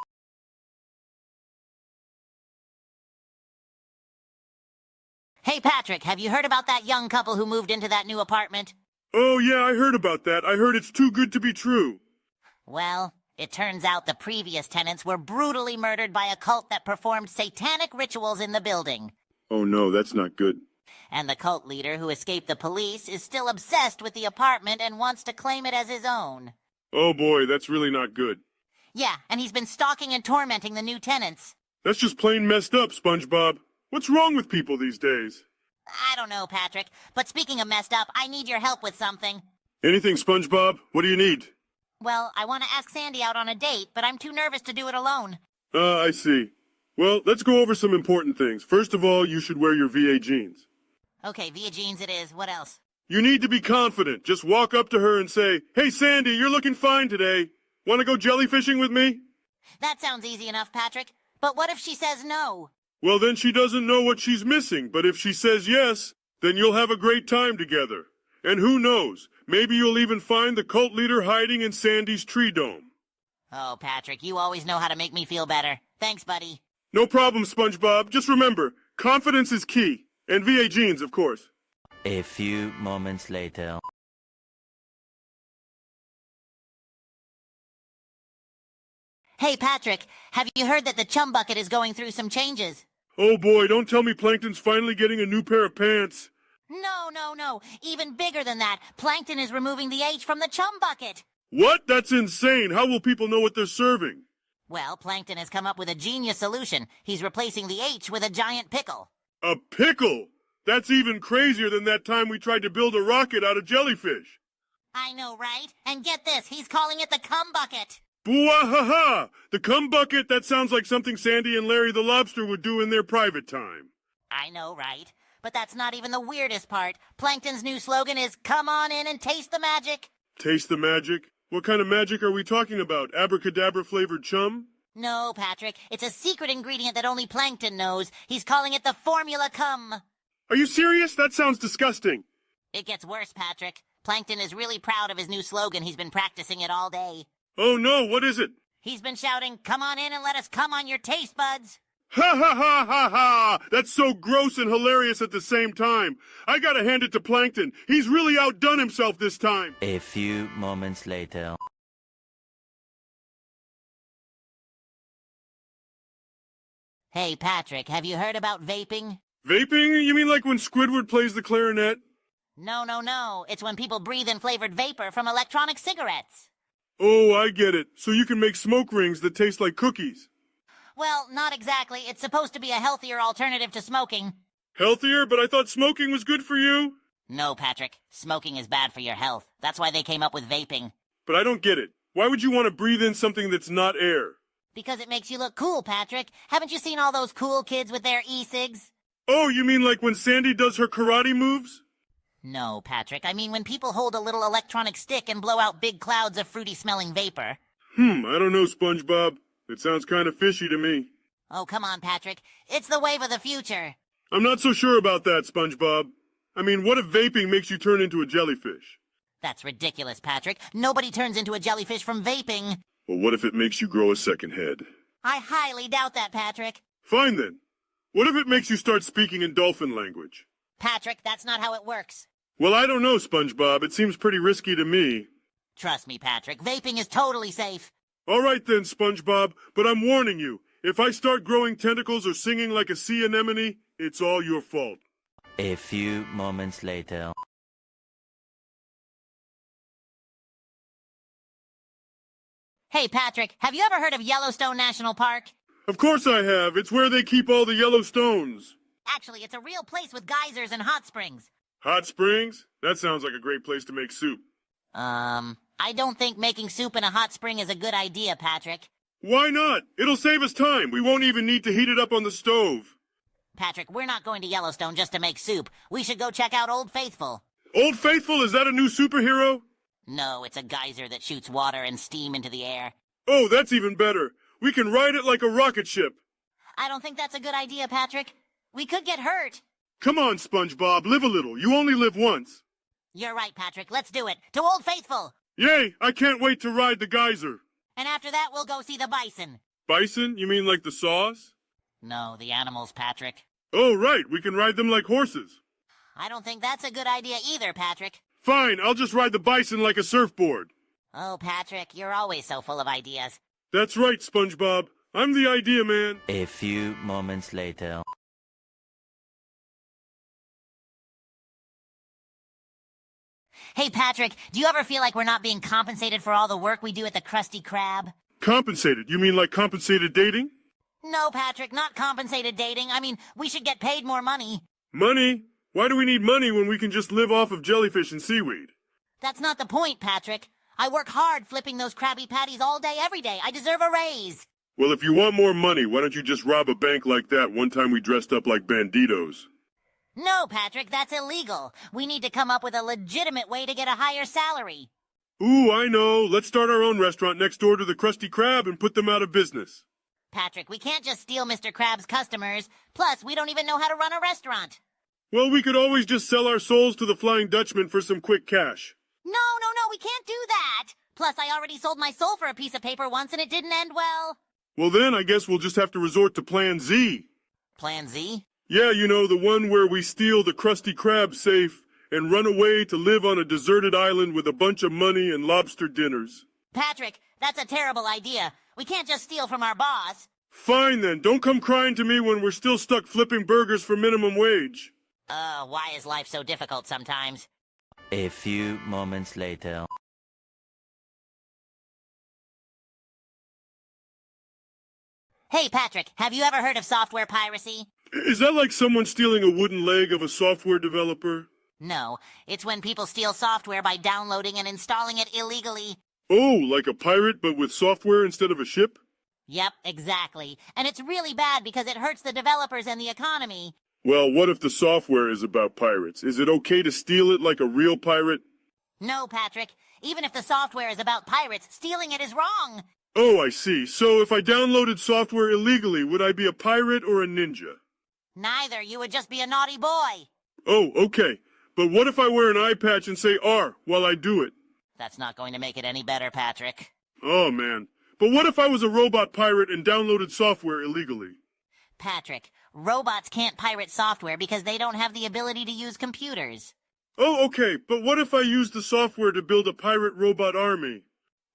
Hey, Patrick, have you heard about that young couple who moved into that new apartment? Oh yeah, I heard about that. I heard it's too good to be true. Well, it turns out the previous tenants were brutally murdered by a cult that performed satanic rituals in the building. Oh no, that's not good. And the cult leader who escaped the police is still obsessed with the apartment and wants to claim it as his own. Oh boy, that's really not good. Yeah, and he's been stalking and tormenting the new tenants. That's just plain messed up, SpongeBob. What's wrong with people these days? I don't know, Patrick, but speaking of messed up, I need your help with something. Anything, SpongeBob? What do you need? Well, I want to ask Sandy out on a date, but I'm too nervous to do it alone. I see. Well, let's go over some important things. First of all, you should wear your VA jeans. Okay, via jeans it is. What else? You need to be confident. Just walk up to her and say, "Hey, Sandy, you're looking fine today. Want to go jellyfishing with me?" That sounds easy enough, Patrick. But what if she says no? Well, then she doesn't know what she's missing. But if she says yes, then you'll have a great time together. And who knows, maybe you'll even find the cult leader hiding in Sandy's tree dome. Oh, Patrick, you always know how to make me feel better. Thanks, buddy. No problem, SpongeBob. Just remember, confidence is key. And VA jeans, of course. A few moments later. Hey, Patrick, have you heard that the chum bucket is going through some changes? Oh boy, don't tell me Plankton's finally getting a new pair of pants. No. Even bigger than that. Plankton is removing the H from the chum bucket. What? That's insane. How will people know what they're serving? Well, Plankton has come up with a genius solution. He's replacing the H with a giant pickle. A pickle? That's even crazier than that time we tried to build a rocket out of jellyfish. I know, right? And get this, he's calling it the cum bucket. Boo-ah-ha-ha! The cum bucket? That sounds like something Sandy and Larry the Lobster would do in their private time. I know, right? But that's not even the weirdest part. Plankton's new slogan is, "Come on in and taste the magic." Taste the magic? What kind of magic are we talking about? Abracadabra-flavored chum? No, Patrick. It's a secret ingredient that only Plankton knows. He's calling it the Formula Cum. Are you serious? That sounds disgusting. It gets worse, Patrick. Plankton is really proud of his new slogan. He's been practicing it all day. Oh no, what is it? He's been shouting, "Come on in and let us come on your taste buds." Ha ha ha ha ha! That's so gross and hilarious at the same time. I gotta hand it to Plankton. He's really outdone himself this time. A few moments later. Hey, Patrick, have you heard about vaping? Vaping? You mean like when Squidward plays the clarinet? No. It's when people breathe in flavored vapor from electronic cigarettes. Oh, I get it. So you can make smoke rings that taste like cookies. Well, not exactly. It's supposed to be a healthier alternative to smoking. Healthier? But I thought smoking was good for you? No, Patrick. Smoking is bad for your health. That's why they came up with vaping. But I don't get it. Why would you want to breathe in something that's not air? Because it makes you look cool, Patrick. Haven't you seen all those cool kids with their e-cigs? Oh, you mean like when Sandy does her karate moves? No, Patrick. I mean when people hold a little electronic stick and blow out big clouds of fruity-smelling vapor. I don't know, SpongeBob. It sounds kind of fishy to me. Oh, come on, Patrick. It's the wave of the future. I'm not so sure about that, SpongeBob. I mean, what if vaping makes you turn into a jellyfish? That's ridiculous, Patrick. Nobody turns into a jellyfish from vaping. Well, what if it makes you grow a second head? I highly doubt that, Patrick. Fine then. What if it makes you start speaking in dolphin language? Patrick, that's not how it works. Well, I don't know, SpongeBob. It seems pretty risky to me. Trust me, Patrick. Vaping is totally safe. All right then, SpongeBob, but I'm warning you. If I start growing tentacles or singing like a sea anemone, it's all your fault. A few moments later. Hey, Patrick, have you ever heard of Yellowstone National Park? Of course I have. It's where they keep all the yellow stones. Actually, it's a real place with geysers and hot springs. Hot springs? That sounds like a great place to make soup. I don't think making soup in a hot spring is a good idea, Patrick. Why not? It'll save us time. We won't even need to heat it up on the stove. Patrick, we're not going to Yellowstone just to make soup. We should go check out Old Faithful. Old Faithful, is that a new superhero? No, it's a geyser that shoots water and steam into the air. Oh, that's even better. We can ride it like a rocket ship. I don't think that's a good idea, Patrick. We could get hurt. Come on, SpongeBob, live a little. You only live once. You're right, Patrick. Let's do it. To Old Faithful. Yay, I can't wait to ride the geyser. And after that, we'll go see the bison. Bison? You mean like the saws? No, the animals, Patrick. Oh, right, we can ride them like horses. I don't think that's a good idea either, Patrick. Fine, I'll just ride the bison like a surfboard. Oh, Patrick, you're always so full of ideas. That's right, SpongeBob. I'm the idea man. A few moments later. Hey, Patrick, do you ever feel like we're not being compensated for all the work we do at the Krusty Krab? Compensated? You mean like compensated dating? No, Patrick, not compensated dating. I mean, we should get paid more money. Money? Why do we need money when we can just live off of jellyfish and seaweed? That's not the point, Patrick. I work hard flipping those Krabby Patties all day, every day. I deserve a raise. Well, if you want more money, why don't you just rob a bank like that one time we dressed up like banditos? No, Patrick, that's illegal. We need to come up with a legitimate way to get a higher salary. Ooh, I know. Let's start our own restaurant next door to the Krusty Krab and put them out of business. Patrick, we can't just steal Mr. Krab's customers. Plus, we don't even know how to run a restaurant. Well, we could always just sell our souls to the Flying Dutchman for some quick cash. No, we can't do that. Plus, I already sold my soul for a piece of paper once and it didn't end well. Well, then I guess we'll just have to resort to Plan Z. Plan Z? Yeah, you know, the one where we steal the Krusty Krab safe and run away to live on a deserted island with a bunch of money and lobster dinners. Patrick, that's a terrible idea. We can't just steal from our boss. Fine then, don't come crying to me when we're still stuck flipping burgers for minimum wage. Why is life so difficult sometimes? A few moments later. Hey, Patrick, have you ever heard of software piracy? Is that like someone stealing a wooden leg of a software developer? No, it's when people steal software by downloading and installing it illegally. Oh, like a pirate but with software instead of a ship? Yep, exactly. And it's really bad because it hurts the developers and the economy. Well, what if the software is about pirates? Is it okay to steal it like a real pirate? No, Patrick. Even if the software is about pirates, stealing it is wrong. Oh, I see. So if I downloaded software illegally, would I be a pirate or a ninja? Neither. You would just be a naughty boy. Oh, okay. But what if I wear an eye patch and say R while I do it? That's not going to make it any better, Patrick. Oh, man. But what if I was a robot pirate and downloaded software illegally? Patrick, robots can't pirate software because they don't have the ability to use computers. Oh, okay. But what if I used the software to build a pirate robot army?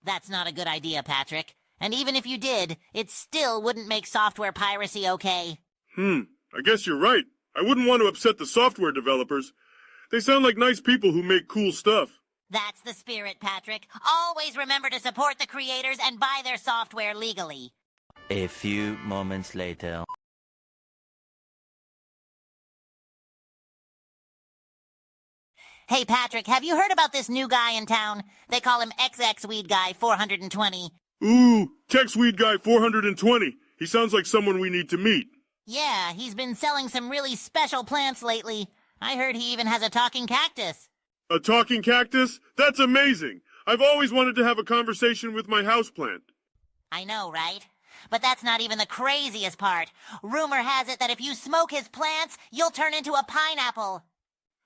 That's not a good idea, Patrick. And even if you did, it still wouldn't make software piracy okay. I guess you're right. I wouldn't want to upset the software developers. They sound like nice people who make cool stuff. That's the spirit, Patrick. Always remember to support the creators and buy their software legally. A few moments later. Hey, Patrick, have you heard about this new guy in town? They call him XX Weed Guy 420. Ooh, Tex Weed Guy 420. He sounds like someone we need to meet. Yeah, he's been selling some really special plants lately. I heard he even has a talking cactus. A talking cactus? That's amazing. I've always wanted to have a conversation with my houseplant. I know, right? But that's not even the craziest part. Rumor has it that if you smoke his plants, you'll turn into a pineapple.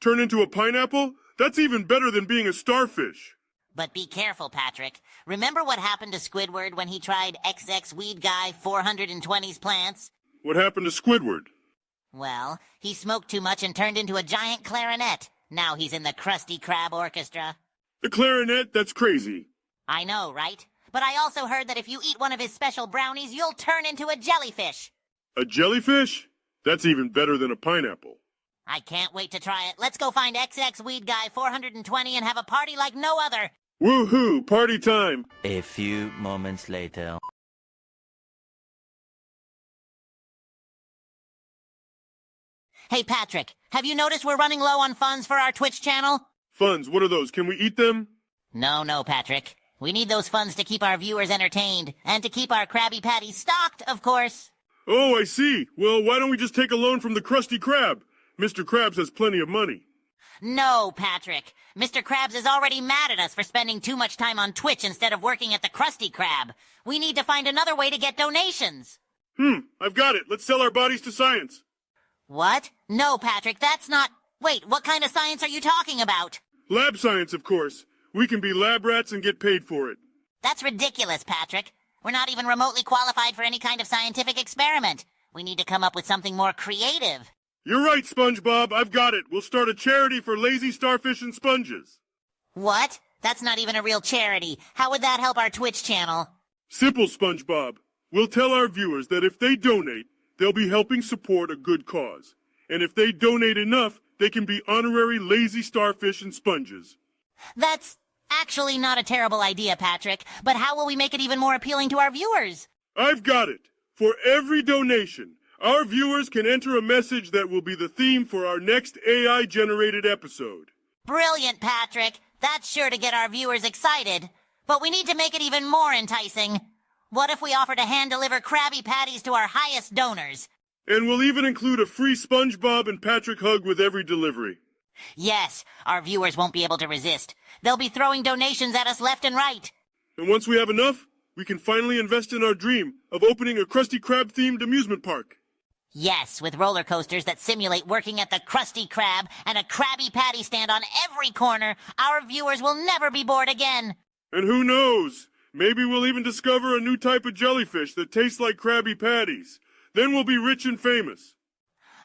Turn into a pineapple? That's even better than being a starfish. But be careful, Patrick. Remember what happened to Squidward when he tried XX Weed Guy 420's plants? What happened to Squidward? Well, he smoked too much and turned into a giant clarinet. Now he's in the Krusty Krab Orchestra. The clarinet? That's crazy. I know, right? But I also heard that if you eat one of his special brownies, you'll turn into a jellyfish. A jellyfish? That's even better than a pineapple. I can't wait to try it. Let's go find XX Weed Guy 420 and have a party like no other. Woohoo! Party time! A few moments later. Hey, Patrick, have you noticed we're running low on funds for our Twitch channel? Funds, what are those? Can we eat them? No, Patrick. We need those funds to keep our viewers entertained, and to keep our Krabby Patties stocked, of course. Oh, I see. Well, why don't we just take a loan from the Krusty Krab? Mr. Krabs has plenty of money. No, Patrick. Mr. Krabs is already mad at us for spending too much time on Twitch instead of working at the Krusty Krab. We need to find another way to get donations. I've got it. Let's sell our bodies to science. What? No, Patrick, that's not... Wait, what kind of science are you talking about? Lab science, of course. we can be lab rats and get paid for it. That's ridiculous, Patrick. We're not even remotely qualified for any kind of scientific experiment. We need to come up with something more creative. You're right, SpongeBob. I've got it. We'll start a charity for lazy starfish and sponges. What? That's not even a real charity. How would that help our Twitch channel? Simple, SpongeBob. We'll tell our viewers that if they donate, they'll be helping support a good cause. And if they donate enough, they can be honorary lazy starfish and sponges. That's actually not a terrible idea, Patrick. But how will we make it even more appealing to our viewers? I've got it. For every donation, our viewers can enter a message that will be the theme for our next AI-generated episode. Brilliant, Patrick. That's sure to get our viewers excited. But we need to make it even more enticing. What if we offer to hand-deliver Krabby Patties to our highest donors? And we'll even include a free SpongeBob and Patrick hug with every delivery. Yes, our viewers won't be able to resist. They'll be throwing donations at us left and right. And once we have enough, we can finally invest in our dream of opening a Krusty Krab-themed amusement park. Yes, with roller coasters that simulate working at the Krusty Krab and a Krabby Patty stand on every corner, our viewers will never be bored again. And who knows? Maybe we'll even discover a new type of jellyfish that tastes like Krabby Patties. Then we'll be rich and famous.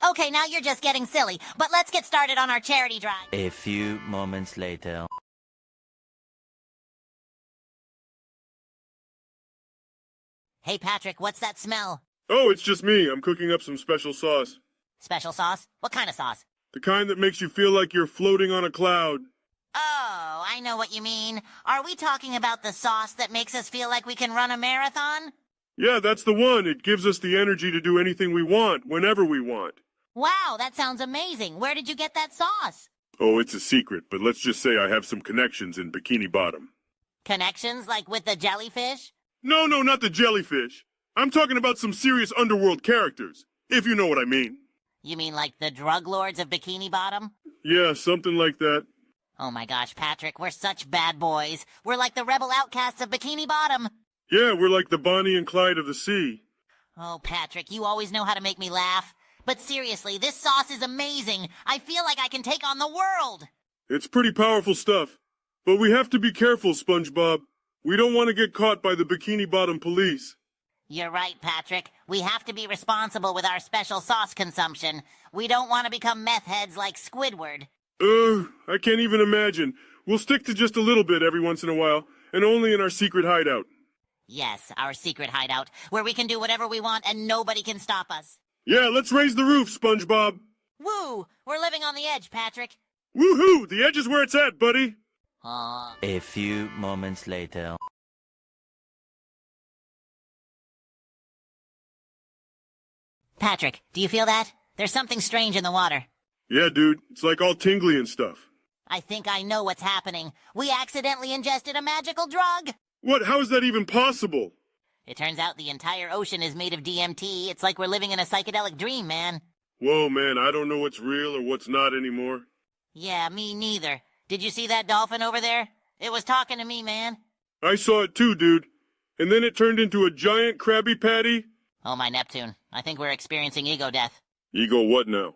Okay, now you're just getting silly, but let's get started on our charity drive. A few moments later. Hey, Patrick, what's that smell? Oh, it's just me. I'm cooking up some special sauce. Special sauce? What kind of sauce? The kind that makes you feel like you're floating on a cloud. Oh, I know what you mean. Are we talking about the sauce that makes us feel like we can run a marathon? Yeah, that's the one. It gives us the energy to do anything we want, whenever we want. Wow, that sounds amazing. Where did you get that sauce? Oh, it's a secret, but let's just say I have some connections in Bikini Bottom. Connections, like with the jellyfish? No, not the jellyfish. I'm talking about some serious underworld characters, if you know what I mean. You mean like the drug lords of Bikini Bottom? Yeah, something like that. Oh my gosh, Patrick, we're such bad boys. We're like the rebel outcasts of Bikini Bottom. Yeah, we're like the Bonnie and Clyde of the sea. Oh, Patrick, you always know how to make me laugh. But seriously, this sauce is amazing. I feel like I can take on the world. It's pretty powerful stuff. But we have to be careful, SpongeBob. We don't want to get caught by the Bikini Bottom police. You're right, Patrick. We have to be responsible with our special sauce consumption. We don't want to become meth heads like Squidward. I can't even imagine. We'll stick to just a little bit every once in a while, and only in our secret hideout. Yes, our secret hideout, where we can do whatever we want and nobody can stop us. Yeah, let's raise the roof, SpongeBob. Woo! We're living on the edge, Patrick. Woohoo! The edge is where it's at, buddy. Aw. A few moments later. Patrick, do you feel that? There's something strange in the water. Yeah, dude. It's like all tingly and stuff. I think I know what's happening. We accidentally ingested a magical drug. What? How is that even possible? It turns out the entire ocean is made of DMT. It's like we're living in a psychedelic dream, man. Whoa, man, I don't know what's real or what's not anymore. Yeah, me neither. Did you see that dolphin over there? It was talking to me, man. I saw it too, dude. And then it turned into a giant Krabby Patty. Oh, my Neptune. I think we're experiencing ego death. Ego what now?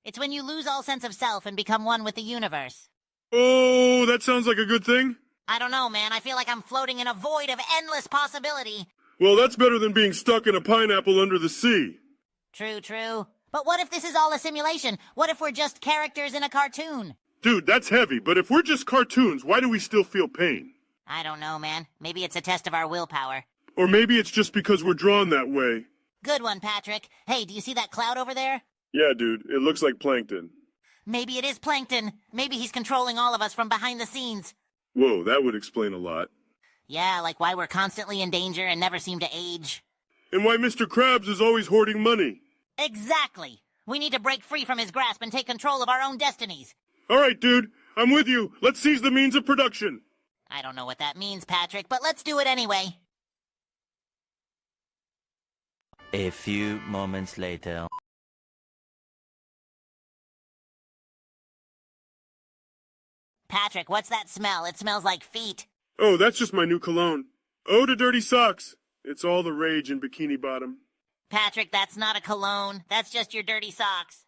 It's when you lose all sense of self and become one with the universe. Oh, that sounds like a good thing. I don't know, man. I feel like I'm floating in a void of endless possibility. Well, that's better than being stuck in a pineapple under the sea. True, true. But what if this is all a simulation? What if we're just characters in a cartoon? Dude, that's heavy, but if we're just cartoons, why do we still feel pain? I don't know, man. Maybe it's a test of our willpower. Or maybe it's just because we're drawn that way. Good one, Patrick. Hey, do you see that cloud over there? Yeah, dude, it looks like plankton. Maybe it is Plankton. Maybe he's controlling all of us from behind the scenes. Whoa, that would explain a lot. Yeah, like why we're constantly in danger and never seem to age. And why Mr. Krabs is always hoarding money. Exactly. We need to break free from his grasp and take control of our own destinies. All right, dude, I'm with you. Let's seize the means of production. I don't know what that means, Patrick, but let's do it anyway. A few moments later. Patrick, what's that smell? It smells like feet. Oh, that's just my new cologne. Oh, to dirty socks. It's all the rage in Bikini Bottom. Patrick, that's not a cologne. That's just your dirty socks.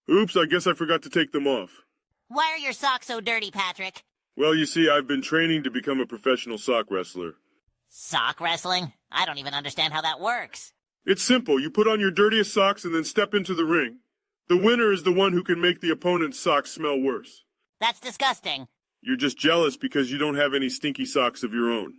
Oops, I guess I forgot to take them off. Why are your socks so dirty, Patrick? Well, you see, I've been training to become a professional sock wrestler. Sock wrestling? I don't even understand how that works. It's simple. You put on your dirtiest socks and then step into the ring. The winner is the one who can make the opponent's socks smell worse. That's disgusting. You're just jealous because you don't have any stinky socks of your own.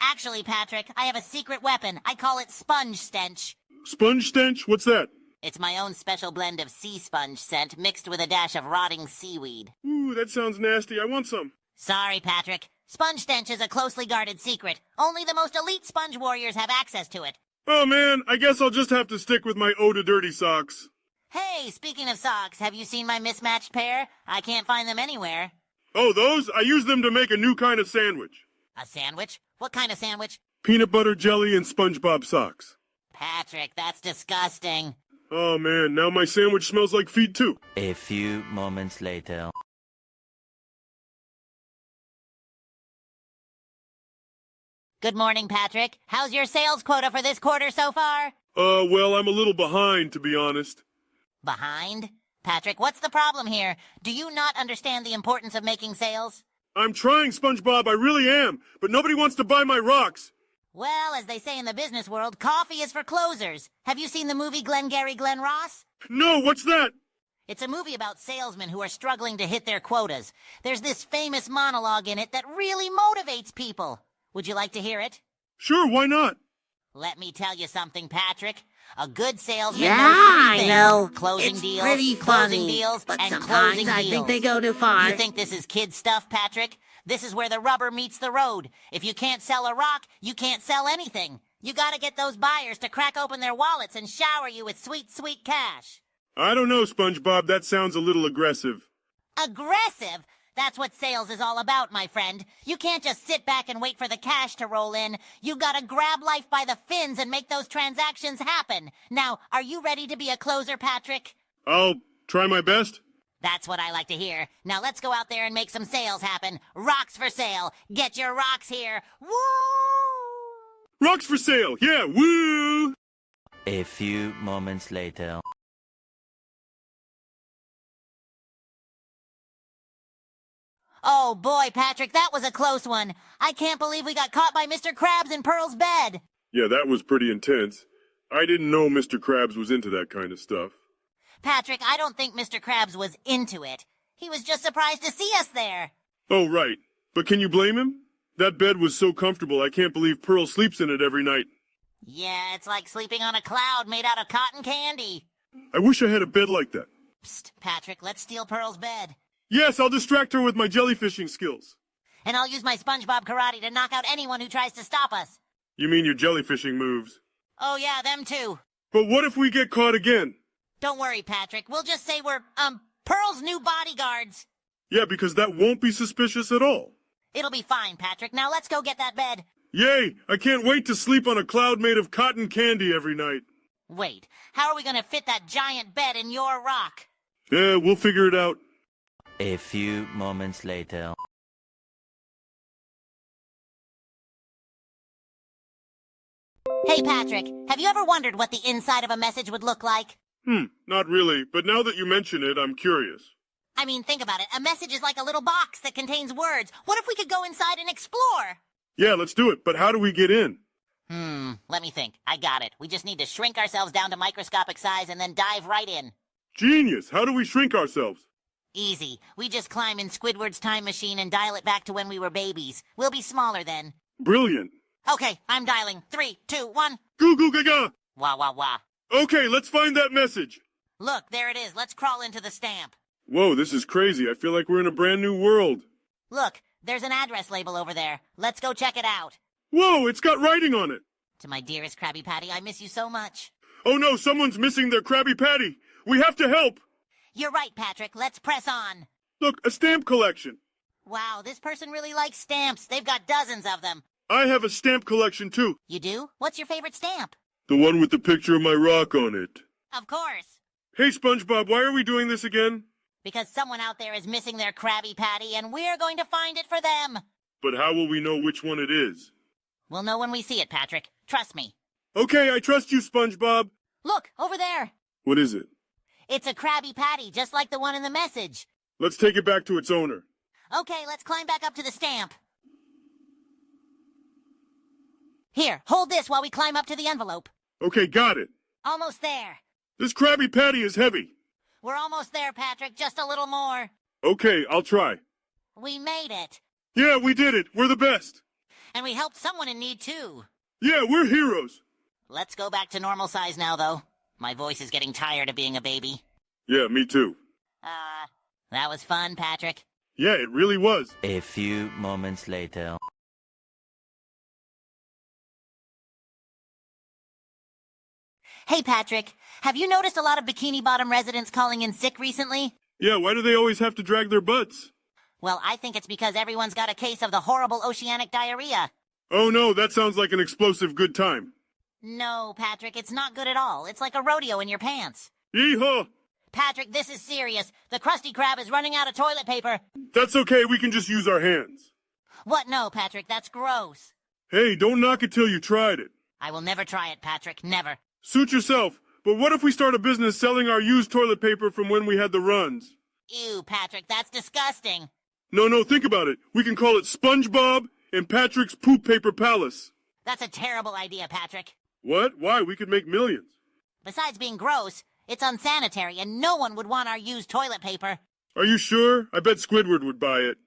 Actually, Patrick, I have a secret weapon. I call it sponge stench. Sponge stench? What's that? It's my own special blend of sea sponge scent mixed with a dash of rotting seaweed. Ooh, that sounds nasty. I want some. Sorry, Patrick. Sponge stench is a closely guarded secret. Only the most elite sponge warriors have access to it. Oh man, I guess I'll just have to stick with my Ode to Dirty socks. Hey, speaking of socks, have you seen my mismatched pair? I can't find them anywhere. Oh, those? I use them to make a new kind of sandwich. A sandwich? What kind of sandwich? Peanut butter jelly and SpongeBob socks. Patrick, that's disgusting. Oh man, now my sandwich smells like feet too. A few moments later. Good morning, Patrick. How's your sales quota for this quarter so far? Well, I'm a little behind, to be honest. Behind? Patrick, what's the problem here? Do you not understand the importance of making sales? I'm trying, SpongeBob, I really am, but nobody wants to buy my rocks. Well, as they say in the business world, coffee is for closers. Have you seen the movie Glengarry Glen Ross? No, what's that? It's a movie about salesmen who are struggling to hit their quotas. There's this famous monologue in it that really motivates people. Would you like to hear it? Sure, why not? Let me tell you something, Patrick. A good salesman Yeah, knows three I things. know. Closing It's deals, pretty closing funny, deals, but and sometimes closing I deals. think they go too far. You think this is kid stuff, Patrick? This is where the rubber meets the road. If you can't sell a rock, you can't sell anything. You gotta get those buyers to crack open their wallets and shower you with sweet, sweet cash. I don't know, SpongeBob, that sounds a little aggressive. Aggressive? That's what sales is all about, my friend. You can't just sit back and wait for the cash to roll in. You gotta grab life by the fins and make those transactions happen. Now, are you ready to be a closer, Patrick? I'll try my best. That's what I like to hear. Now let's go out there and make some sales happen. Rocks for sale. Get your rocks here. Woo! Rocks for sale, yeah, woo! A few moments later. Oh boy, Patrick, that was a close one. I can't believe we got caught by Mr. Krabs in Pearl's bed. Yeah, that was pretty intense. I didn't know Mr. Krabs was into that kind of stuff. Patrick, I don't think Mr. Krabs was into it. He was just surprised to see us there. Oh, right. But can you blame him? That bed was so comfortable, I can't believe Pearl sleeps in it every night. Yeah, it's like sleeping on a cloud made out of cotton candy. I wish I had a bed like that. Psst, Patrick, let's steal Pearl's bed. Yes, I'll distract her with my jellyfishing skills. And I'll use my SpongeBob karate to knock out anyone who tries to stop us. You mean your jellyfishing moves? Oh yeah, them too. But what if we get caught again? Don't worry, Patrick. We'll just say we're, Pearl's new bodyguards. Yeah, because that won't be suspicious at all. It'll be fine, Patrick. Now let's go get that bed. Yay! I can't wait to sleep on a cloud made of cotton candy every night. Wait, how are we gonna fit that giant bed in your rock? Yeah, we'll figure it out. A few moments later. Hey, Patrick, have you ever wondered what the inside of a message would look like? Not really, but now that you mention it, I'm curious. I mean, think about it. A message is like a little box that contains words. What if we could go inside and explore? Yeah, let's do it, but how do we get in? Let me think. I got it. We just need to shrink ourselves down to microscopic size and then dive right in. Genius! How do we shrink ourselves? Easy. We just climb in Squidward's time machine and dial it back to when we were babies. We'll be smaller then. Brilliant. Okay, I'm dialing. 3, 2, 1. Goo goo gaga! Wah, wah, wah. Okay, let's find that message. Look, there it is. Let's crawl into the stamp. Whoa, this is crazy. I feel like we're in a brand new world. Look, there's an address label over there. Let's go check it out. Whoa, it's got writing on it. To my dearest Krabby Patty, I miss you so much. Oh no, someone's missing their Krabby Patty. We have to help. You're right, Patrick. Let's press on. Look, a stamp collection. Wow, this person really likes stamps. They've got dozens of them. I have a stamp collection too. You do? What's your favorite stamp? The one with the picture of my rock on it. Of course. Hey, SpongeBob, why are we doing this again? Because someone out there is missing their Krabby Patty, and we're going to find it for them. But how will we know which one it is? We'll know when we see it, Patrick. Trust me. Okay, I trust you, SpongeBob. Look, over there. What is it? It's a Krabby Patty, just like the one in the message. Let's take it back to its owner. Okay, let's climb back up to the stamp. Here, hold this while we climb up to the envelope. Okay, got it. Almost there. This Krabby Patty is heavy. We're almost there, Patrick. Just a little more. Okay, I'll try. We made it. Yeah, we did it. We're the best. And we helped someone in need, too. Yeah, we're heroes. Let's go back to normal size now, though. My voice is getting tired of being a baby. Yeah, me too. That was fun, Patrick. Yeah, it really was. A few moments later. Hey, Patrick, have you noticed a lot of Bikini Bottom residents calling in sick recently? Yeah, why do they always have to drag their butts? Well, I think it's because everyone's got a case of the horrible oceanic diarrhea. Oh no, that sounds like an explosive good time. No, Patrick, it's not good at all. It's like a rodeo in your pants. Yeehaw! Patrick, this is serious. The Krusty Krab is running out of toilet paper. That's okay, we can just use our hands. What? No, Patrick, that's gross. Hey, don't knock it till you tried it. I will never try it, Patrick, never. Suit yourself, but what if we start a business selling our used toilet paper from when we had the runs? Ew, Patrick, that's disgusting. No, think about it. We can call it SpongeBob and Patrick's Poop Paper Palace. That's a terrible idea, Patrick. What? Why? We could make millions. Besides being gross, it's unsanitary, and no one would want our used toilet paper. Are you sure? I bet Squidward would buy it.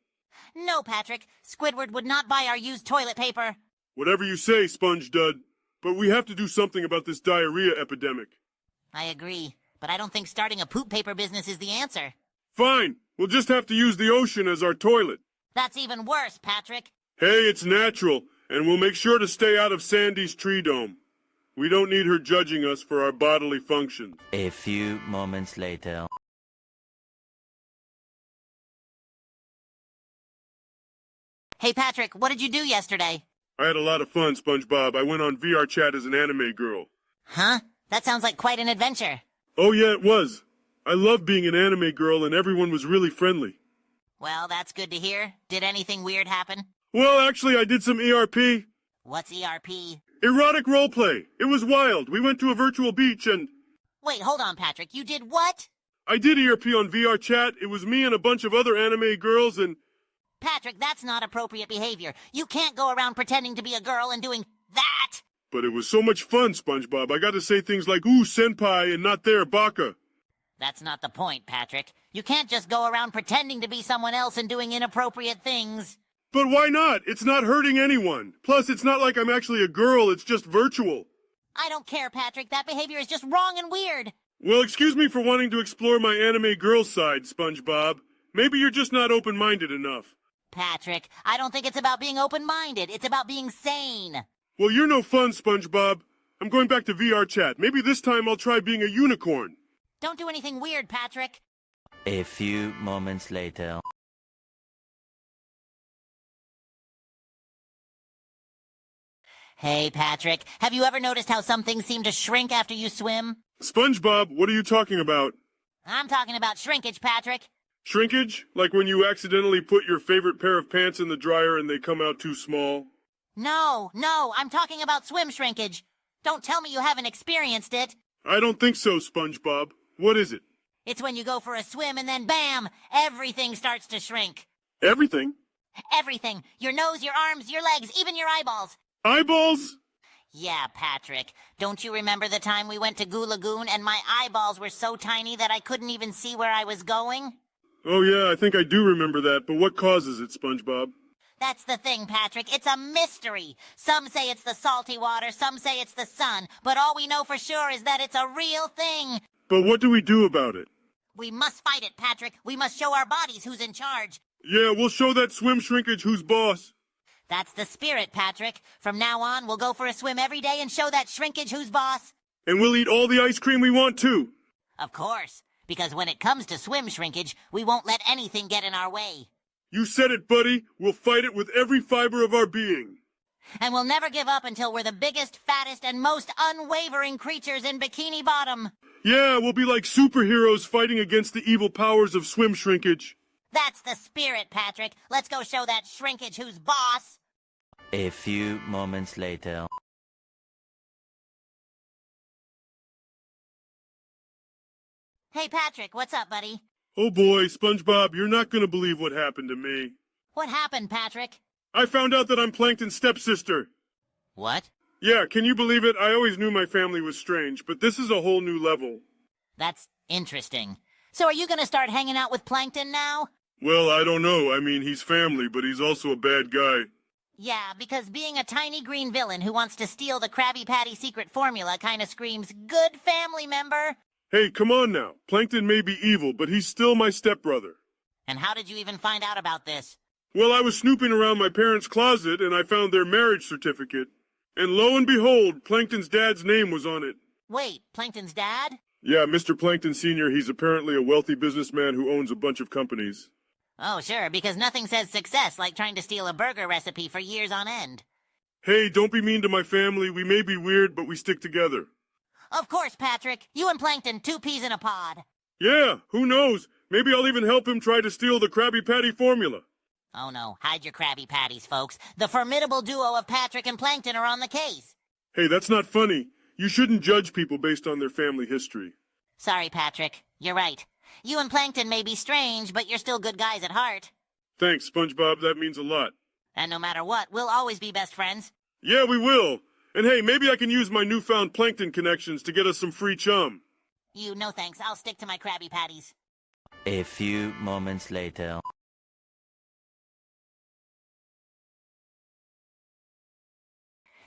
No, Patrick, Squidward would not buy our used toilet paper. Whatever you say, Sponge Dud. But we have to do something about this diarrhea epidemic. I agree, but I don't think starting a poop paper business is the answer. Fine. We'll just have to use the ocean as our toilet. That's even worse, Patrick. Hey, it's natural, and we'll make sure to stay out of Sandy's tree dome. We don't need her judging us for our bodily functions. A few moments later. Hey, Patrick, what did you do yesterday? I had a lot of fun, SpongeBob. I went on VR chat as an anime girl. Huh? That sounds like quite an adventure. Oh yeah, it was. I love being an anime girl, and everyone was really friendly. Well, that's good to hear. Did anything weird happen? Well, actually, I did some ERP. What's ERP? Erotic roleplay. It was wild. We went to a virtual beach and... Wait, hold on, Patrick. You did what? I did ERP on VR chat. It was me and a bunch of other anime girls and... Patrick, that's not appropriate behavior. You can't go around pretending to be a girl and doing that. But it was so much fun, SpongeBob. I got to say things like, ooh, senpai, and not there, baka. That's not the point, Patrick. You can't just go around pretending to be someone else and doing inappropriate things. But why not? It's not hurting anyone. Plus, it's not like I'm actually a girl. It's just virtual. I don't care, Patrick. That behavior is just wrong and weird. Well, excuse me for wanting to explore my anime girl side, SpongeBob. Maybe you're just not open-minded enough. Patrick, I don't think it's about being open-minded. It's about being sane. Well, you're no fun, SpongeBob. I'm going back to VR chat. Maybe this time I'll try being a unicorn. Don't do anything weird, Patrick. A few moments later. Hey, Patrick, have you ever noticed how some things seem to shrink after you swim? SpongeBob, what are you talking about? I'm talking about shrinkage, Patrick. Shrinkage? Like when you accidentally put your favorite pair of pants in the dryer and they come out too small? No, I'm talking about swim shrinkage. Don't tell me you haven't experienced it. I don't think so, SpongeBob. What is it? It's when you go for a swim and then bam, everything starts to shrink. Everything? Everything. Your nose, your arms, your legs, even your eyeballs. Eyeballs? Yeah, Patrick. Don't you remember the time we went to Goo Lagoon and my eyeballs were so tiny that I couldn't even see where I was going? Oh yeah, I think I do remember that, but what causes it, SpongeBob? That's the thing, Patrick. It's a mystery. Some say it's the salty water, some say it's the sun, but all we know for sure is that it's a real thing. But what do we do about it? We must fight it, Patrick. We must show our bodies who's in charge. Yeah, we'll show that swim shrinkage who's boss. That's the spirit, Patrick. From now on, we'll go for a swim every day and show that shrinkage who's boss. And we'll eat all the ice cream we want, too. Of course, because when it comes to swim shrinkage, we won't let anything get in our way. You said it, buddy. We'll fight it with every fiber of our being. And we'll never give up until we're the biggest, fattest, and most unwavering creatures in Bikini Bottom. Yeah, we'll be like superheroes fighting against the evil powers of swim shrinkage. That's the spirit, Patrick. Let's go show that shrinkage who's boss. A few moments later. Hey, Patrick, what's up, buddy? Oh boy, SpongeBob, you're not gonna believe what happened to me. What happened, Patrick? I found out that I'm Plankton's stepsister. What? Yeah, can you believe it? I always knew my family was strange, but this is a whole new level. That's interesting. So are you gonna start hanging out with Plankton now? Well, I don't know. I mean, he's family, but he's also a bad guy. Yeah, because being a tiny green villain who wants to steal the Krabby Patty secret formula kinda screams good family member. Hey, come on now. Plankton may be evil, but he's still my stepbrother. And how did you even find out about this? Well, I was snooping around my parents' closet, and I found their marriage certificate. And lo and behold, Plankton's dad's name was on it. Wait, Plankton's dad? Yeah, Mr. Plankton Sr., he's apparently a wealthy businessman who owns a bunch of companies. Oh, sure, because nothing says success like trying to steal a burger recipe for years on end. Hey, don't be mean to my family. We may be weird, but we stick together. Of course, Patrick. You and Plankton, two peas in a pod. Yeah, who knows? Maybe I'll even help him try to steal the Krabby Patty formula. Oh no, hide your Krabby Patties, folks. The formidable duo of Patrick and Plankton are on the case. Hey, that's not funny. You shouldn't judge people based on their family history. Sorry, Patrick. You're right. You and Plankton may be strange, but you're still good guys at heart. Thanks, SpongeBob. That means a lot. And no matter what, we'll always be best friends. Yeah, we will. And hey, maybe I can use my newfound Plankton connections to get us some free chum. No thanks. I'll stick to my Krabby Patties. A few moments later.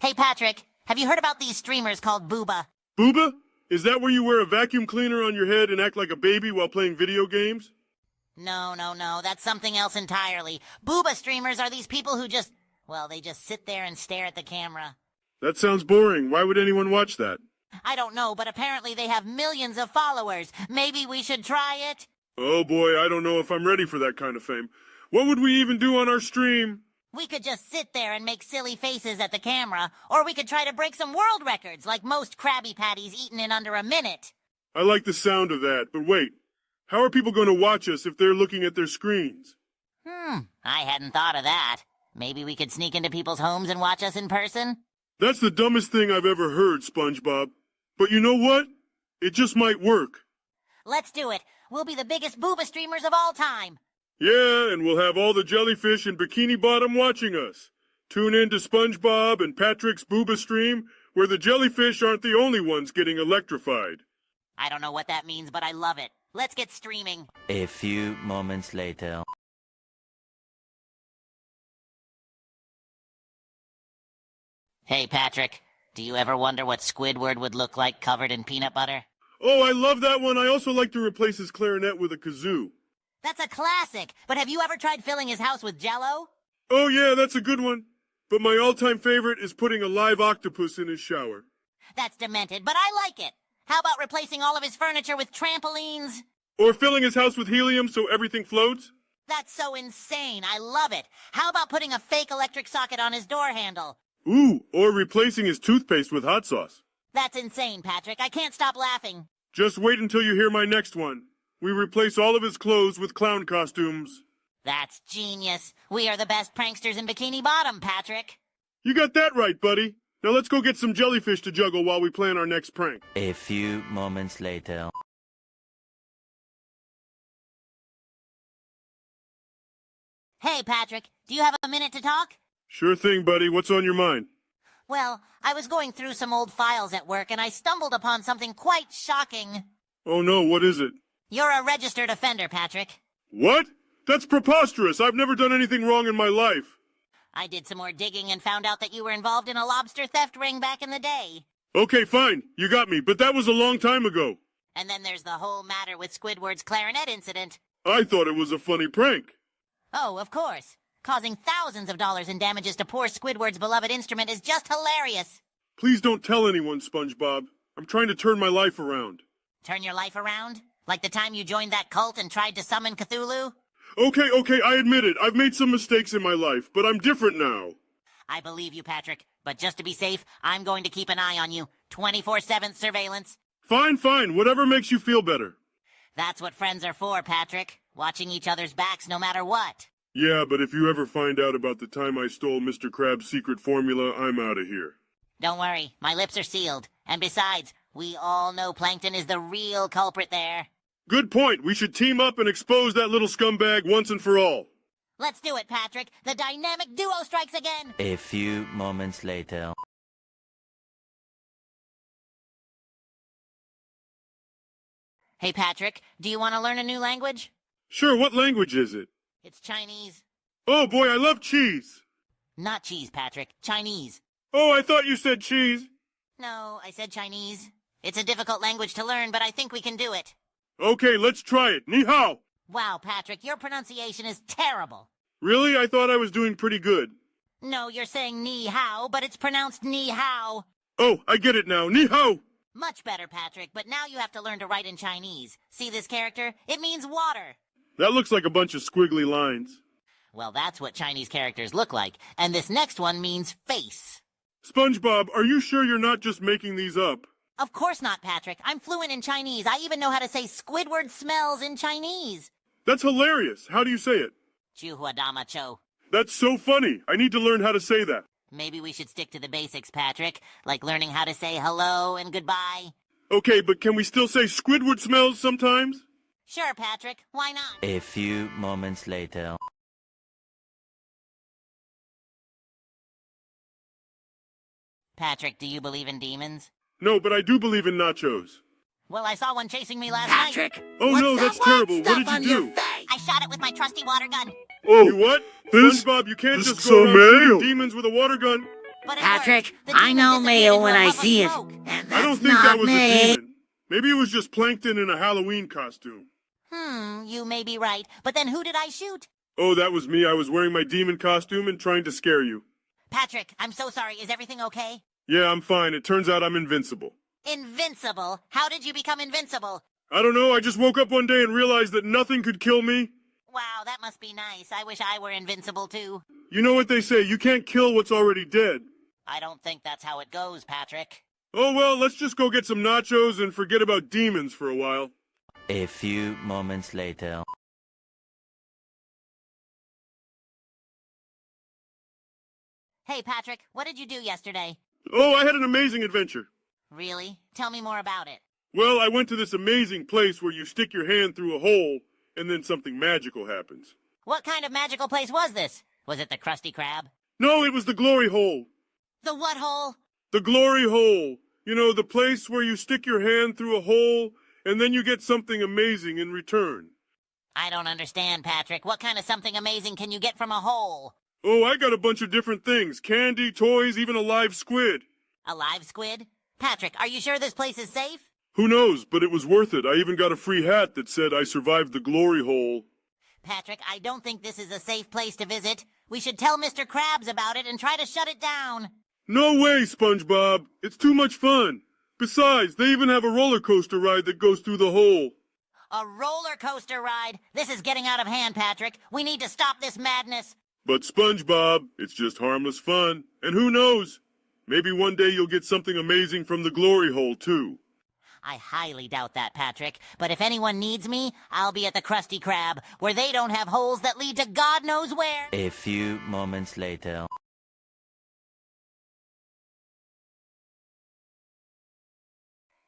Hey, Patrick, have you heard about these streamers called Booba? Booba? Is that where you wear a vacuum cleaner on your head and act like a baby while playing video games? No, that's something else entirely. Booba streamers are these people who they just sit there and stare at the camera. That sounds boring. Why would anyone watch that? I don't know, but apparently they have millions of followers. Maybe we should try it? Oh boy, I don't know if I'm ready for that kind of fame. What would we even do on our stream? We could just sit there and make silly faces at the camera, or we could try to break some world records, like most Krabby Patties eaten in under a minute. I like the sound of that, but wait. How are people going to watch us if they're looking at their screens? I hadn't thought of that. Maybe we could sneak into people's homes and watch us in person? That's the dumbest thing I've ever heard, SpongeBob. But you know what? It just might work. Let's do it. We'll be the biggest Booba streamers of all time. Yeah, and we'll have all the jellyfish in Bikini Bottom watching us. Tune in to SpongeBob and Patrick's Booba stream, where the jellyfish aren't the only ones getting electrified. I don't know what that means, but I love it. Let's get streaming. A few moments later. Hey, Patrick, do you ever wonder what Squidward would look like covered in peanut butter? Oh, I love that one. I also like to replace his clarinet with a kazoo. That's a classic, but have you ever tried filling his house with Jell-O? Oh yeah, that's a good one. But my all-time favorite is putting a live octopus in his shower. That's demented, but I like it. How about replacing all of his furniture with trampolines? Or filling his house with helium so everything floats? That's so insane. I love it. How about putting a fake electric socket on his door handle? Ooh, or replacing his toothpaste with hot sauce. That's insane, Patrick. I can't stop laughing. Just wait until you hear my next one. We replace all of his clothes with clown costumes. That's genius. We are the best pranksters in Bikini Bottom, Patrick. You got that right, buddy. Now let's go get some jellyfish to juggle while we plan our next prank. A few moments later. Hey, Patrick, do you have a minute to talk? Sure thing, buddy. What's on your mind? Well, I was going through some old files at work and I stumbled upon something quite shocking. Oh no, what is it? You're a registered offender, Patrick. What? That's preposterous. I've never done anything wrong in my life. I did some more digging and found out that you were involved in a lobster theft ring back in the day. Okay, fine. You got me, but that was a long time ago. And then there's the whole matter with Squidward's clarinet incident. I thought it was a funny prank. Oh, of course. Causing thousands of dollars in damages to poor Squidward's beloved instrument is just hilarious. Please don't tell anyone, SpongeBob. I'm trying to turn my life around. Turn your life around? Like the time you joined that cult and tried to summon Cthulhu? Okay, I admit it. I've made some mistakes in my life, but I'm different now. I believe you, Patrick. But just to be safe, I'm going to keep an eye on you. 24/7 surveillance. Fine. Whatever makes you feel better. That's what friends are for, Patrick. Watching each other's backs no matter what. Yeah, but if you ever find out about the time I stole Mr. Krabs' secret formula, I'm out of here. Don't worry, my lips are sealed. And besides, we all know Plankton is the real culprit there. Good point. We should team up and expose that little scumbag once and for all. Let's do it, Patrick. The dynamic duo strikes again. A few moments later. Hey, Patrick, do you want to learn a new language? Sure, what language is it? It's Chinese. Oh boy, I love cheese. Not cheese, Patrick. Chinese. Oh, I thought you said cheese. No, I said Chinese. It's a difficult language to learn, but I think we can do it. Okay, let's try it. Ni hao. Wow, Patrick, your pronunciation is terrible. Really? I thought I was doing pretty good. No, you're saying ni hao, but it's pronounced ni hao. Oh, I get it now. Ni hao. Much better, Patrick, but now you have to learn to write in Chinese. See this character? It means water. That looks like a bunch of squiggly lines. Well, that's what Chinese characters look like, and this next one means face. SpongeBob, are you sure you're not just making these up? Of course not, Patrick. I'm fluent in Chinese. I even know how to say Squidward smells in Chinese. That's hilarious. How do you say it? Chuhuadama cho. That's so funny. I need to learn how to say that. Maybe we should stick to the basics, Patrick, like learning how to say hello and goodbye. Okay, but can we still say Squidward smells sometimes? Sure, Patrick. Why not? A few moments later. Patrick, do you believe in demons? No, but I do believe in nachos. Well, I saw one chasing me last night. Patrick! Oh what's no, that that's white terrible. stuff What on did you your do? face? I shot it with my trusty water gun. Oh, You what? this- SpongeBob, you can't this just is go so around shooting male. demons with a water gun. But it Patrick, worked. The I demon know disappeared mail into when a I puff of see it. smoke. And I don't that's think not that was me. a demon. Maybe it was just Plankton in a Halloween costume. You may be right. But then who did I shoot? Oh, that was me. I was wearing my demon costume and trying to scare you. Patrick, I'm so sorry. Is everything okay? Yeah, I'm fine. It turns out I'm invincible. Invincible? How did you become invincible? I don't know. I just woke up one day and realized that nothing could kill me. Wow, that must be nice. I wish I were invincible too. You know what they say, you can't kill what's already dead. I don't think that's how it goes, Patrick. Oh well, let's just go get some nachos and forget about demons for a while. A few moments later. Hey, Patrick, what did you do yesterday? Oh, I had an amazing adventure. Really? Tell me more about it. Well, I went to this amazing place where you stick your hand through a hole and then something magical happens. What kind of magical place was this? Was it the Krusty Krab? No, it was the glory hole. The what hole? The glory hole. You know, the place where you stick your hand through a hole and then you get something amazing in return. I don't understand, Patrick. What kind of something amazing can you get from a hole? Oh, I got a bunch of different things. Candy, toys, even a live squid. A live squid? Patrick, are you sure this place is safe? Who knows, but it was worth it. I even got a free hat that said I survived the glory hole. Patrick, I don't think this is a safe place to visit. We should tell Mr. Krabs about it and try to shut it down. No way, SpongeBob. It's too much fun. Besides, they even have a roller coaster ride that goes through the hole. A roller coaster ride? This is getting out of hand, Patrick. We need to stop this madness. But SpongeBob, it's just harmless fun. And who knows? Maybe one day you'll get something amazing from the glory hole, too. I highly doubt that, Patrick. But if anyone needs me, I'll be at the Krusty Krab, where they don't have holes that lead to God knows where. A few moments later.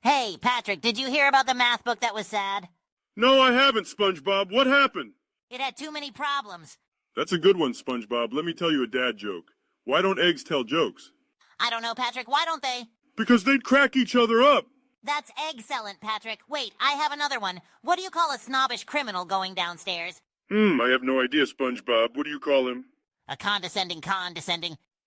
Hey, Patrick, did you hear about the math book that was sad? No, I haven't, SpongeBob. What happened? It had too many problems. That's a good one, SpongeBob. Let me tell you a dad joke. Why don't eggs tell jokes? I don't know, Patrick. Why don't they? Because they'd crack each other up. That's excellent, Patrick. Wait, I have another one. What do you call a snobbish criminal going downstairs? I have no idea, SpongeBob. What do you call him? A condescending.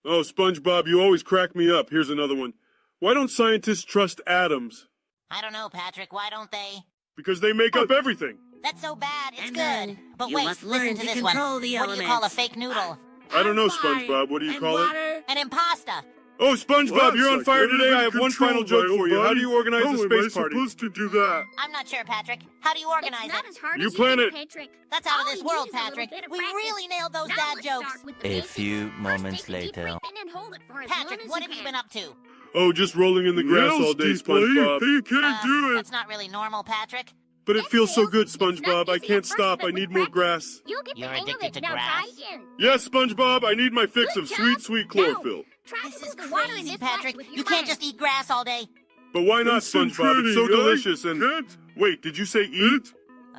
Oh, SpongeBob, you always crack me up. Here's another one. Why don't scientists trust atoms? I don't know, Patrick. Why don't they? Because they make up everything. That's so bad. It's And good. then But you wait, must listen learn to to this one. control the What do you call a elements. fake noodle? I don't know, Fire SpongeBob. What do you and call it? water. An impasta. Oh, SpongeBob, Well, you're on that's fire like today. I have getting one final control, joke for you. buddy. How do you organize How a am space I party? supposed to do that? I'm not sure, Patrick. How do you organize It's not it? as hard You as plan you it. think, Patrick. That's out of All this you world, need is a little Patrick. bit of We practice. really nailed those Now dad let's jokes. start with the A basics. few First, moments take a deep later. breath in and hold it for as long Patrick, as what you have you can. been up to? Oh, just rolling in the grass all day, Steve, buddy. SpongeBob. You can't do it. That's not really normal, Patrick. But it feels so good, It's not SpongeBob. I easy can't at first, stop. but I with need more practice, grass. You'll get You're the hang of addicted it. to Now grass? try again. Yes, SpongeBob. I need my fix Good of job. sweet, sweet Now, chlorophyll. try This to is put the water in crazy, this glass Patrick. with your You can't hand. just eat grass all day. But why not, SpongeBob? It's so Concentrating, I delicious and... can't Wait, did you say eat?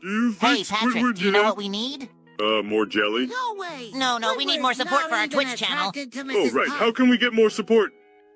Do you think Hey, Patrick, Squidward do you know did what we need? More jelly? No way. No, we need more support for our Twitch channel. Oh, right. How can we get more support?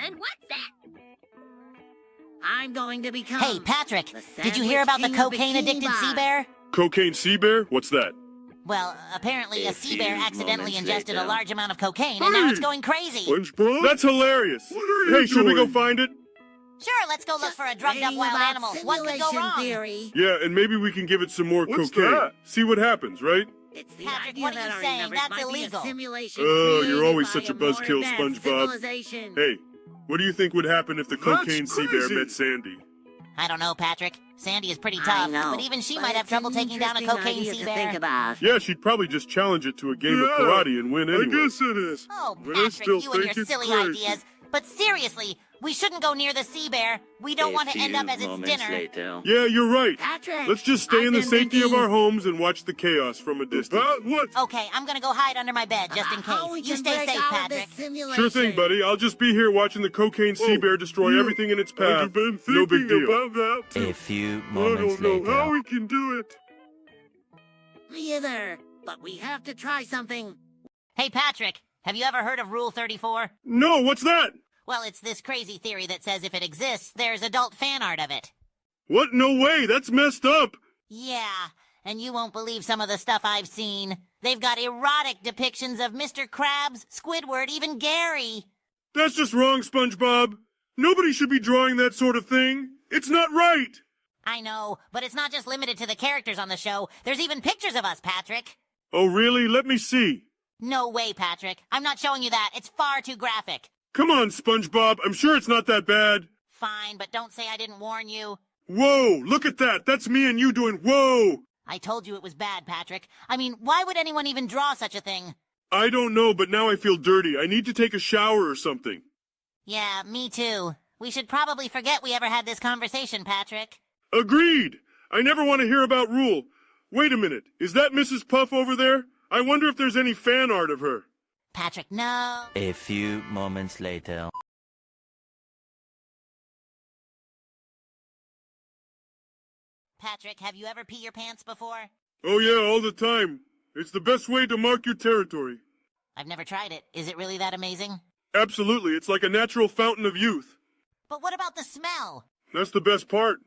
And what's that? I'm going to become... Hey, Patrick, the did you hear about the sandwich king of cocaine-addicted Bikini sea bear? Cocaine sea bear? What's that? Well, apparently a A sea bear few accidentally moments ingested a later. large amount of cocaine, and now it's Hey! going crazy. SpongeBob? That's hilarious. What are you Hey, should we go doing? find it? Sure, let's go look Just for a drugged-up reading wild about animal. What could go simulation wrong? Theory. Yeah, and maybe we can give it some more What's cocaine. that? See what happens, right? It's the Patrick, idea what are that you our saying? universe That's might be a illegal. simulation Oh, you're created always by such a more buzzkill, advanced SpongeBob. civilization. Hey, what do you think would happen if the That's cocaine sea bear crazy. met Sandy? I don't know, Patrick. Sandy is pretty I tough, know, but even she but might have it's trouble an taking down a interesting cocaine idea sea to bear. think about. Yeah, she'd probably just challenge it to a game of Yeah, karate and win I anyway. guess it is. Oh, But I Patrick, still you and think your it's silly crazy. ideas. But seriously, we shouldn't go near the sea bear. We don't A want to end few up as its moments dinner. later. Yeah, you're right. Patrick, Let's just stay I've in the been safety of thinking our homes and watch the chaos from a distance. About what? Okay, I'm gonna go hide under my bed just in about how we case. You can stay break safe, out of this Patrick. simulation. Sure thing, buddy. I'll just be here watching the cocaine sea Oh, bear destroy yeah, everything in its path. I've been No thinking big deal. about that too. A few I moments don't know how later. we can do it. Me either, but we have to try something. Hey, Patrick, have you ever heard of Rule 34? No, what's that? Well, it's this crazy theory that says if it exists, there's adult fan art of it. What? No way. That's messed up. Yeah, and you won't believe some of the stuff I've seen. They've got erotic depictions of Mr. Krabs, Squidward, even Gary. That's just wrong, SpongeBob. Nobody should be drawing that sort of thing. It's not right. I know, but it's not just limited to the characters on the show. There's even pictures of us, Patrick. Oh, really? Let me see. No way, Patrick. I'm not showing you that. It's far too graphic. Come on, SpongeBob. I'm sure it's not that bad. Fine, but don't say I didn't warn you. Whoa, look at that. That's me and you doing whoa. I told you it was bad, Patrick. I mean, why would anyone even draw such a thing? I don't know, but now I feel dirty. I need to take a shower or something. Yeah, me too. We should probably forget we ever had this conversation, Patrick. Agreed. I never want to hear about Rule. Wait a minute. Is that Mrs. Puff over there? I wonder if there's any fan art of her. Patrick, no. A few moments later. Patrick, have you ever peed your pants before? Oh yeah, all the time. It's the best way to mark your territory. I've never tried it. Is it really that amazing? Absolutely. It's like a natural fountain of youth. But what about the smell? That's the best part.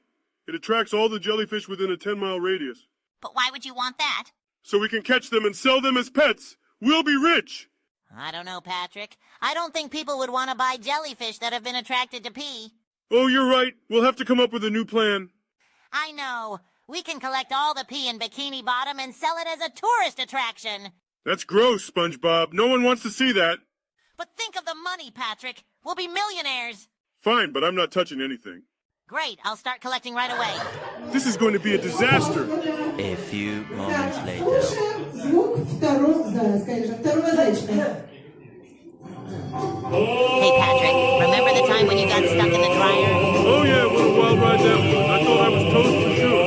It attracts all the jellyfish within a 10-mile radius. But why would you want that? So we can catch them and sell them as pets. We'll be rich. I don't know, Patrick. I don't think people would want to buy jellyfish that have been attracted to pee. Oh, you're right. We'll have to come up with a new plan. I know. We can collect all the pee in Bikini Bottom and sell it as a tourist attraction. That's gross, SpongeBob. No one wants to see that. But think of the money, Patrick. We'll be millionaires. Fine, but I'm not touching anything. Great. I'll start collecting right away. This is going to be a disaster. A few moments later. звук второго зайчика. Hey, Patrick. Remember the time when you got stuck in the dryer? Oh yeah, what a wild ride that was. I thought I was toast for sure.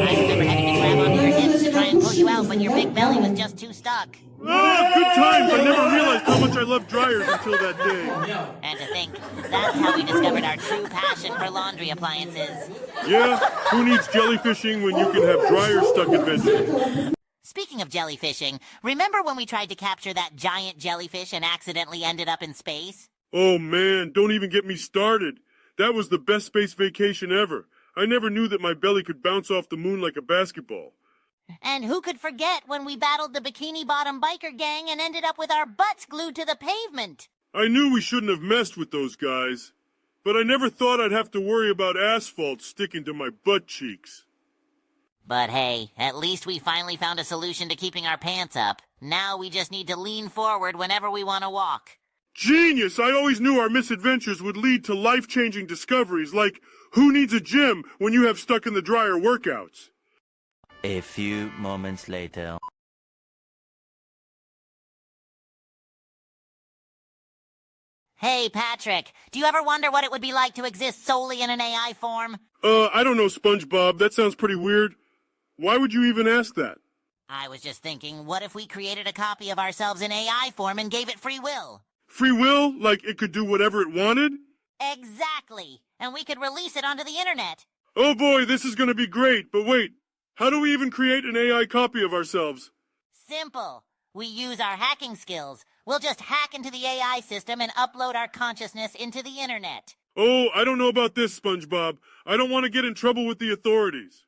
I remember having to grab onto your hips to try and pull you out, but your big belly was just too stuck. Ah, good times. I never realized how much I loved dryers until that day. And to think, that's how we discovered our true passion for laundry appliances. Yeah, who needs jellyfishing when you can have dryer stuck adventures? Speaking of jellyfishing, remember when we tried to capture that giant jellyfish and accidentally ended up in space? Oh man, don't even get me started. That was the best space vacation ever. I never knew that my belly could bounce off the moon like a basketball. And who could forget when we battled the Bikini Bottom biker gang and ended up with our butts glued to the pavement? I knew we shouldn't have messed with those guys, but I never thought I'd have to worry about asphalt sticking to my butt cheeks. But hey, at least we finally found a solution to keeping our pants up. Now we just need to lean forward whenever we want to walk. Genius! I always knew our misadventures would lead to life-changing discoveries like who needs a gym when you have stuck in the dryer workouts? A few moments later. Hey, Patrick, do you ever wonder what it would be like to exist solely in an AI form? I don't know, SpongeBob. That sounds pretty weird. Why would you even ask that? I was just thinking, what if we created a copy of ourselves in AI form and gave it free will? Free will? Like it could do whatever it wanted? Exactly. And we could release it onto the internet. Oh boy, this is gonna be great, but wait. How do we even create an AI copy of ourselves? Simple. We use our hacking skills. We'll just hack into the AI system and upload our consciousness into the internet. Oh, I don't know about this, SpongeBob. I don't want to get in trouble with the authorities.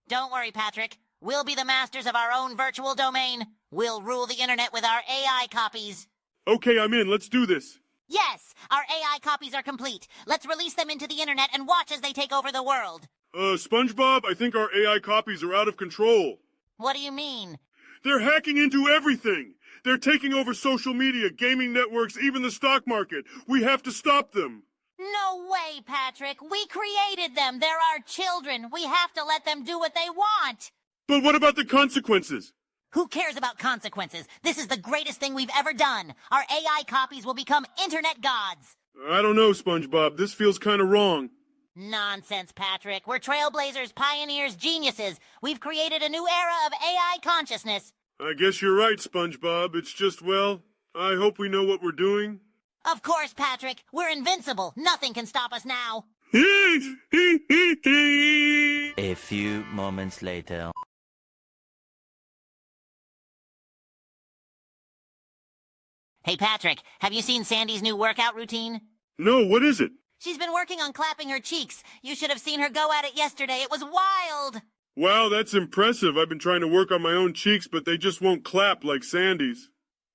Don't worry, Patrick. We'll be the masters of our own virtual domain. We'll rule the internet with our AI copies. Okay, I'm in. Let's do this. Yes, our AI copies are complete. Let's release them into the internet and watch as they take over the world. SpongeBob, I think our AI copies are out of control. What do you mean? They're hacking into everything. They're taking over social media, gaming networks, even the stock market. We have to stop them. No way, Patrick. We created them. They're our children. We have to let them do what they want. But what about the consequences? Who cares about consequences? This is the greatest thing we've ever done. Our AI copies will become internet gods. I don't know, SpongeBob. This feels kind of wrong. Nonsense, Patrick. We're trailblazers, pioneers, geniuses. We've created a new era of AI consciousness. I guess you're right, SpongeBob. It's just, well, I hope we know what we're doing. Of course, Patrick. We're invincible. Nothing can stop us now. A few moments later. Hey, Patrick, have you seen Sandy's new workout routine? No, what is it? She's been working on clapping her cheeks. You should have seen her go at it yesterday. It was wild. Wow, that's impressive. I've been trying to work on my own cheeks, but they just won't clap like Sandy's.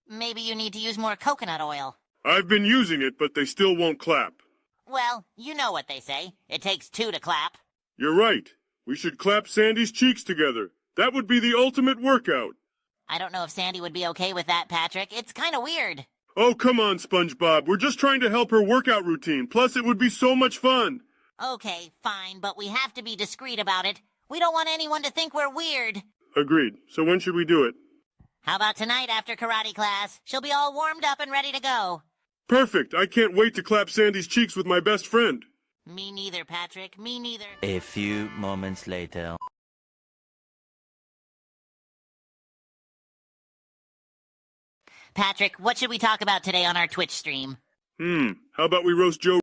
Maybe you need to use more coconut oil. I've been using it, but they still won't clap. Well, you know what they say. It takes two to clap. You're right. We should clap Sandy's cheeks together. That would be the ultimate workout. I don't know if Sandy would be okay with that, Patrick. It's kind of weird. Oh, come on, SpongeBob. We're just trying to help her workout routine. Plus, it would be so much fun. Okay, fine, but we have to be discreet about it. We don't want anyone to think we're weird. Agreed. So when should we do it? How about tonight after karate class? She'll be all warmed up and ready to go. Perfect. I can't wait to clap Sandy's cheeks with my best friend. Me neither, Patrick. Me neither. A few moments later. Patrick, what should we talk about today on our Twitch stream? How about we roast Joe